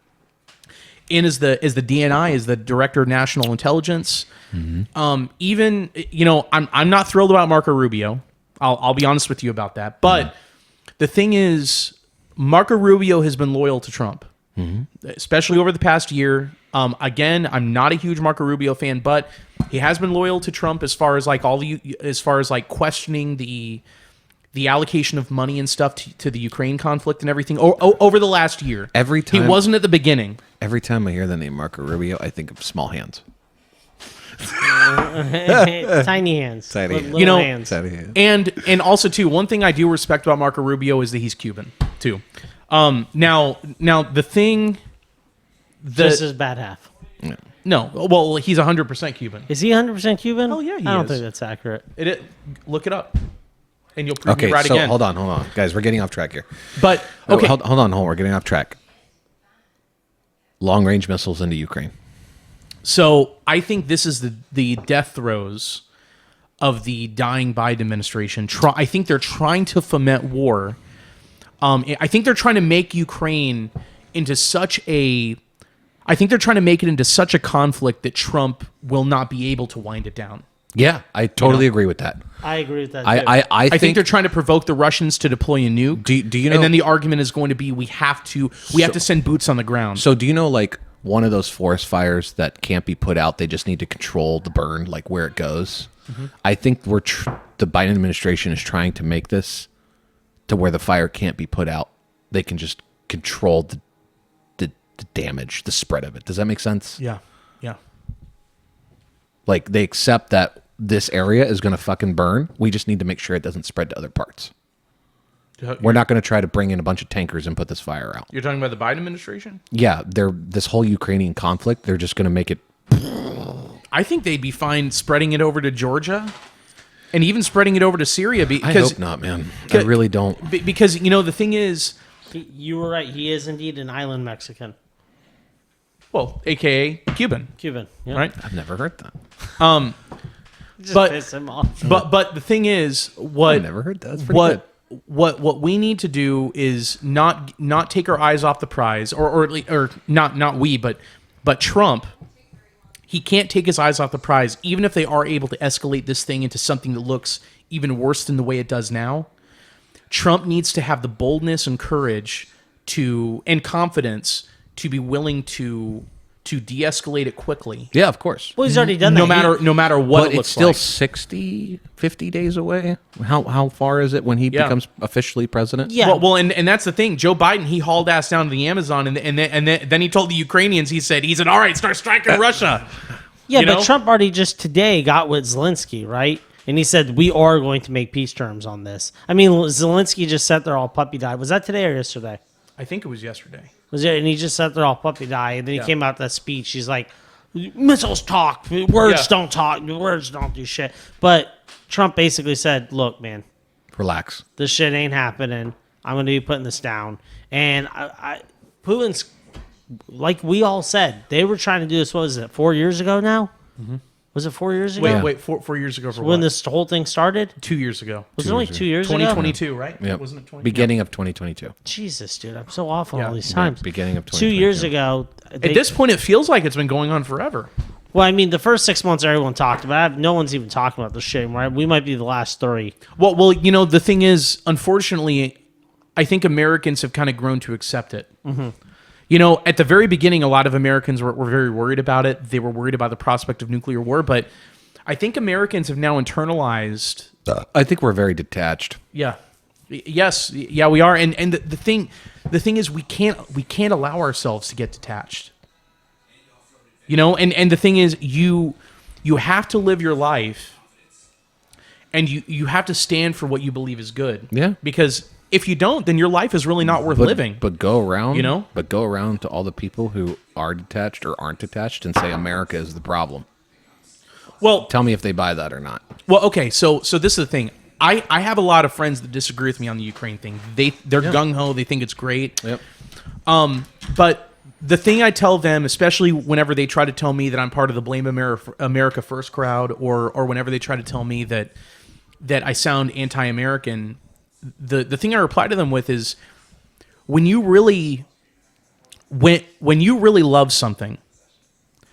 in as the DNI, as the Director of National Intelligence. Even I'm not thrilled about Marco Rubio. I'll be honest with you about that. But the thing is, Marco Rubio has been loyal to Trump, especially over the past year. Again, I'm not a huge Marco Rubio fan, but he has been loyal to Trump as far as like questioning the allocation of money and stuff to the Ukraine conflict and everything over the last year. Every time he wasn't at the beginning. Every time I hear the name Marco Rubio, I think of small hands. Tiny hands. Tiny hands. Little hands. Tiny hands. And also too, one thing I do respect about Marco Rubio is that he's Cuban too. Now the thing. Just his bad half. No, well, he's 100% Cuban. Is he 100% Cuban? Oh yeah, I don't think that's accurate. Look it up, and you'll prove me Okay, right so again. hold on, guys. We're getting off track here. But okay, hold on. We're getting off track. Long-range missiles into Ukraine. So I think this is the death throes of the dying Biden administration. I think they're trying to foment war. I think they're trying to make Ukraine into such a. I think they're trying to make it into such a conflict that Trump will not be able to wind it down. Yeah, I totally agree with that. I agree with that. I think they're trying to provoke the Russians to deploy a nuke. Do you know? And then the argument is going to be we have to send boots on the ground. So do you know like one of those forest fires that can't be put out? They just need to control the burn, like where it goes. I think the Biden administration is trying to make this to where the fire can't be put out. They can just control the damage, the spread of it. Does that make sense? Yeah. Like they accept that this area is going to fucking burn. We just need to make sure it doesn't spread to other parts. We're not going to try to bring in a bunch of tankers and put this fire out. You're talking about the Biden administration? Yeah, this whole Ukrainian conflict, they're just going to make it. I think they'd be fine spreading it over to Georgia and even spreading it over to Syria. I hope not, man. I really don't. Because, the thing is... You were right. He is indeed an island Mexican. Well, a.k.a. Cuban. Yeah. Right? I've never heard that. Just But- piss him off. But the thing is, I've never heard that. That's pretty good. What we need to do is not take our eyes off the prize, or not we, but Trump. He can't take his eyes off the prize, even if they are able to escalate this thing into something that looks even worse than the way it does now. Trump needs to have the boldness and courage and confidence to be willing to de-escalate it quickly. Yeah, of course. Well, he's already done that. No matter what But it looks it's still like. 60, 50 days away. How far is it when he becomes officially president? Yeah. Well, and that's the thing. Joe Biden, he hauled ass down to the Amazon, and then he told the Ukrainians, he said, all right, start striking Russia. Yeah, You but know? Trump already just today got with Zelensky, right? And he said, we are going to make peace terms on this. I mean, Zelensky just sat there all puppy-eyed. Was that today or yesterday? I think it was yesterday. Was it? And he just sat there all puppy-eyed. And then he Yeah. came out with that speech. He's like, missiles talk. Words Yeah. don't talk. Words don't do shit. But Trump basically said, look, man, Relax. this shit ain't happening. I'm going to be putting this down. And Putin's, like we all said, they were trying to do this, what was it, 4 years ago now? Mm-hmm. Was it 4 years ago? Wait, 4 years ago for When what? this whole thing started? 2 years ago. Was it only 2 years ago? 2022, right? Yep. Wasn't it 20? Beginning of 2022. Jesus, dude, I'm so off on Yeah. all these Yeah, times. beginning of 2 years 2022. ago. At this point, it feels like it's been going on forever. Well, I mean, the first 6 months everyone talked about it. No one's even talking about this shit, right? We might be the last 3. Well, the thing is, unfortunately, I think Americans have kind of grown to accept it. Mm-hmm. At the very beginning, a lot of Americans were very worried about it. They were worried about the prospect of nuclear war, but I think Americans have now internalized. I think we're very detached. Yeah. Yes. Yeah, we are. And the thing is, we can't allow ourselves to get detached. And the thing is, you have to live your life, and you have to stand for what you believe is good. Yeah. Because if you don't, then your life is really not worth living. But go around, know? But go around to all the people who are detached or aren't detached and say America is the problem. Well, Tell me if they buy that or not. okay. So this is the thing. I have a lot of friends that disagree with me on the Ukraine thing. They're gung ho. They think it's great. Yep. But the thing I tell them, especially whenever they try to tell me that I'm part of the Blame America First crowd, or whenever they try to tell me that I sound anti-American, the thing I reply to them with is, when you really love something,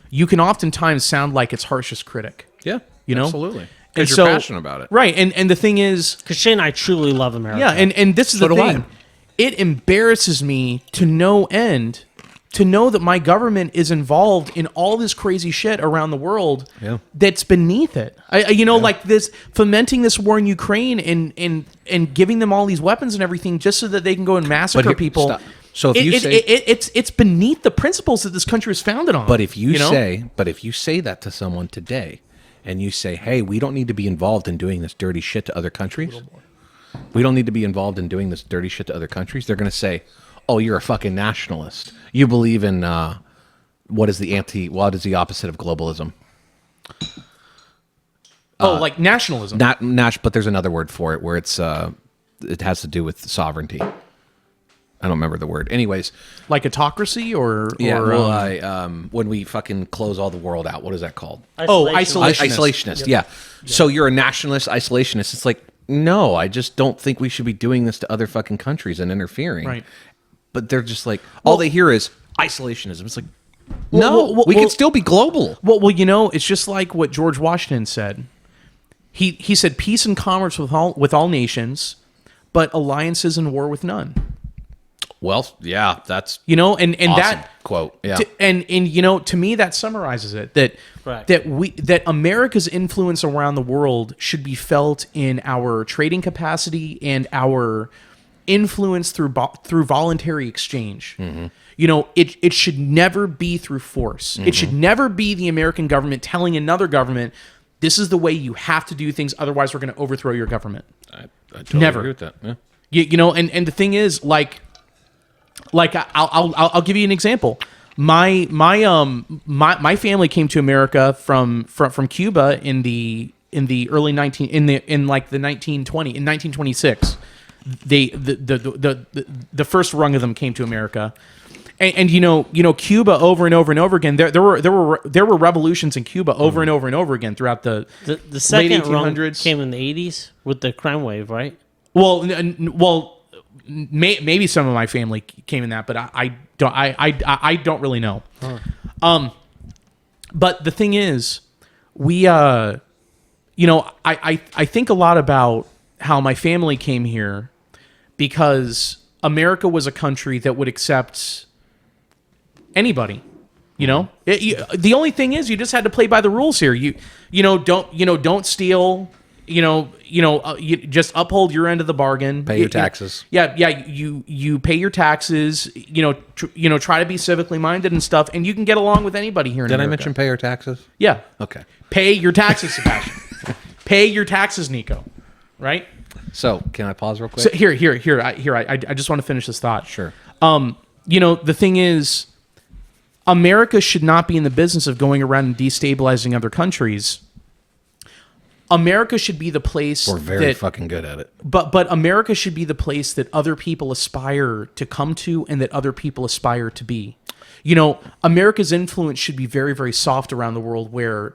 you can oftentimes sound like its harshest critic. Yeah. And Absolutely. Because you're passionate about it. Right. And the thing is, Because Shane and I truly love America. yeah, and this is So the do I. thing. It embarrasses me to no end to know that my government is involved in all this crazy shit around the world Yeah. that's beneath it. Like this, fomenting this war in Ukraine and giving them all these weapons and everything just so that they can go and massacre here- people. stop. So if you say- it's beneath the principles that this country is founded on. But if you know? say that to someone today, and you say, "Hey, we don't need to be involved in doing this dirty shit to other countries. We don't need to be involved in doing this dirty shit to other countries," they're going to say, "Oh, you're a fucking nationalist. You believe in what is the opposite of globalism?" like nationalism. But there's another word for it where it has to do with sovereignty. I don't remember the word. Anyways, Like autocracy or when we fucking close all the world out, what is that called? Isolationist. Isolationist. Yeah. So you're a nationalist, isolationist. It's like, no, I just don't think we should be doing this to other fucking countries and interfering. Right. But they're just like, all they hear is isolationism. It's like, no, we can still be global. Well, it's just like what George Washington said. He said peace and commerce with all nations, but alliances and war with none. Well, yeah, that's And awesome that quote. Yeah. to me that summarizes it. Correct. That America's influence around the world should be felt in our trading capacity and our influence through voluntary exchange. Mm-hmm. It should never be through force. It should never be the American government telling another government, this is the way you have to do things, otherwise we're going to overthrow your government. I totally Never. agree with that. Yeah. And the thing is, like I'll give you an example. My family came to America from Cuba in the early 1926. The first rung of them came to America. And Cuba over and over and over again. There were revolutions in Cuba over and over and over again throughout the second late run 1800s. came in the 80s with the crime wave, right? Well, maybe some of my family came in that, but I don't really know. But the thing is, I think a lot about how my family came here because America was a country that would accept anybody. The only thing is, you just had to play by the rules here. Don't steal. You just uphold your end of the bargain. Pay your taxes. You pay your taxes. Try to be civically minded and stuff, and you can get along with anybody here in Did I America. mention pay your taxes? Yeah. Okay. Pay your taxes, Sebastian. Pay your taxes, Nico. Right. So can I pause real quick? So here. I just want to finish this thought. Sure. The thing is, America should not be in the business of going around and destabilizing other countries. America should be the place We're very fucking good at it. But America should be the place that other people aspire to come to and that other people aspire to be. America's influence should be very, very soft around the world where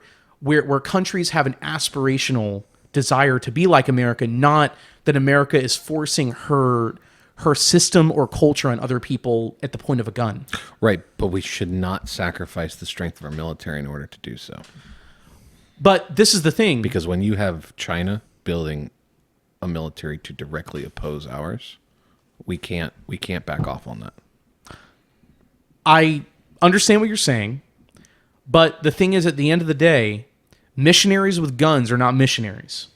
countries have an aspirational desire to be like America, not that America is forcing her system or culture on other people at the point of a gun. Right, but we should not sacrifice the strength of our military in order to do so. But this is the thing. Because when you have China building a military to directly oppose ours, we can't back off on that. I understand what you're saying, but the thing is, at the end of the day, missionaries with guns are not missionaries.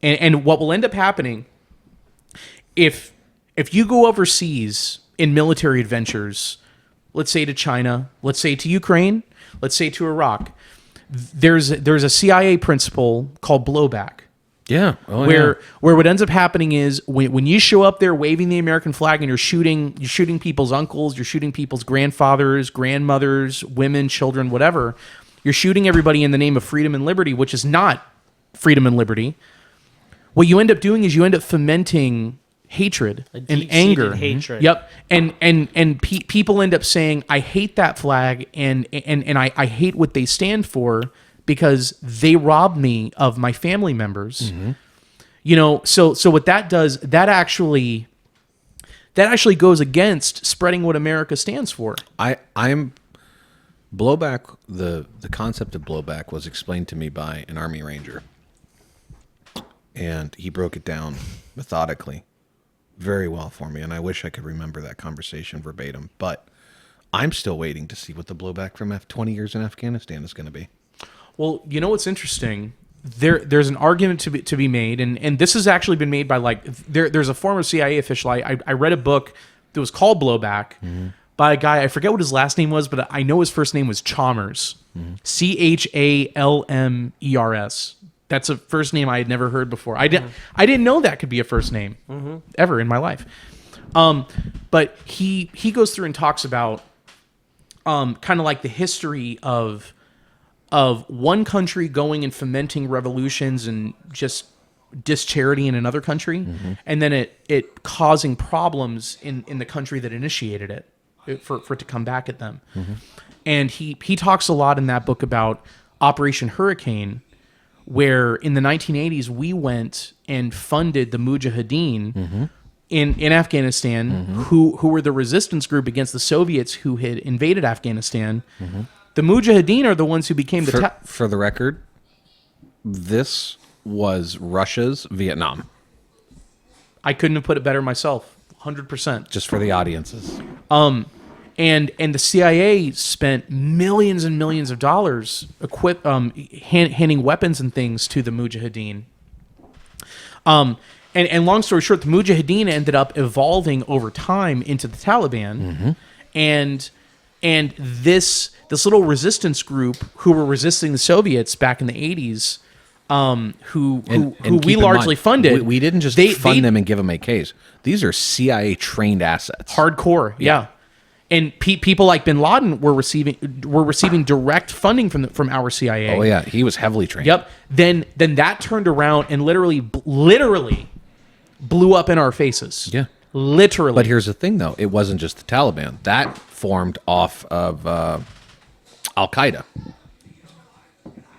And what will end up happening if you go overseas in military adventures, let's say to China, let's say to Ukraine, let's say to Iraq, there's a CIA principle called blowback. Yeah. Where what ends up happening is when you show up there waving the American flag and you're shooting people's uncles, you're shooting people's grandfathers, grandmothers, women, children, whatever. You're shooting everybody in the name of freedom and liberty, which is not freedom and liberty. What you end up doing is you end up fomenting hatred and anger. Hatred. Yep. And people end up saying, I hate that flag and I hate what they stand for because they robbed me of my family members. Mm-hmm. So what that does, that actually goes against spreading what America stands for. I'm blowback. The concept of blowback was explained to me by an Army Ranger, and he broke it down methodically very well for me, and I wish I could remember that conversation verbatim, but I'm still waiting to see what the blowback from 20 years in Afghanistan is going to be. Well, what's interesting? There's an argument to be made, and this has actually been made by there's a former CIA official. I read a book that was called Blowback by a guy, I forget what his last name was, but I know his first name was Chalmers. Chalmers. That's a first name I had never heard before. I didn't know that could be a first name ever in my life. But he goes through and talks about kind of like the history of one country going and fomenting revolutions and just discharity in another country, and then it causing problems in the country that initiated it for it to come back at them. And he talks a lot in that book about Operation Hurricane, where in the 1980s we went and funded the Mujahideen in Afghanistan, who were the resistance group against the Soviets who had invaded Afghanistan. The Mujahideen are the ones who became the... For the record, this was Russia's Vietnam. I couldn't have put it better myself. 100%. Just for the audiences. And the CIA spent millions and millions of dollars handing weapons and things to the Mujahideen. And long story short, the Mujahideen ended up evolving over time into the Taliban, and this little resistance group who were resisting the Soviets back in the 80s, who we largely funded. We didn't just fund them and give them AKs. These are CIA trained assets. Hardcore, yeah. And people like Bin Laden were receiving direct funding from our CIA. Oh yeah, he was heavily trained. Yep. Then that turned around and literally blew up in our faces. Yeah. Literally. But here's the thing, though: it wasn't just the Taliban that formed off of Al Qaeda,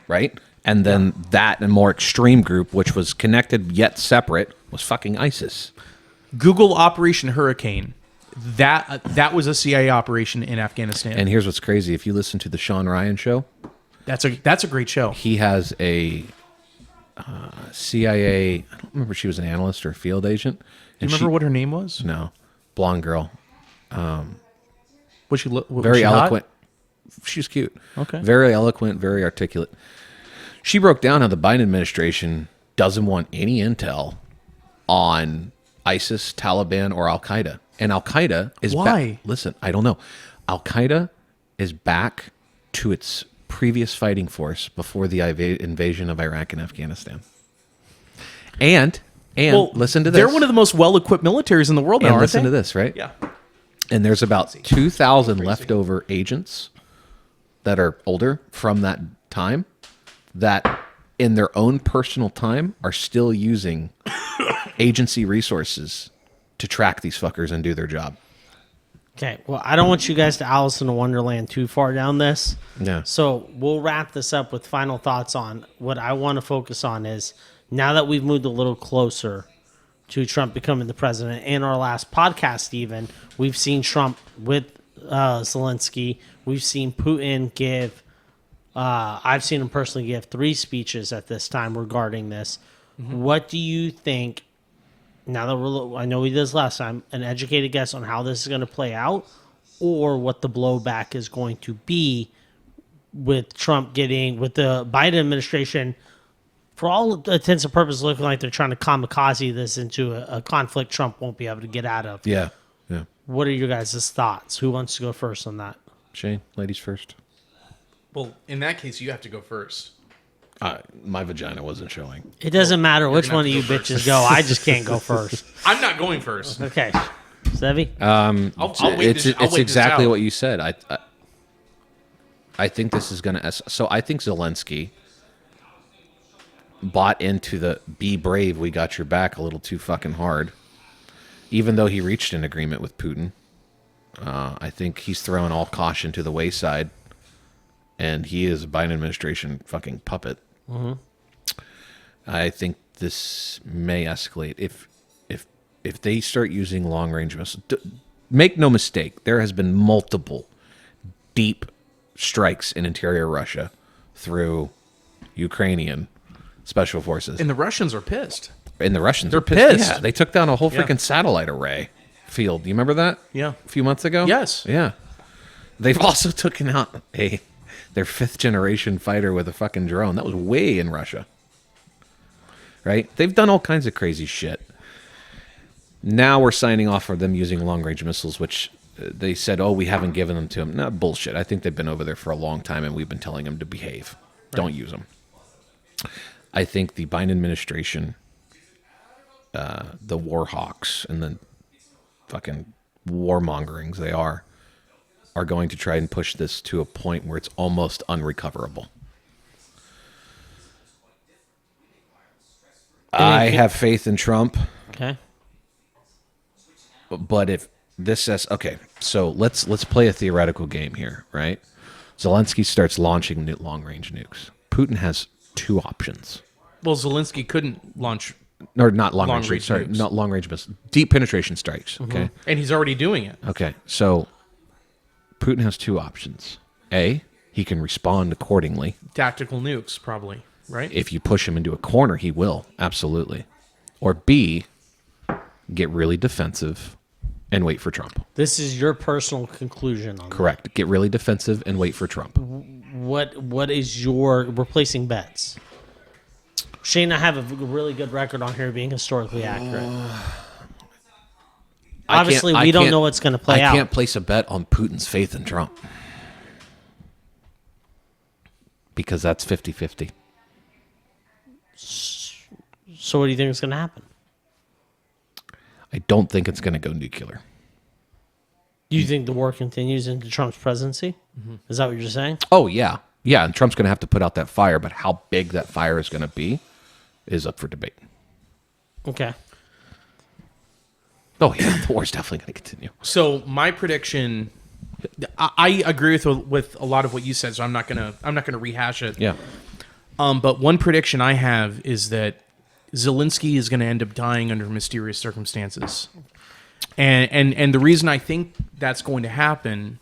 right? And then that and more extreme group, which was connected yet separate, was fucking ISIS. Google Operation Hurricane. That was a CIA operation in Afghanistan. And here's what's crazy: if you listen to the Sean Ryan show, that's a great show. He has a CIA. I don't remember if she was an analyst or a field agent. Do you remember what her name was? No, blonde girl. Was she very eloquent? Hot? She was cute. Okay. Very eloquent, very articulate. She broke down how the Biden administration doesn't want any intel on ISIS, Taliban, or Al Qaeda. And Al Qaeda is Why? Listen, I don't know. Al Qaeda is back to its previous fighting force before the invasion of Iraq and Afghanistan. And listen to this. They're one of the most well-equipped militaries in the world now, And aren't listen they? to this, right? Yeah. And there's about 2,000 leftover agents that are older from that time that in their own personal time are still using agency resources to track these fuckers and do their job. Okay, well, I don't want you guys to Alice in Wonderland too far down this. Yeah. So we'll wrap this up with final thoughts on what I want to focus on is now that we've moved a little closer to Trump becoming the president. In our last podcast even, we've seen Trump with Zelensky. We've seen Putin give, I've seen him personally give 3 speeches at this time regarding this. Mm-hmm. What do you think, now that I know we did this last time, an educated guess on how this is going to play out or what the blowback is going to be with Trump with the Biden administration, for all intents and purposes, looking like they're trying to kamikaze this into a conflict Trump won't be able to get out of. Yeah. What are your guys' thoughts? Who wants to go first on that? Shane, ladies first. Well, in that case, you have to go first. My vagina wasn't showing. It doesn't matter which gonna one of have you to go bitches go. I just can't go first. I'm not going first. Okay. Sevi? I'll wait It's this exactly out. what you said. I think this is going to... So I think Zelensky bought into the be brave, we got your back a little too fucking hard. Even though he reached an agreement with Putin, I think he's throwing all caution to the wayside, and he is a Biden administration fucking puppet. Mm-hmm. I think this may escalate if they start using long range missiles. Make no mistake, there has been multiple deep strikes in interior Russia through Ukrainian special forces. And the Russians are pissed. And the Russians They're are pissed. pissed. Yeah, they took down a whole Yeah. freaking satellite array field. You remember that? Yeah. A few months ago? Yes. Yeah. They've also taken out their 5th generation fighter with a fucking drone. That was way in Russia. Right? They've done all kinds of crazy shit. Now we're signing off for them using long range missiles, which they said, we haven't given them to them. No, bullshit. I think they've been over there for a long time, and we've been telling them to behave. Right. Don't use them. I think the Biden administration, the war hawks and the fucking warmongerings they are going to try and push this to a point where it's almost unrecoverable. I have faith in Trump. Okay. But if this says, okay, so let's play a theoretical game here, right? Zelensky starts launching long-range nukes. Putin has 2 options. Well, Zelensky couldn't launch, Or not long-range, Long-range sorry, nukes. not long-range missiles. Deep penetration strikes, okay? and he's already doing it. Okay, so Putin has 2 options. A, he can respond accordingly. Tactical nukes, probably, right? If you push him into a corner, he will, absolutely. Or B, get really defensive and wait for Trump. This is your personal conclusion on Correct. Get really defensive and wait for Trump. that. What is your replacing bets? Shane, I have a really good record on here being historically accurate. Obviously, we don't know what's going to play out. I can't place a bet on Putin's faith in Trump. Because that's 50-50. So what do you think is going to happen? I don't think it's going to go nuclear. Do you think the war continues into Trump's presidency? Mm-hmm. Is that what you're saying? Oh, yeah. Yeah, and Trump's going to have to put out that fire, but how big that fire is going to be is up for debate. Okay. Oh, yeah, the war's definitely going to continue. So my prediction, I agree with a lot of what you said, so I'm not gonna rehash it. Yeah. But one prediction I have is that Zelensky is going to end up dying under mysterious circumstances, and the reason I think that's going to happen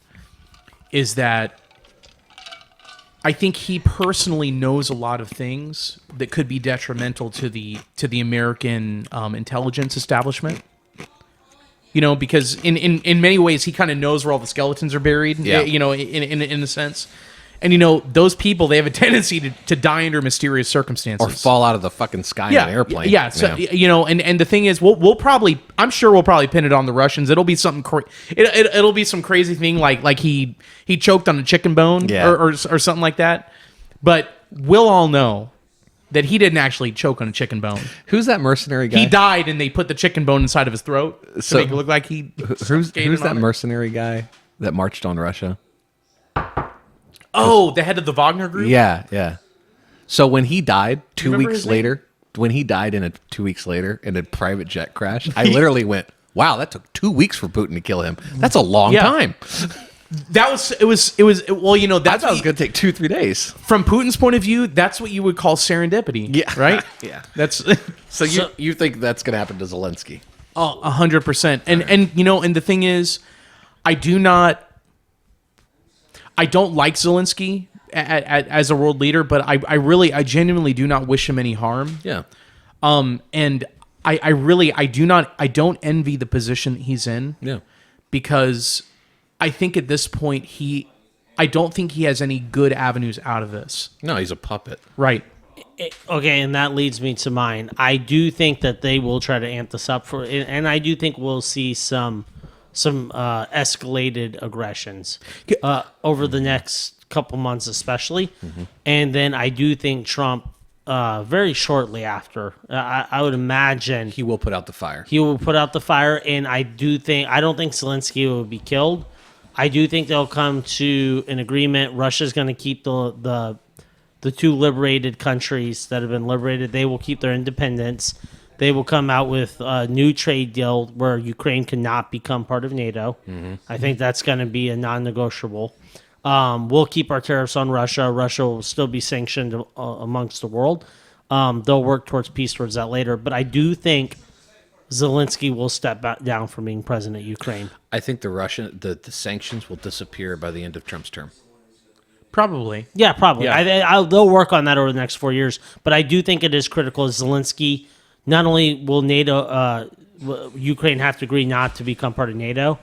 is that I think he personally knows a lot of things that could be detrimental to the American intelligence establishment. You know, because in many ways he kind of knows where all the skeletons are buried. Yeah. You know, in a sense, And those people, they have a tendency to die under mysterious circumstances Or fall out of the fucking sky in an airplane. Yeah. So and the thing is, I'm sure we'll probably pin it on the Russians. It'll be something. It'll be some crazy thing like he choked on a chicken bone or something like that. But we'll all know that he didn't actually choke on a chicken bone. Who's that mercenary guy? He died, and they put the chicken bone inside of his throat to make it look like he. Who's that mercenary guy that marched on Russia? Oh, the head of the Wagner group. Yeah. So when he died 2 remember weeks his name? later, when he died 2 weeks later in a private jet crash, I literally went, "Wow, that took 2 weeks for Putin to kill him. That's a long time." That was it was well, I that's thought it was going to take 2-3 days. from Putin's point of view, that's what you would call serendipity. Yeah. Right? Yeah. That's So you think that's going to happen to Zelensky? 100%. And the thing is, I don't like Zelensky as a world leader, but I genuinely do not wish him any harm. Yeah. And I don't envy the position that he's in. Yeah. Because I think at this point I don't think he has any good avenues out of this. No, he's a puppet. Right. Okay, and that leads me to mine. I do think that they will try to amp this up and I do think we'll see some escalated aggressions over the next couple months, especially. Mm-hmm. And then I do think Trump, very shortly after, I would imagine He will put out the fire. he will put out the fire. And I don't think Zelensky will be killed. I do think they'll come to an agreement. Russia's going to keep the two liberated countries that have been liberated. They will keep their independence. They will come out with a new trade deal where Ukraine cannot become part of NATO. Mm-hmm. I think that's going to be a non-negotiable. We'll keep our tariffs on Russia. Russia will still be sanctioned amongst the world. They'll work towards peace towards that later. But I do think Zelensky will step back down from being president of Ukraine. I think the sanctions will disappear by the end of Trump's term. Probably. Yeah, probably. Yeah. They'll work on that over the next 4 years. But I do think it is critical. Zelensky, not only will NATO, Ukraine have to agree not to become part of NATO,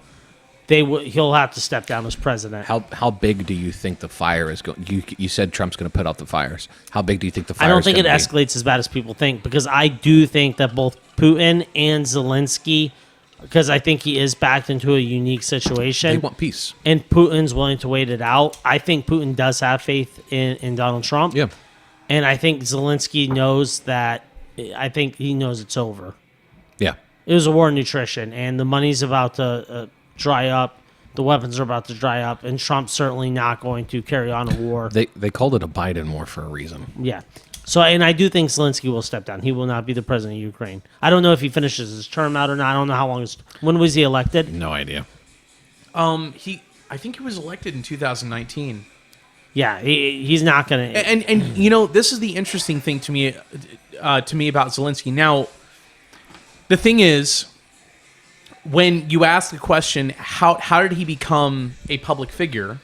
he'll have to step down as president. How big do you think the fire is going? You said Trump's going to put out the fires. How big do you think the fire? I don't think it escalates as bad as people think, because I do think that both Putin and Zelensky, because I think he is backed into a unique situation. They want peace, and Putin's willing to wait it out. I think Putin does have faith in Donald Trump. Yeah, and I think Zelensky knows that. I think he knows it's over. Yeah, it was a war of nutrition, and the money's about to dry up. The weapons are about to dry up, and Trump's certainly not going to carry on a war. They called it a Biden war for a reason. Yeah. So, and I do think Zelensky will step down. He will not be the president of Ukraine. I don't know if he finishes his term out or not. I don't know how long. When was he elected? No idea. I think he was elected in 2019. Yeah, he's not going to. And this is the interesting thing to me about Zelensky. Now, the thing is, when you ask the question, how did he become a public figure?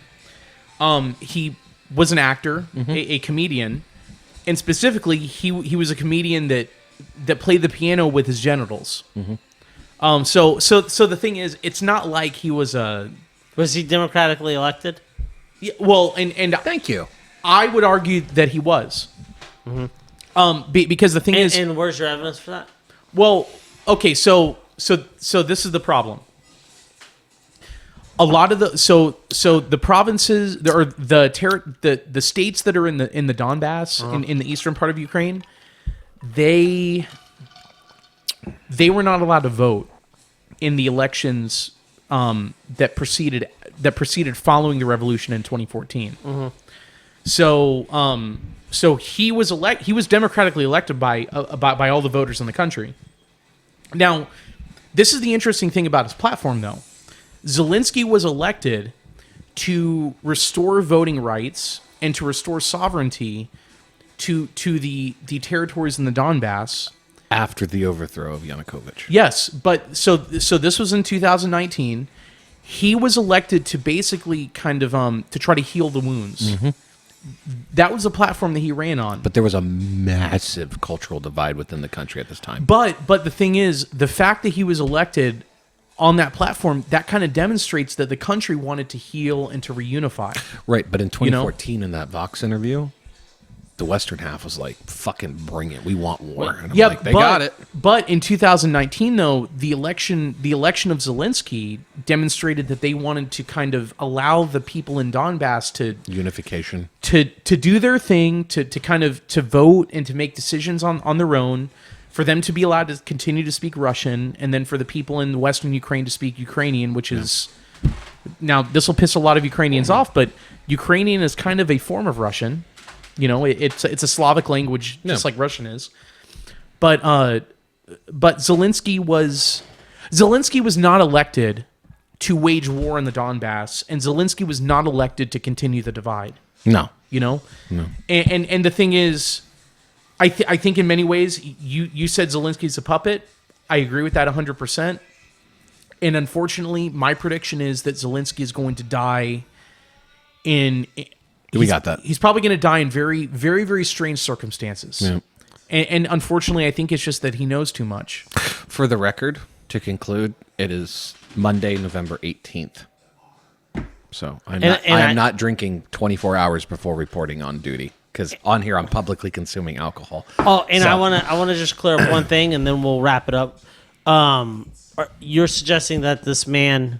He was an actor, a comedian, and specifically, he was a comedian that played the piano with his genitals. Mm-hmm. So the thing is, it's not like he was a. Was he democratically elected? Yeah, well, and thank you. I would argue that he was. Mm-hmm. Because the thing is, and where's your evidence for that? Well, okay, so this is the problem. A lot of the provinces or the states that are in the Donbass in the eastern part of Ukraine, they were not allowed to vote in the elections that proceeded following the revolution in 2014. Mm-hmm. So he was democratically elected by all the voters in the country. Now, this is the interesting thing about his platform, though. Zelensky was elected to restore voting rights and to restore sovereignty to the territories in the Donbass After the overthrow of Yanukovych. Yes, but so this was in 2019. He was elected to basically kind of to try to heal the wounds. Mm-hmm. That was the platform that he ran on. But there was a massive cultural divide within the country at this time. But the thing is, the fact that he was elected on that platform, that kind of demonstrates that the country wanted to heal and to reunify. Right, but in 2014 in that Vox interview, the Western half was like, fucking bring it. We want war. And I'm like, they got it. But in 2019, though, the election of Zelensky demonstrated that they wanted to kind of allow the people in Donbass to Unification. to do their thing, to kind of to vote and to make decisions on their own, for them to be allowed to continue to speak Russian, and then for the people in Western Ukraine to speak Ukrainian, which is, now this will piss a lot of Ukrainians off, but Ukrainian is kind of a form of Russian. You know, it's a Slavic language, just like Russian is. But Zelensky was not elected to wage war in the Donbass, and Zelensky was not elected to continue the divide. No. You know, and the thing is, I think in many ways you said Zelensky's a puppet. I agree with that 100%. And unfortunately, my prediction is that Zelensky is going to die We got that. He's probably going to die in very, very, very strange circumstances. Yeah. And unfortunately, I think it's just that he knows too much. For the record, to conclude, it is Monday, November 18th. So I'm not drinking 24 hours before reporting on duty, because on here I'm publicly consuming alcohol. Oh, and I want to just clear up one thing, and then we'll wrap it up. You're suggesting that this man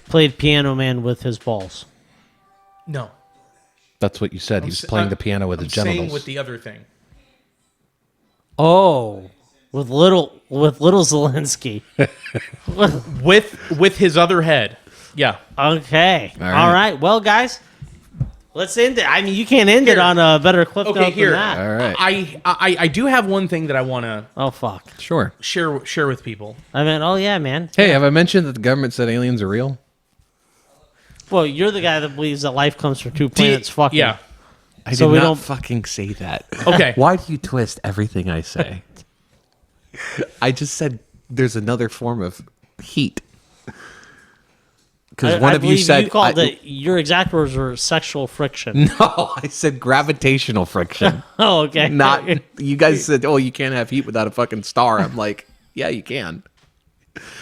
played Piano Man with his balls? No. That's what you said. He was playing the piano with his genitals. Saying with the other thing. Oh, with little Zelensky. with his other head. Yeah. Okay. All All right. right. Well, guys, let's end it. I mean, you can't end it on a better clip note than that. All right. I do have one thing that I want to Oh, fuck. Sure. share with people. I mean, oh, yeah, man. Hey, have I mentioned that the government said aliens are real? Well, you're the guy that believes that life comes from two planets fucking. Yeah. I So did we not don't- fucking say that. Okay. Why do you twist everything I say? I just said there's another form of heat. Because one I of you believe said... you called it, your exact words were sexual friction. No, I said gravitational friction. Oh, okay. Not... You guys said, oh, you can't have heat without a fucking star. I'm like, yeah, you can.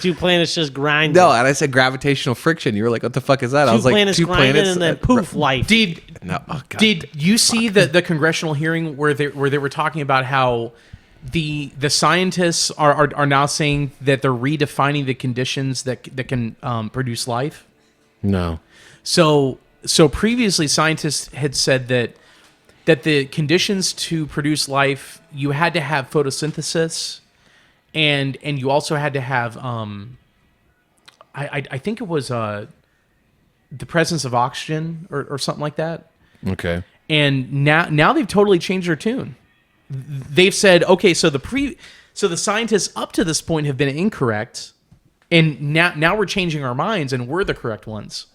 Two planets just grinding. No, and I said gravitational friction. You were like, what the fuck is that? I was like, Planets two grinding planets... and then poof, life. No, oh, God. Did you see the congressional hearing where they were talking about how the scientists are now saying that they're redefining the conditions that can produce life? No. So previously scientists had said that the conditions to produce life, you had to have photosynthesis, and you also had to have I think it was the presence of oxygen or something like that. Okay. And now they've totally changed their tune. They've said, okay, so the scientists up to this point have been incorrect, and now we're changing our minds and we're the correct ones.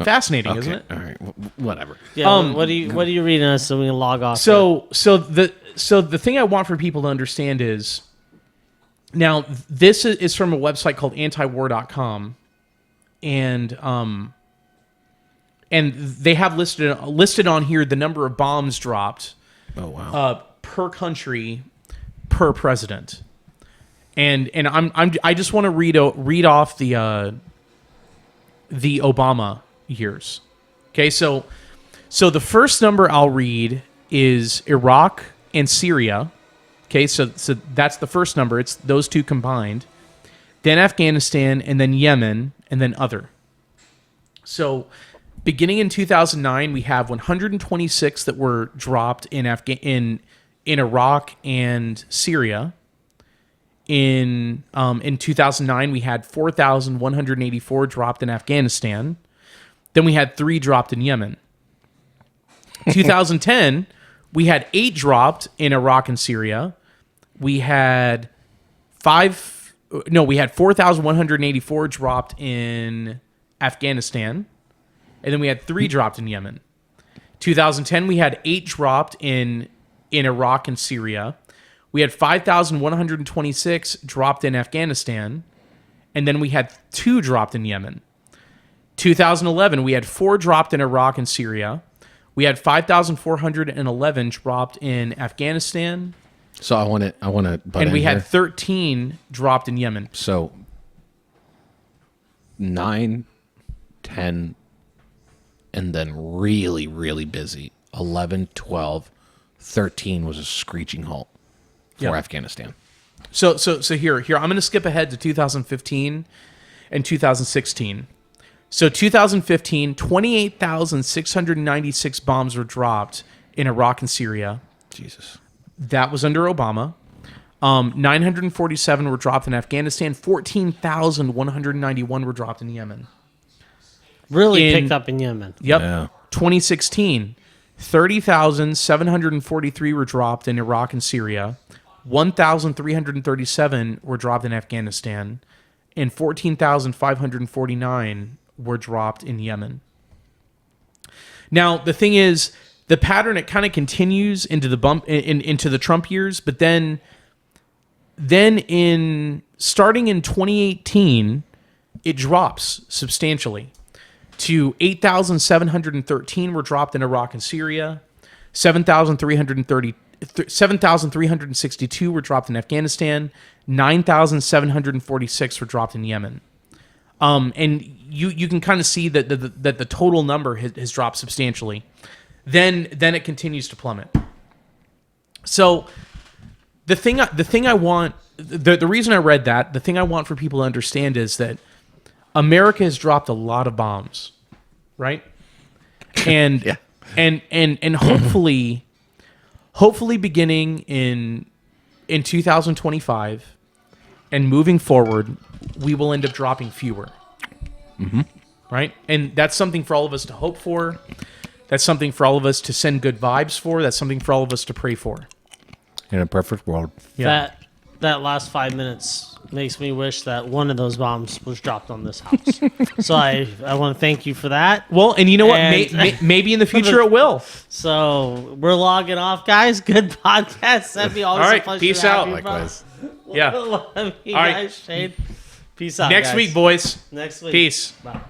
Fascinating, Okay. isn't it? All right. Whatever. Yeah, what are you reading us so we can log off? So the thing I want for people to understand is, now this is from a website called antiwar.com, and they have listed on here the number of bombs dropped. Oh, wow. Per country, per president, and I just want to read off the Obama years. Okay, so the first number I'll read is Iraq and Syria. Okay, so that's the first number. It's those two combined. Then Afghanistan, and then Yemen, and then other. So beginning in 2009, we have 126 that were dropped in Iraq and Syria. In 2009, we had 4,184 dropped in Afghanistan. Then we had 3 dropped in Yemen. 2010, we had 8 dropped in Iraq and Syria. We had 4,184 dropped in Afghanistan. And then we had 3 dropped in Yemen. 2010, we had 8 dropped in Iraq and Syria. We had 5,126 dropped in Afghanistan. And then we had 2 dropped in Yemen. 2011, we had 4 dropped in Iraq and Syria. We had 5,411 dropped in Afghanistan. So I want to And we had 13 dropped in Yemen. So 9, 10, and then really, really busy. 11, 12, 13 was a screeching halt for Yep. Afghanistan. So here, I'm going to skip ahead to 2015 and 2016. So 2015, 28,696 bombs were dropped in Iraq and Syria. Jesus. That was under Obama. 947 were dropped in Afghanistan. 14,191 were dropped in Yemen. Really In- picked up in Yemen. Yep. Yeah. 2016, 30,743 were dropped in Iraq and Syria. 1,337 were dropped in Afghanistan. And 14,549 were dropped in Yemen. Now, the thing is, the pattern, it kind of continues into the into the Trump years, but then starting in 2018, it drops substantially to 8,713 were dropped in Iraq and Syria, 7,362 were dropped in Afghanistan, 9,746 were dropped in Yemen. And you can kind of see that the total number has dropped substantially. Then it continues to plummet. So the thing I want, the reason I read that, the thing I want for people to understand is that America has dropped a lot of bombs, right? And Yeah. and hopefully beginning in 2025 and moving forward, we will end up dropping fewer. Mm-hmm. Right? And that's something for all of us to hope for. That's something for all of us to send good vibes for. That's something for all of us to pray for. In a perfect world. Yeah. That last 5 minutes makes me wish that one of those bombs was dropped on this house. So I want to thank you for that. Well, and you know what? And- Maybe in the future it will. So we're logging off, guys. Good podcast. That'd be always All right, a pleasure peace to have out. you, bro. Likewise. Yeah. Love you All right. guys, Shane. Peace out, Next guys. week, boys. Next week. Peace. Bye.